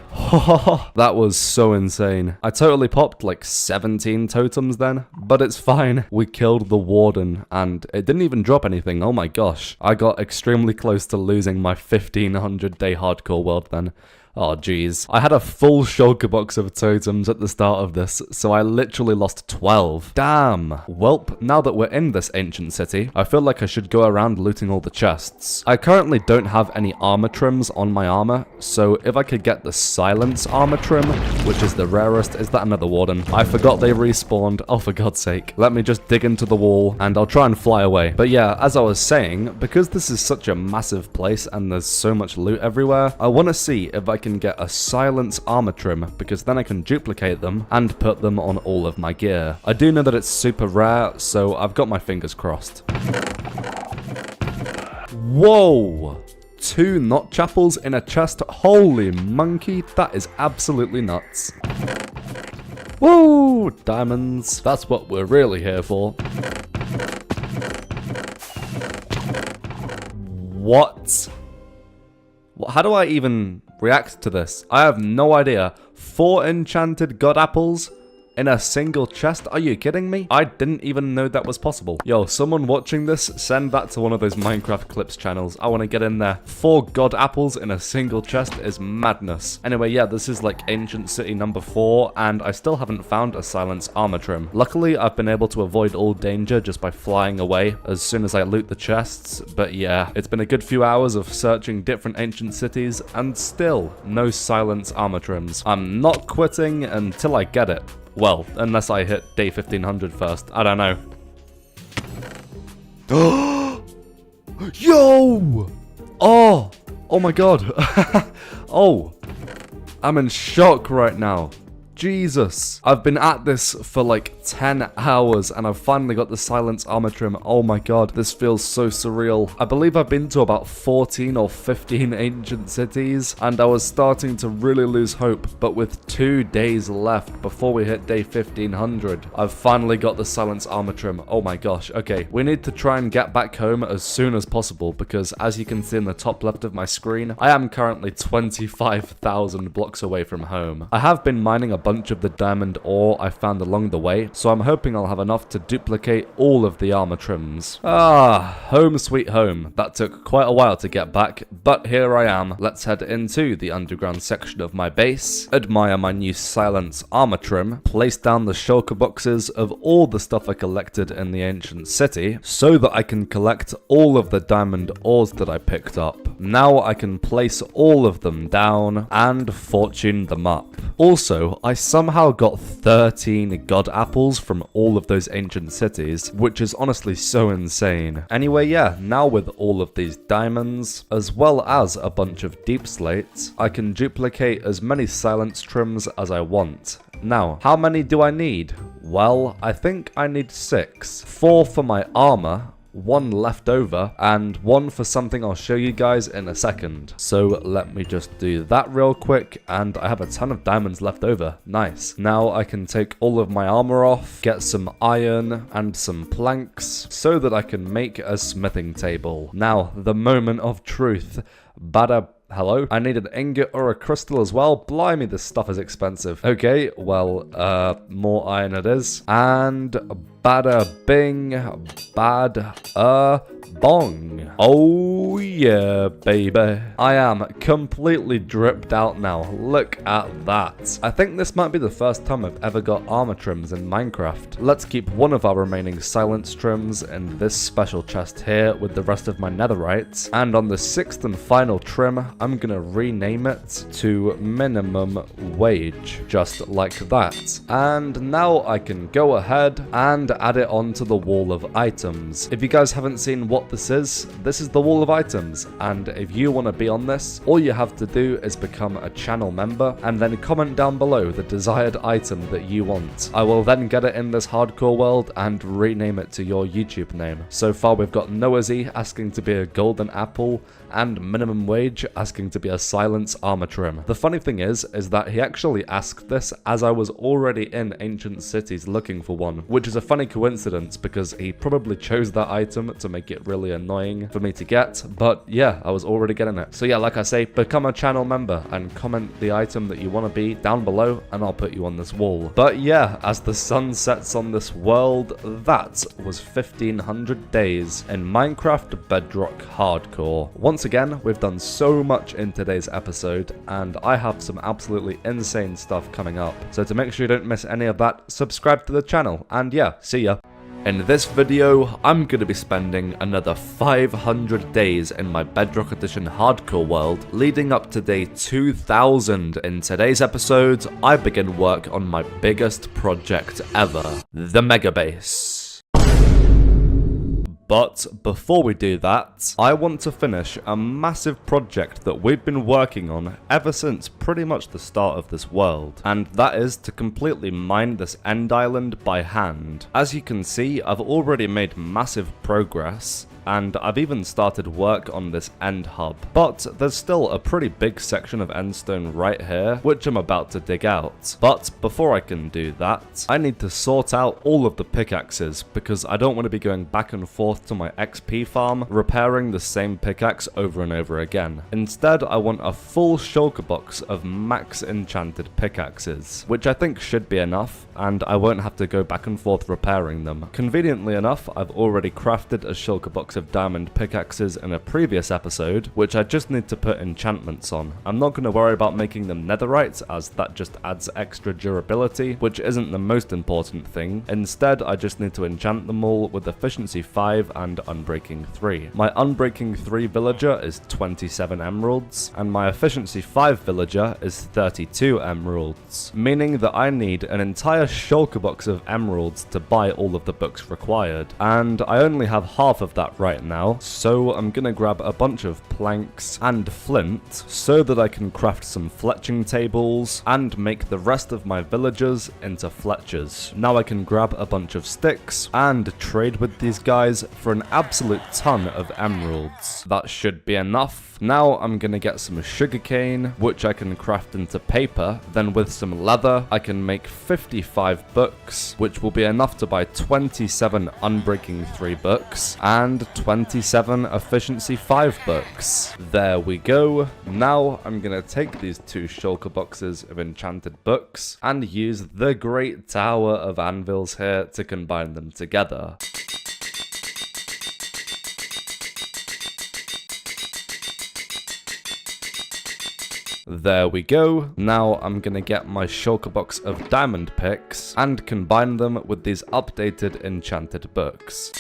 That was so insane. I totally popped like 17 totems then, but it's fine. We killed the warden and it didn't even drop anything. Oh my gosh. I got extremely close to losing my 1500 day hardcore world then. Oh geez. I had a full shulker box of totems at the start of this, so I literally lost 12. Damn. Welp, now that we're in this ancient city, I feel like I should go around looting all the chests. I currently don't have any armor trims on my armor, so if I could get the silence armor trim, which is the rarest, is that another warden? I forgot they respawned. Oh, for God's sake. Let me just dig into the wall and I'll try and fly away. But yeah, as I was saying, because this is such a massive place and there's so much loot everywhere, I want to see if I can get a silence armor trim, because then I can duplicate them and put them on all of my gear. I do know that it's super rare, so I've got my fingers crossed. Whoa! 2 notch apples in a chest. Holy monkey, that is absolutely nuts. Woo! Diamonds. That's what we're really here for. What? How do I even react to this? I have no idea. 4 enchanted god apples in a single chest? Are you kidding me? I didn't even know that was possible. Yo, someone watching this, send that to one of those Minecraft Clips channels. I want to get in there. 4 god apples in a single chest is madness. Anyway, yeah, this is like Ancient City number 4, and I still haven't found a silence armor trim. Luckily, I've been able to avoid all danger just by flying away as soon as I loot the chests, but yeah, it's been a good few hours of searching different ancient cities, and still, no silence armor trims. I'm not quitting until I get it. Well, unless I hit day 1500 first. I don't know. Yo! Oh! Oh my god. Oh. I'm in shock right now. Jesus. I've been at this for like 10 hours and I've finally got the silence armor trim. Oh my god, this feels so surreal. I believe I've been to about 14 or 15 ancient cities and I was starting to really lose hope, but with 2 days left before we hit day 1500, I've finally got the silence armor trim. Oh my gosh. Okay, we need to try and get back home as soon as possible because as you can see in the top left of my screen, I am currently 25,000 blocks away from home. I have been mining a bunch of the diamond ore I found along the way, so I'm hoping I'll have enough to duplicate all of the armor trims. Ah, home sweet home. That took quite a while to get back, but here I am. Let's head into the underground section of my base, admire my new silence armor trim, place down the shulker boxes of all the stuff I collected in the ancient city, so that I can collect all of the diamond ores that I picked up. Now I can place all of them down and fortune them up. Also, I somehow got 13 god apples from all of those ancient cities, which is honestly so insane. Anyway, yeah, now with all of these diamonds, as well as a bunch of deep slates, I can duplicate as many silence trims as I want. Now, how many do I need? Well, I think I need 6. 4 for my armor, 1 left over, and 1 for something I'll show you guys in a second. So let me just do that real quick, and I have a ton of diamonds left over. Nice. Now I can take all of my armor off, get some iron and some planks, so that I can make a smithing table. Now, the moment of truth. Hello? I need an ingot or a crystal as well. Blimey, this stuff is expensive. Okay, well, more iron it is. And bada bing, bad bong. Oh yeah, baby. I am completely dripped out now. Look at that. I think this might be the first time I've ever got armor trims in Minecraft. Let's keep one of our remaining silence trims in this special chest here with the rest of my netherite. And on the 6th and final trim, I'm gonna rename it to minimum wage, just like that. And now I can go ahead and add it onto the wall of items. If you guys haven't seen what this is the wall of items, and if you want to be on this, all you have to do is become a channel member and then comment down below the desired item that you want. I will then get it in this hardcore world and rename it to your YouTube name. So far we've got Noazy asking to be a golden apple and minimum wage asking to be a silence armor trim. The funny thing is that he actually asked this as I was already in ancient cities looking for one, which is a funny coincidence because he probably chose that item to make it really annoying for me to get, but yeah, I was already getting it. So yeah, like I say, become a channel member and comment the item that you want to be down below and I'll put you on this wall. But yeah, as the sun sets on this world, that was 1500 days in Minecraft Bedrock Hardcore. Once again, we've done so much in today's episode and I have some absolutely insane stuff coming up. So to make sure you don't miss any of that, subscribe to the channel and yeah, see ya. In this video, I'm going to be spending another 500 days in my Bedrock Edition hardcore world, leading up to day 2000. In today's episode, I begin work on my biggest project ever, the Mega Base. But before we do that, I want to finish a massive project that we've been working on ever since pretty much the start of this world, and that is to completely mine this end island by hand. As you can see, I've already made massive progress, and I've even started work on this end hub. But there's still a pretty big section of endstone right here, which I'm about to dig out. But before I can do that, I need to sort out all of the pickaxes, because I don't want to be going back and forth to my XP farm, repairing the same pickaxe over and over again. Instead, I want a full shulker box of max enchanted pickaxes, which I think should be enough, and I won't have to go back and forth repairing them. Conveniently enough, I've already crafted a shulker box of diamond pickaxes in a previous episode, which I just need to put enchantments on. I'm not going to worry about making them netherite, as that just adds extra durability, which isn't the most important thing. Instead, I just need to enchant them all with efficiency 5 and unbreaking 3. My unbreaking 3 villager is 27 emeralds, and my efficiency 5 villager is 32 emeralds, meaning that I need an entire shulker box of emeralds to buy all of the books required, and I only have half of that right now, so I'm gonna grab a bunch of planks and flint so that I can craft some fletching tables and make the rest of my villagers into fletchers. Now I can grab a bunch of sticks and trade with these guys for an absolute ton of emeralds. That should be enough. Now I'm gonna get some sugarcane, which I can craft into paper. Then with some leather, I can make 55 books, which will be enough to buy 27 unbreaking 3 books and 27 efficiency 5 books. There we go. Now I'm gonna take these 2 shulker boxes of enchanted books and use the Great Tower of Anvils here to combine them together. There we go. Now I'm gonna get my shulker box of diamond picks and combine them with these updated enchanted books.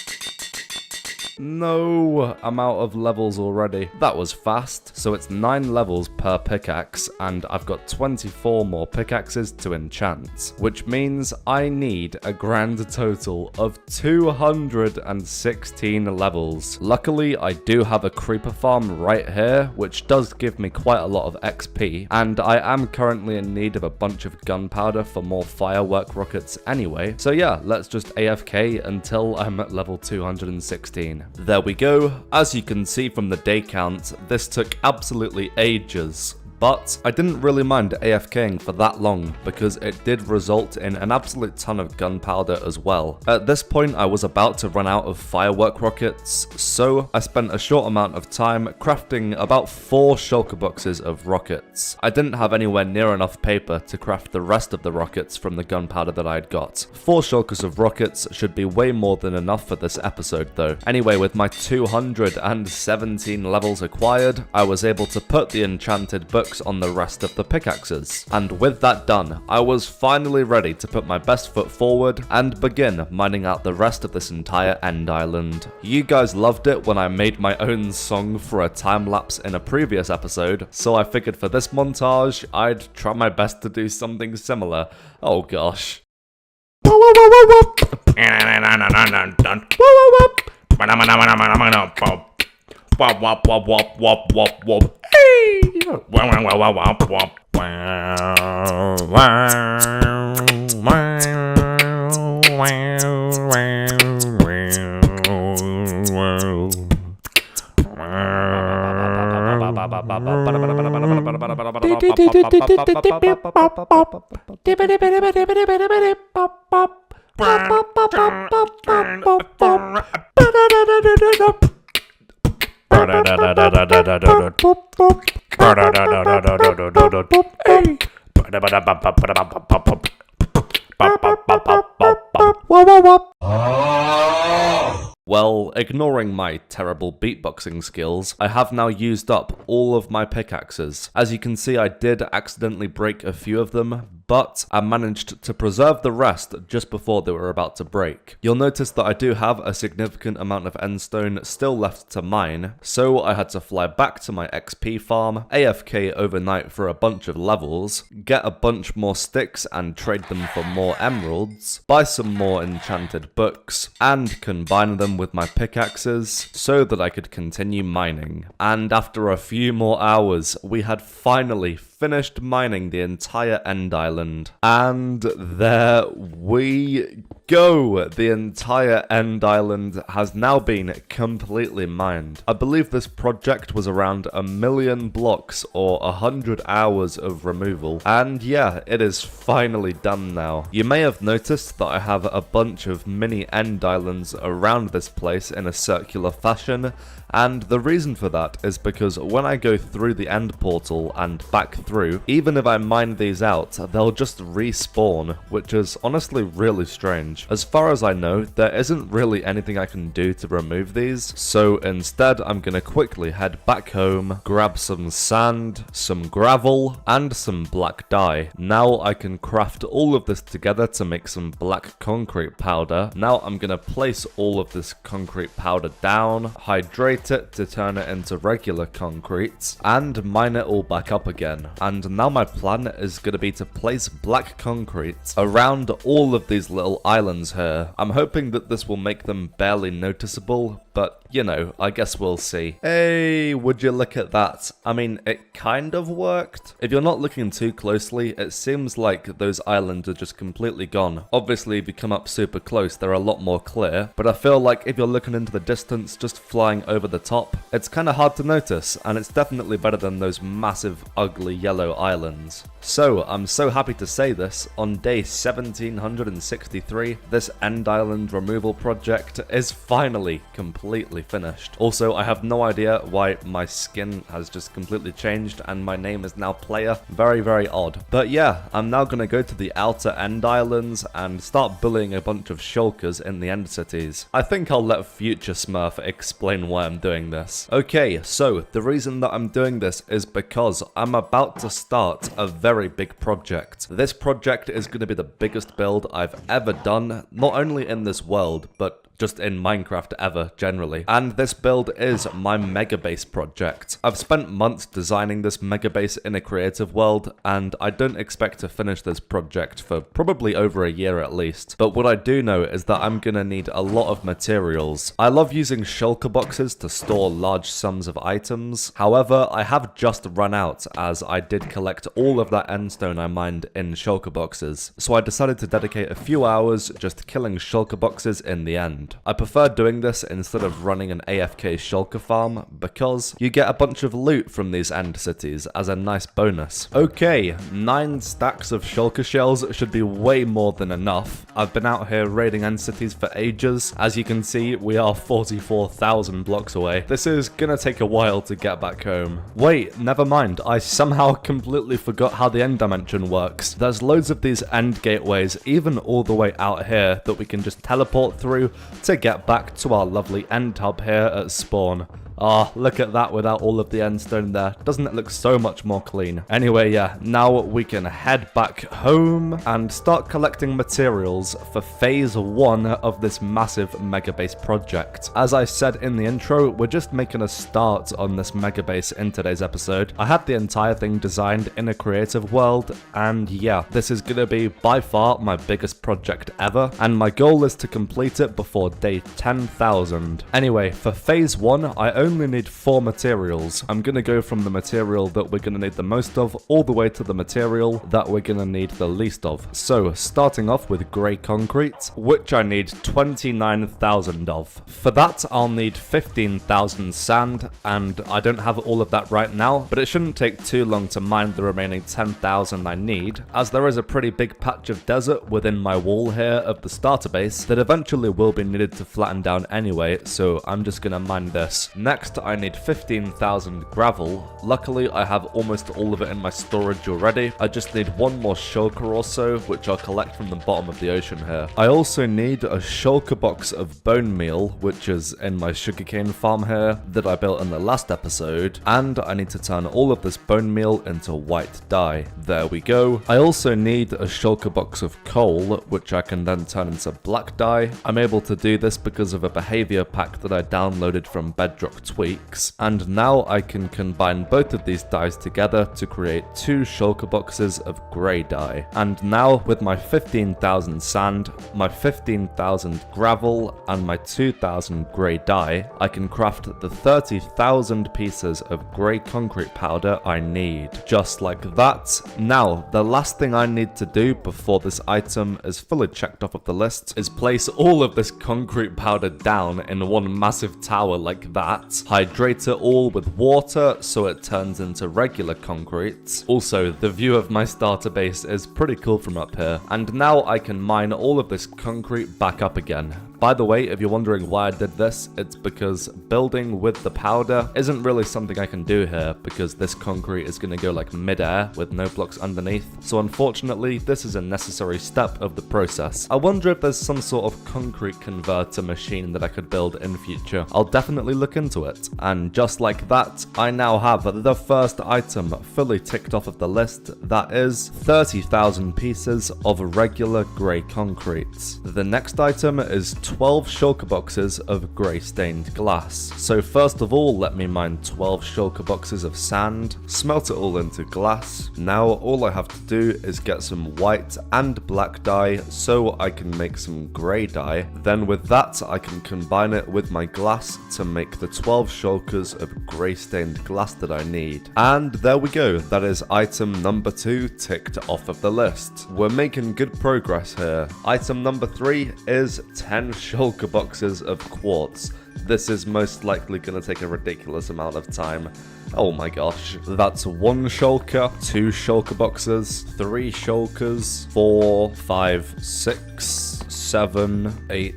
No, I'm out of levels already. That was fast. So it's 9 levels per pickaxe, and I've got 24 more pickaxes to enchant, which means I need a grand total of 216 levels. Luckily, I do have a creeper farm right here, which does give me quite a lot of XP, and I am currently in need of a bunch of gunpowder for more firework rockets anyway. So yeah, let's just AFK until I'm at level 216. There we go. As you can see from the day count, this took absolutely ages. But I didn't really mind AFKing for that long because it did result in an absolute ton of gunpowder as well. At this point I was about to run out of firework rockets, so I spent a short amount of time crafting about 4 shulker boxes of rockets. I didn't have anywhere near enough paper to craft the rest of the rockets from the gunpowder that I'd got. 4 shulkers of rockets should be way more than enough for this episode though. Anyway, with my 217 levels acquired, I was able to put the enchanted books on the rest of the pickaxes. And with that done, I was finally ready to put my best foot forward and begin mining out the rest of this entire end island. You guys loved it when I made my own song for a time lapse in a previous episode, so I figured for this montage, I'd try my best to do something similar. Oh gosh. Well, ignoring my terrible beatboxing skills, I have now used up all of my pickaxes. As you can see, I did accidentally break a few of them, but I managed to preserve the rest just before they were about to break. You'll notice that I do have a significant amount of endstone still left to mine, so I had to fly back to my XP farm, AFK overnight for a bunch of levels, get a bunch more sticks and trade them for more emeralds, buy some more enchanted books, and combine them with my pickaxes so that I could continue mining. And after a few more hours, we had finally finished mining the entire end island. And there we go! The entire end island has now been completely mined. I believe this project was around 1,000,000 blocks or 100 hours of removal. And yeah, it is finally done now. You may have noticed that I have a bunch of mini end islands around this place in a circular fashion, and the reason for that is because when I go through the end portal and back through, even if I mine these out, they'll just respawn, which is honestly really strange. As far as I know, there isn't really anything I can do to remove these, so instead I'm gonna quickly head back home, grab some sand, some gravel, and some black dye. Now I can craft all of this together to make some black concrete powder. Now I'm gonna place all of this concrete powder down, hydrate it to turn it into regular concrete, and mine it all back up again. And now my plan is going to be to place black concrete around all of these little islands here. I'm hoping that this will make them barely noticeable, but you know, I guess we'll see. Hey, would you look at that? I mean, it kind of worked. If you're not looking too closely, it seems like those islands are just completely gone. Obviously, if you come up super close, they're a lot more clear, but I feel like if you're looking into the distance, just flying over the top, it's kind of hard to notice, and it's definitely better than those massive, ugly yellow islands. So, I'm so happy to say this, on day 1763, this end island removal project is finally completely finished. Also, I have no idea why my skin has just completely changed and my name is now Player. Very, very odd. But yeah, I'm now going to go to the outer end islands and start bullying a bunch of shulkers in the end cities. I think I'll let Future Smurf explain why I'm doing this. Okay, so the reason that I'm doing this is because I'm about to start a very big project. This project is going to be the biggest build I've ever done, not only in this world, but just in Minecraft ever, generally. And this build is my mega base project. I've spent months designing this mega base in a creative world, and I don't expect to finish this project for probably over a year at least. But what I do know is that I'm gonna need a lot of materials. I love using shulker boxes to store large sums of items. However, I have just run out, as I did collect all of that endstone I mined in shulker boxes. So I decided to dedicate a few hours just killing shulker boxes in the end. I prefer doing this instead of running an AFK shulker farm because you get a bunch of loot from these end cities as a nice bonus. Okay, 9 stacks of shulker shells should be way more than enough. I've been out here raiding end cities for ages. As you can see, we are 44,000 blocks away. This is gonna take a while to get back home. Wait, never mind. I somehow completely forgot how the end dimension works. There's loads of these end gateways, even all the way out here, that we can just teleport through to get back to our lovely end hub here at spawn. Ah, look at that without all of the endstone there. Doesn't it look so much more clean? Anyway, yeah, now we can head back home and start collecting materials for phase 1 of this massive mega base project. As I said in the intro, we're just making a start on this mega base in today's episode. I had the entire thing designed in a creative world, and yeah, this is gonna be by far my biggest project ever, and my goal is to complete it before day 10,000. Anyway, for phase 1, I only need 4 materials. I'm gonna go from the material that we're gonna need the most of all the way to the material that we're gonna need the least of. So, starting off with grey concrete, which I need 29,000 of. For that, I'll need 15,000 sand, and I don't have all of that right now, but it shouldn't take too long to mine the remaining 10,000 I need, as there is a pretty big patch of desert within my wall here of the starter base that eventually will be needed to flatten down anyway, so I'm just gonna mine this. Next, Next, I need 15,000 gravel. Luckily, I have almost all of it in my storage already. I just need one more shulker or so, which I'll collect from the bottom of the ocean here. I also need a shulker box of bone meal, which is in my sugarcane farm here, that I built in the last episode, and I need to turn all of this bone meal into white dye. There we go. I also need a shulker box of coal, which I can then turn into black dye. I'm able to do this because of a behavior pack that I downloaded from Bedrock tweaks, and now I can combine both of these dyes together to create 2 shulker boxes of grey dye. And now with my 15,000 sand, my 15,000 gravel, and my 2,000 grey dye, I can craft the 30,000 pieces of grey concrete powder I need. Just like that. Now, the last thing I need to do before this item is fully checked off of the list is place all of this concrete powder down in one massive tower like that, hydrate it all with water so it turns into regular concrete. Also, the view of my starter base is pretty cool from up here, and now I can mine all of this concrete back up again. By the way, if you're wondering why I did this, it's because building with the powder isn't really something I can do here because this concrete is going to go like mid-air with no blocks underneath. So unfortunately, this is a necessary step of the process. I wonder if there's some sort of concrete converter machine that I could build in future. I'll definitely look into it. And just like that, I now have the first item fully ticked off of the list. That is 30,000 pieces of regular grey concrete. The next item is 12 shulker boxes of grey stained glass. So first of all, let me mine 12 shulker boxes of sand, smelt it all into glass. Now all I have to do is get some white and black dye so I can make some grey dye. Then with that I can combine it with my glass to make the 12 shulkers of grey stained glass that I need. And there we go, that is item number 2 ticked off of the list. We're making good progress here. Item number 3 is 10 shulker boxes of quartz. This is most likely going to take a ridiculous amount of time. Oh my gosh. That's 1 shulker, 2 shulker boxes, 3 shulkers, 4, 5, 6, 7, 8,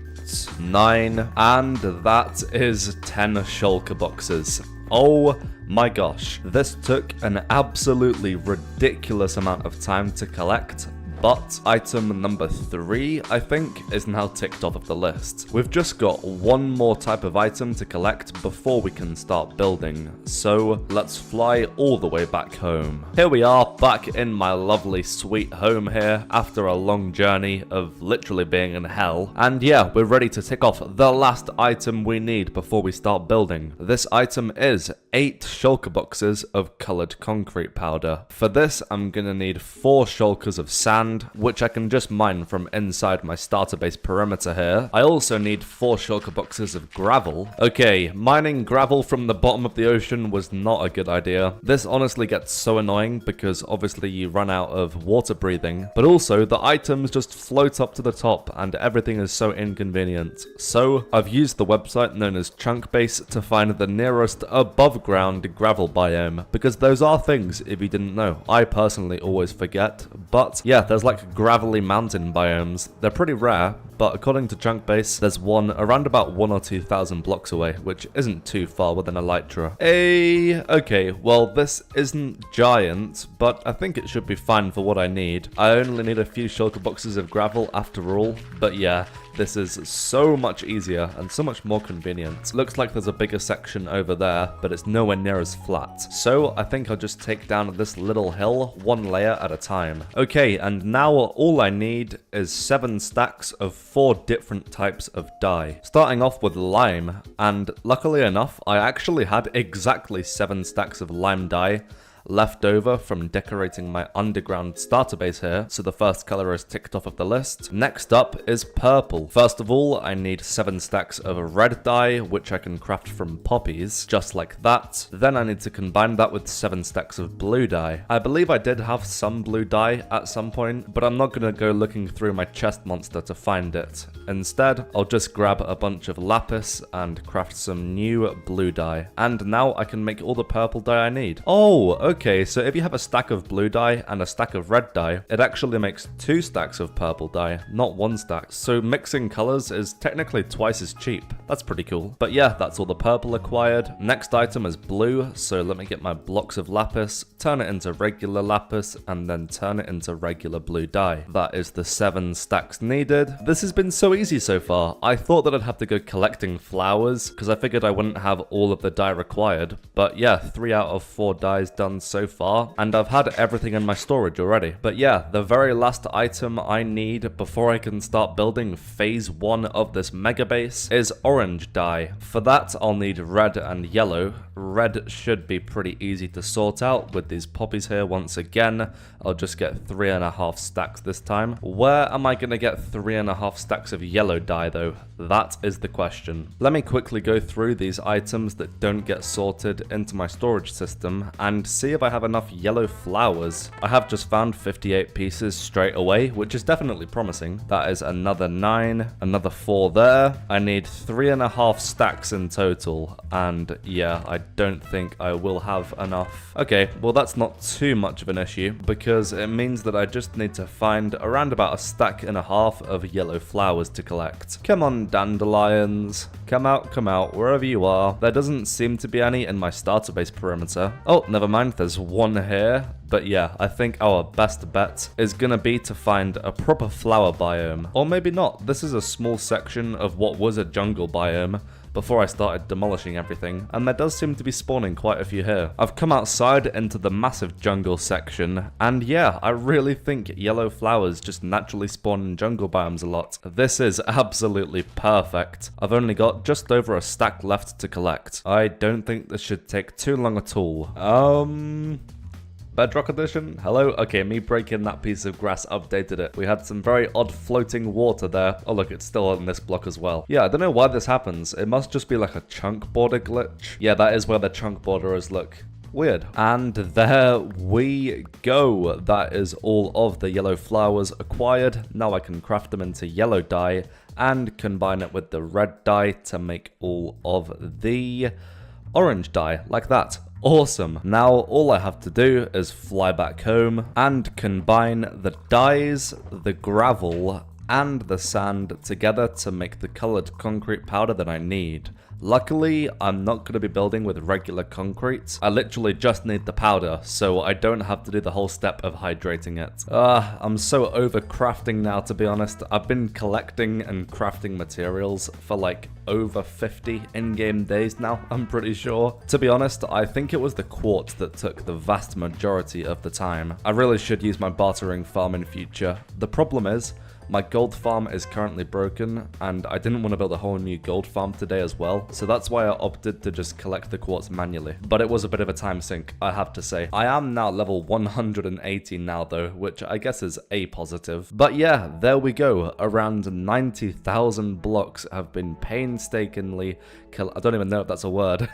9, and that is 10 shulker boxes. Oh my gosh. This took an absolutely ridiculous amount of time to collect. But item number 3, I think, is now ticked off of the list. We've just got one more type of item to collect before we can start building. So let's fly all the way back home. Here we are back in my lovely sweet home here after a long journey of literally being in hell. And yeah, we're ready to tick off the last item we need before we start building. This item is 8 shulker boxes of colored concrete powder. For this, I'm gonna need 4 shulkers of sand, which I can just mine from inside my starter base perimeter here. I also need 4 shulker boxes of gravel. Okay, mining gravel from the bottom of the ocean was not a good idea. This honestly gets so annoying because obviously you run out of water breathing, but also the items just float up to the top and everything is so inconvenient. So I've used the website known as Chunkbase to find the nearest above ground gravel biome, because those are things, if you didn't know. I personally always forget, but yeah, there's like gravelly mountain biomes. They're pretty rare, but according to Chunkbase, there's one around about 1 or 2,000 blocks away, which isn't too far within Elytra. Okay, well this isn't giant, but I think it should be fine for what I need. I only need a few shulker boxes of gravel after all, but yeah, this is so much easier and so much more convenient. Looks like there's a bigger section over there, but it's nowhere near as flat. So I think I'll just take down this little hill one layer at a time. Okay, and now all I need is 7 stacks of 4 different types of dye. Starting off with lime, and luckily enough, I actually had exactly 7 stacks of lime dye left over from decorating my underground starter base here, so the first color is ticked off of the list. Next up is purple. First of all, I need 7 stacks of red dye, which I can craft from poppies, just like that. Then I need to combine that with 7 stacks of blue dye. I believe I did have some blue dye at some point, but I'm not gonna go looking through my chest monster to find it. Instead, I'll just grab a bunch of lapis and craft some new blue dye. And now I can make all the purple dye I need. Oh, Okay, so if you have a stack of blue dye and a stack of red dye, it actually makes 2 stacks of purple dye, not 1 stack. So mixing colors is technically twice as cheap. That's pretty cool. But yeah, that's all the purple acquired. Next item is blue, so let me get my blocks of lapis, turn it into regular lapis, and then turn it into regular blue dye. That is the 7 stacks needed. This has been so easy so far. I thought that I'd have to go collecting flowers, because I figured I wouldn't have all of the dye required. But yeah, 3 out of 4 dyes done so far, and I've had everything in my storage already. But yeah, the very last item I need before I can start building phase 1 of this mega base is orange dye. For that, I'll need red and yellow. Red should be pretty easy to sort out with these poppies here. Once again, I'll just get 3.5 stacks this time. Where am I gonna get 3.5 stacks of yellow dye though? That is the question. Let me quickly go through these items that don't get sorted into my storage system and see if I have enough yellow flowers. I have just found 58 pieces straight away, which is definitely promising. That is another 9, another 4 there. I need 3.5 stacks in total, and yeah, I don't think I will have enough. Okay, well that's not too much of an issue, because it means that I just need to find around about 1.5 stacks of yellow flowers to collect. Come on, dandelions. Come out, wherever you are. There doesn't seem to be any in my starter base perimeter. Oh, never mind, there's one here. But yeah, I think our best bet is gonna be to find a proper flower biome. Or maybe not. This is a small section of what was a jungle biome before I started demolishing everything, and there does seem to be spawning quite a few here. I've come outside into the massive jungle section, and yeah, I really think yellow flowers just naturally spawn in jungle biomes a lot. This is absolutely perfect. I've only got just over 1 stack left to collect. I don't think this should take too long at all. Bedrock edition? Hello? Okay, me breaking that piece of grass updated it. We had some very odd floating water there. Oh look, it's still on this block as well. Yeah, I don't know why this happens. It must just be like a chunk border glitch. Yeah, that is where the chunk border is, look. Weird. And there we go. That is all of the yellow flowers acquired. Now I can craft them into yellow dye and combine it with the red dye to make all of the orange dye, like that. Awesome. Now all I have to do is fly back home and combine the dyes, the gravel, and the sand together to make the colored concrete powder that I need. Luckily, I'm not going to be building with regular concrete. I literally just need the powder, so I don't have to do the whole step of hydrating it. I'm so over crafting now, to be honest. I've been collecting and crafting materials for like over 50 in-game days now, I'm pretty sure. To be honest, I think it was the quartz that took the vast majority of the time. I really should use my bartering farm in future. The problem is, my gold farm is currently broken, and I didn't want to build a whole new gold farm today as well, so that's why I opted to just collect the quartz manually. But it was a bit of a time sink, I have to say. I am now level 180 now though, which I guess is a positive. But yeah, there we go. Around 90,000 blocks have been painstakingly I don't even know if that's a word.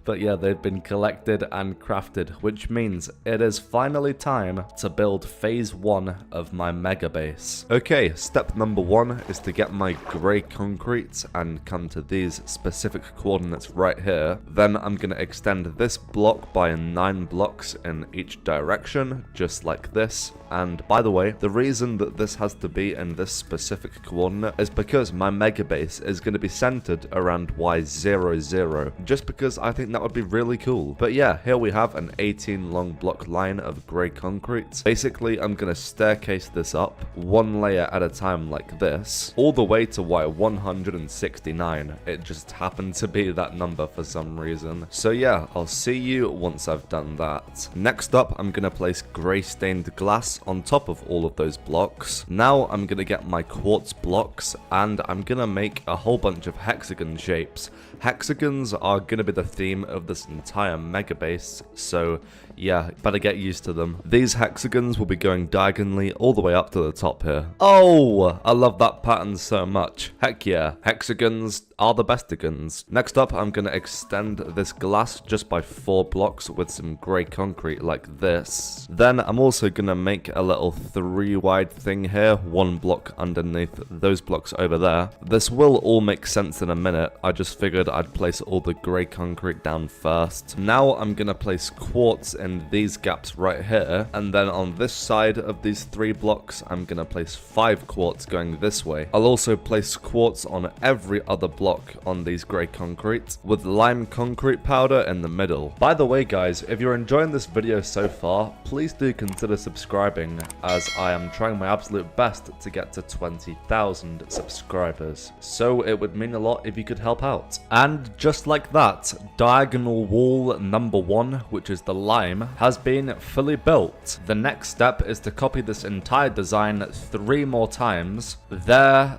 But yeah, they've been collected and crafted, which means it is finally time to build phase 1 of my mega base. Okay, step number 1 is to get my grey concrete and come to these specific coordinates right here. Then I'm going to extend this block by 9 blocks in each direction, just like this. And by the way, the reason that this has to be in this specific coordinate is because my mega base is going to be centered around Y00, just because I think that would be really cool. But yeah, here we have an 18 long block line of grey concrete. Basically, I'm going to staircase this up 1 layer at a time like this, all the way to Y169. It just happened to be that number for some reason. So yeah, I'll see you once I've done that. Next up, I'm going to place grey stained glass on top of all of those blocks. Now I'm going to get my quartz blocks and I'm going to make a whole bunch of hexagon shapes. Hexagons are going to be the theme of this entire mega base, so yeah, better get used to them. These hexagons will be going diagonally all the way up to the top here. Oh, I love that pattern so much. Heck yeah. Hexagons are the bestigans. Next up, I'm going to extend this glass just by 4 blocks with some grey concrete like this. Then I'm also going to make a little 3 wide thing here, 1 block underneath those blocks over there. This will all make sense in a minute. I just figured I'd place all the grey concrete down first. Now I'm going to place quartz in these gaps right here, and then on this side of these 3 blocks, I'm going to place 5 quartz going this way. I'll also place quartz on every other block on these grey concrete, with lime concrete powder in the middle. By the way guys, if you're enjoying this video so far, please do consider subscribing, as I am trying my absolute best to get to 20,000 subscribers. So it would mean a lot if you could help out. And just like that, diagonal wall number 1, which is the lime, has been fully built. The next step is to copy this entire design 3 more times, there,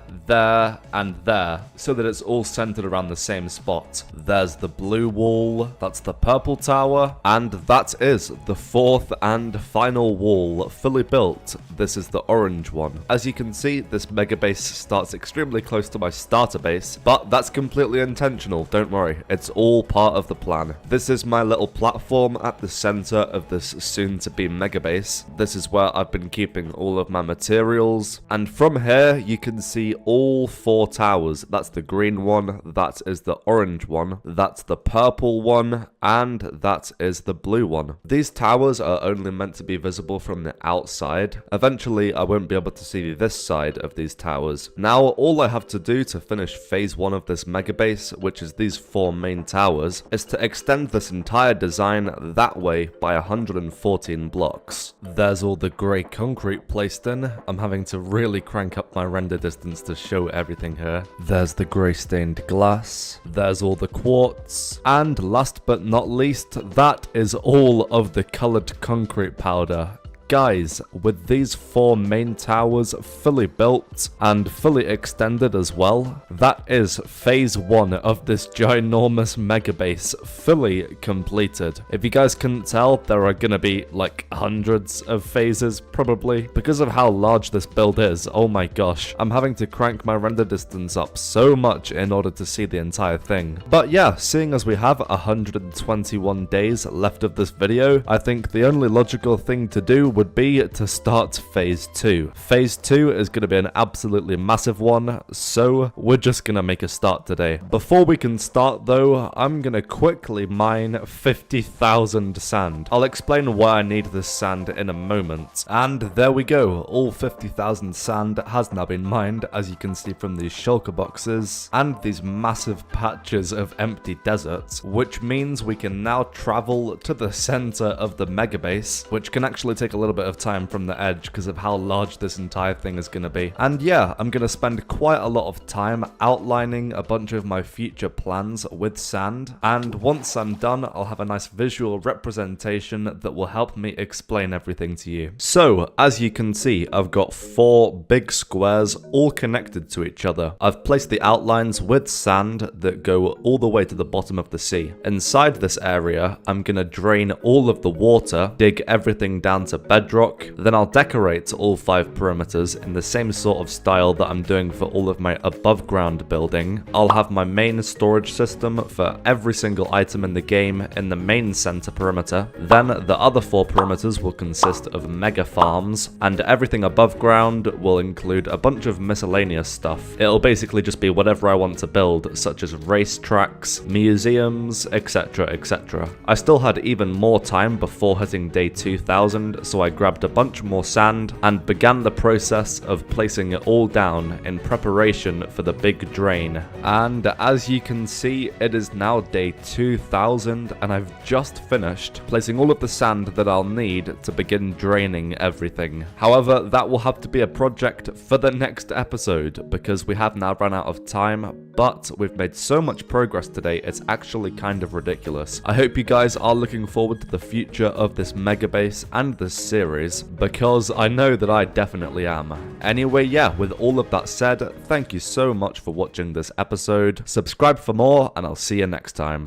and there, so that it's all centered around the same spot. There's the blue wall, that's the purple tower, and that is the 4th and final wall fully built. This is the orange one. As you can see, this mega base starts extremely close to my starter base, but that's completely intentional, don't worry, it's all part of the plan. This is my little platform at the center of this soon-to-be mega base. This is where I've been keeping all of my materials, and from here you can see all 4 towers. That's the green one, that is the orange one, that's the purple one, and that is the blue one. These towers are only meant to be visible from the outside. Eventually I won't be able to see this side of these towers. Now all I have to do to finish phase 1 of this mega base, which is these 4 main towers, is to extend this entire design that way by 114 blocks. There's all the grey concrete placed in. I'm having to really crank up my render distance to show everything here. There's the grey stained glass, there's all the quartz, and last but not least, that is all of the coloured concrete powder. Guys, with these 4 main towers fully built and fully extended as well, that is phase 1 of this ginormous mega base fully completed. If you guys couldn't tell, there are gonna be like hundreds of phases probably. Because of how large this build is, oh my gosh, I'm having to crank my render distance up so much in order to see the entire thing. But yeah, seeing as we have 121 days left of this video, I think the only logical thing to do would be to start phase 2. Phase 2 is going to be an absolutely massive one, so we're just going to make a start today. Before we can start though, I'm going to quickly mine 50,000 sand. I'll explain why I need this sand in a moment. And there we go, all 50,000 sand has now been mined, as you can see from these shulker boxes and these massive patches of empty desert, which means we can now travel to the center of the mega base, which can actually take a little bit of time from the edge because of how large this entire thing is going to be. And yeah, I'm going to spend quite a lot of time outlining a bunch of my future plans with sand, and once I'm done, I'll have a nice visual representation that will help me explain everything to you. So, as you can see, I've got 4 big squares all connected to each other. I've placed the outlines with sand that go all the way to the bottom of the sea. Inside this area, I'm going to drain all of the water, dig everything down to bedrock, then I'll decorate all 5 perimeters in the same sort of style that I'm doing for all of my above ground building. I'll have my main storage system for every single item in the game in the main center perimeter. Then the other 4 perimeters will consist of mega farms, and everything above ground will include a bunch of miscellaneous stuff. It'll basically just be whatever I want to build, such as racetracks, museums, etc, etc. I still had even more time before hitting day 2000, so I grabbed a bunch more sand and began the process of placing it all down in preparation for the big drain. And as you can see, it is now day 2000 and I've just finished placing all of the sand that I'll need to begin draining everything. However, that will have to be a project for the next episode because we have now run out of time, but we've made so much progress today, it's actually kind of ridiculous. I hope you guys are looking forward to the future of this mega base and this series, because I know that I definitely am. Anyway, yeah, with all of that said, thank you so much for watching this episode. Subscribe for more, and I'll see you next time.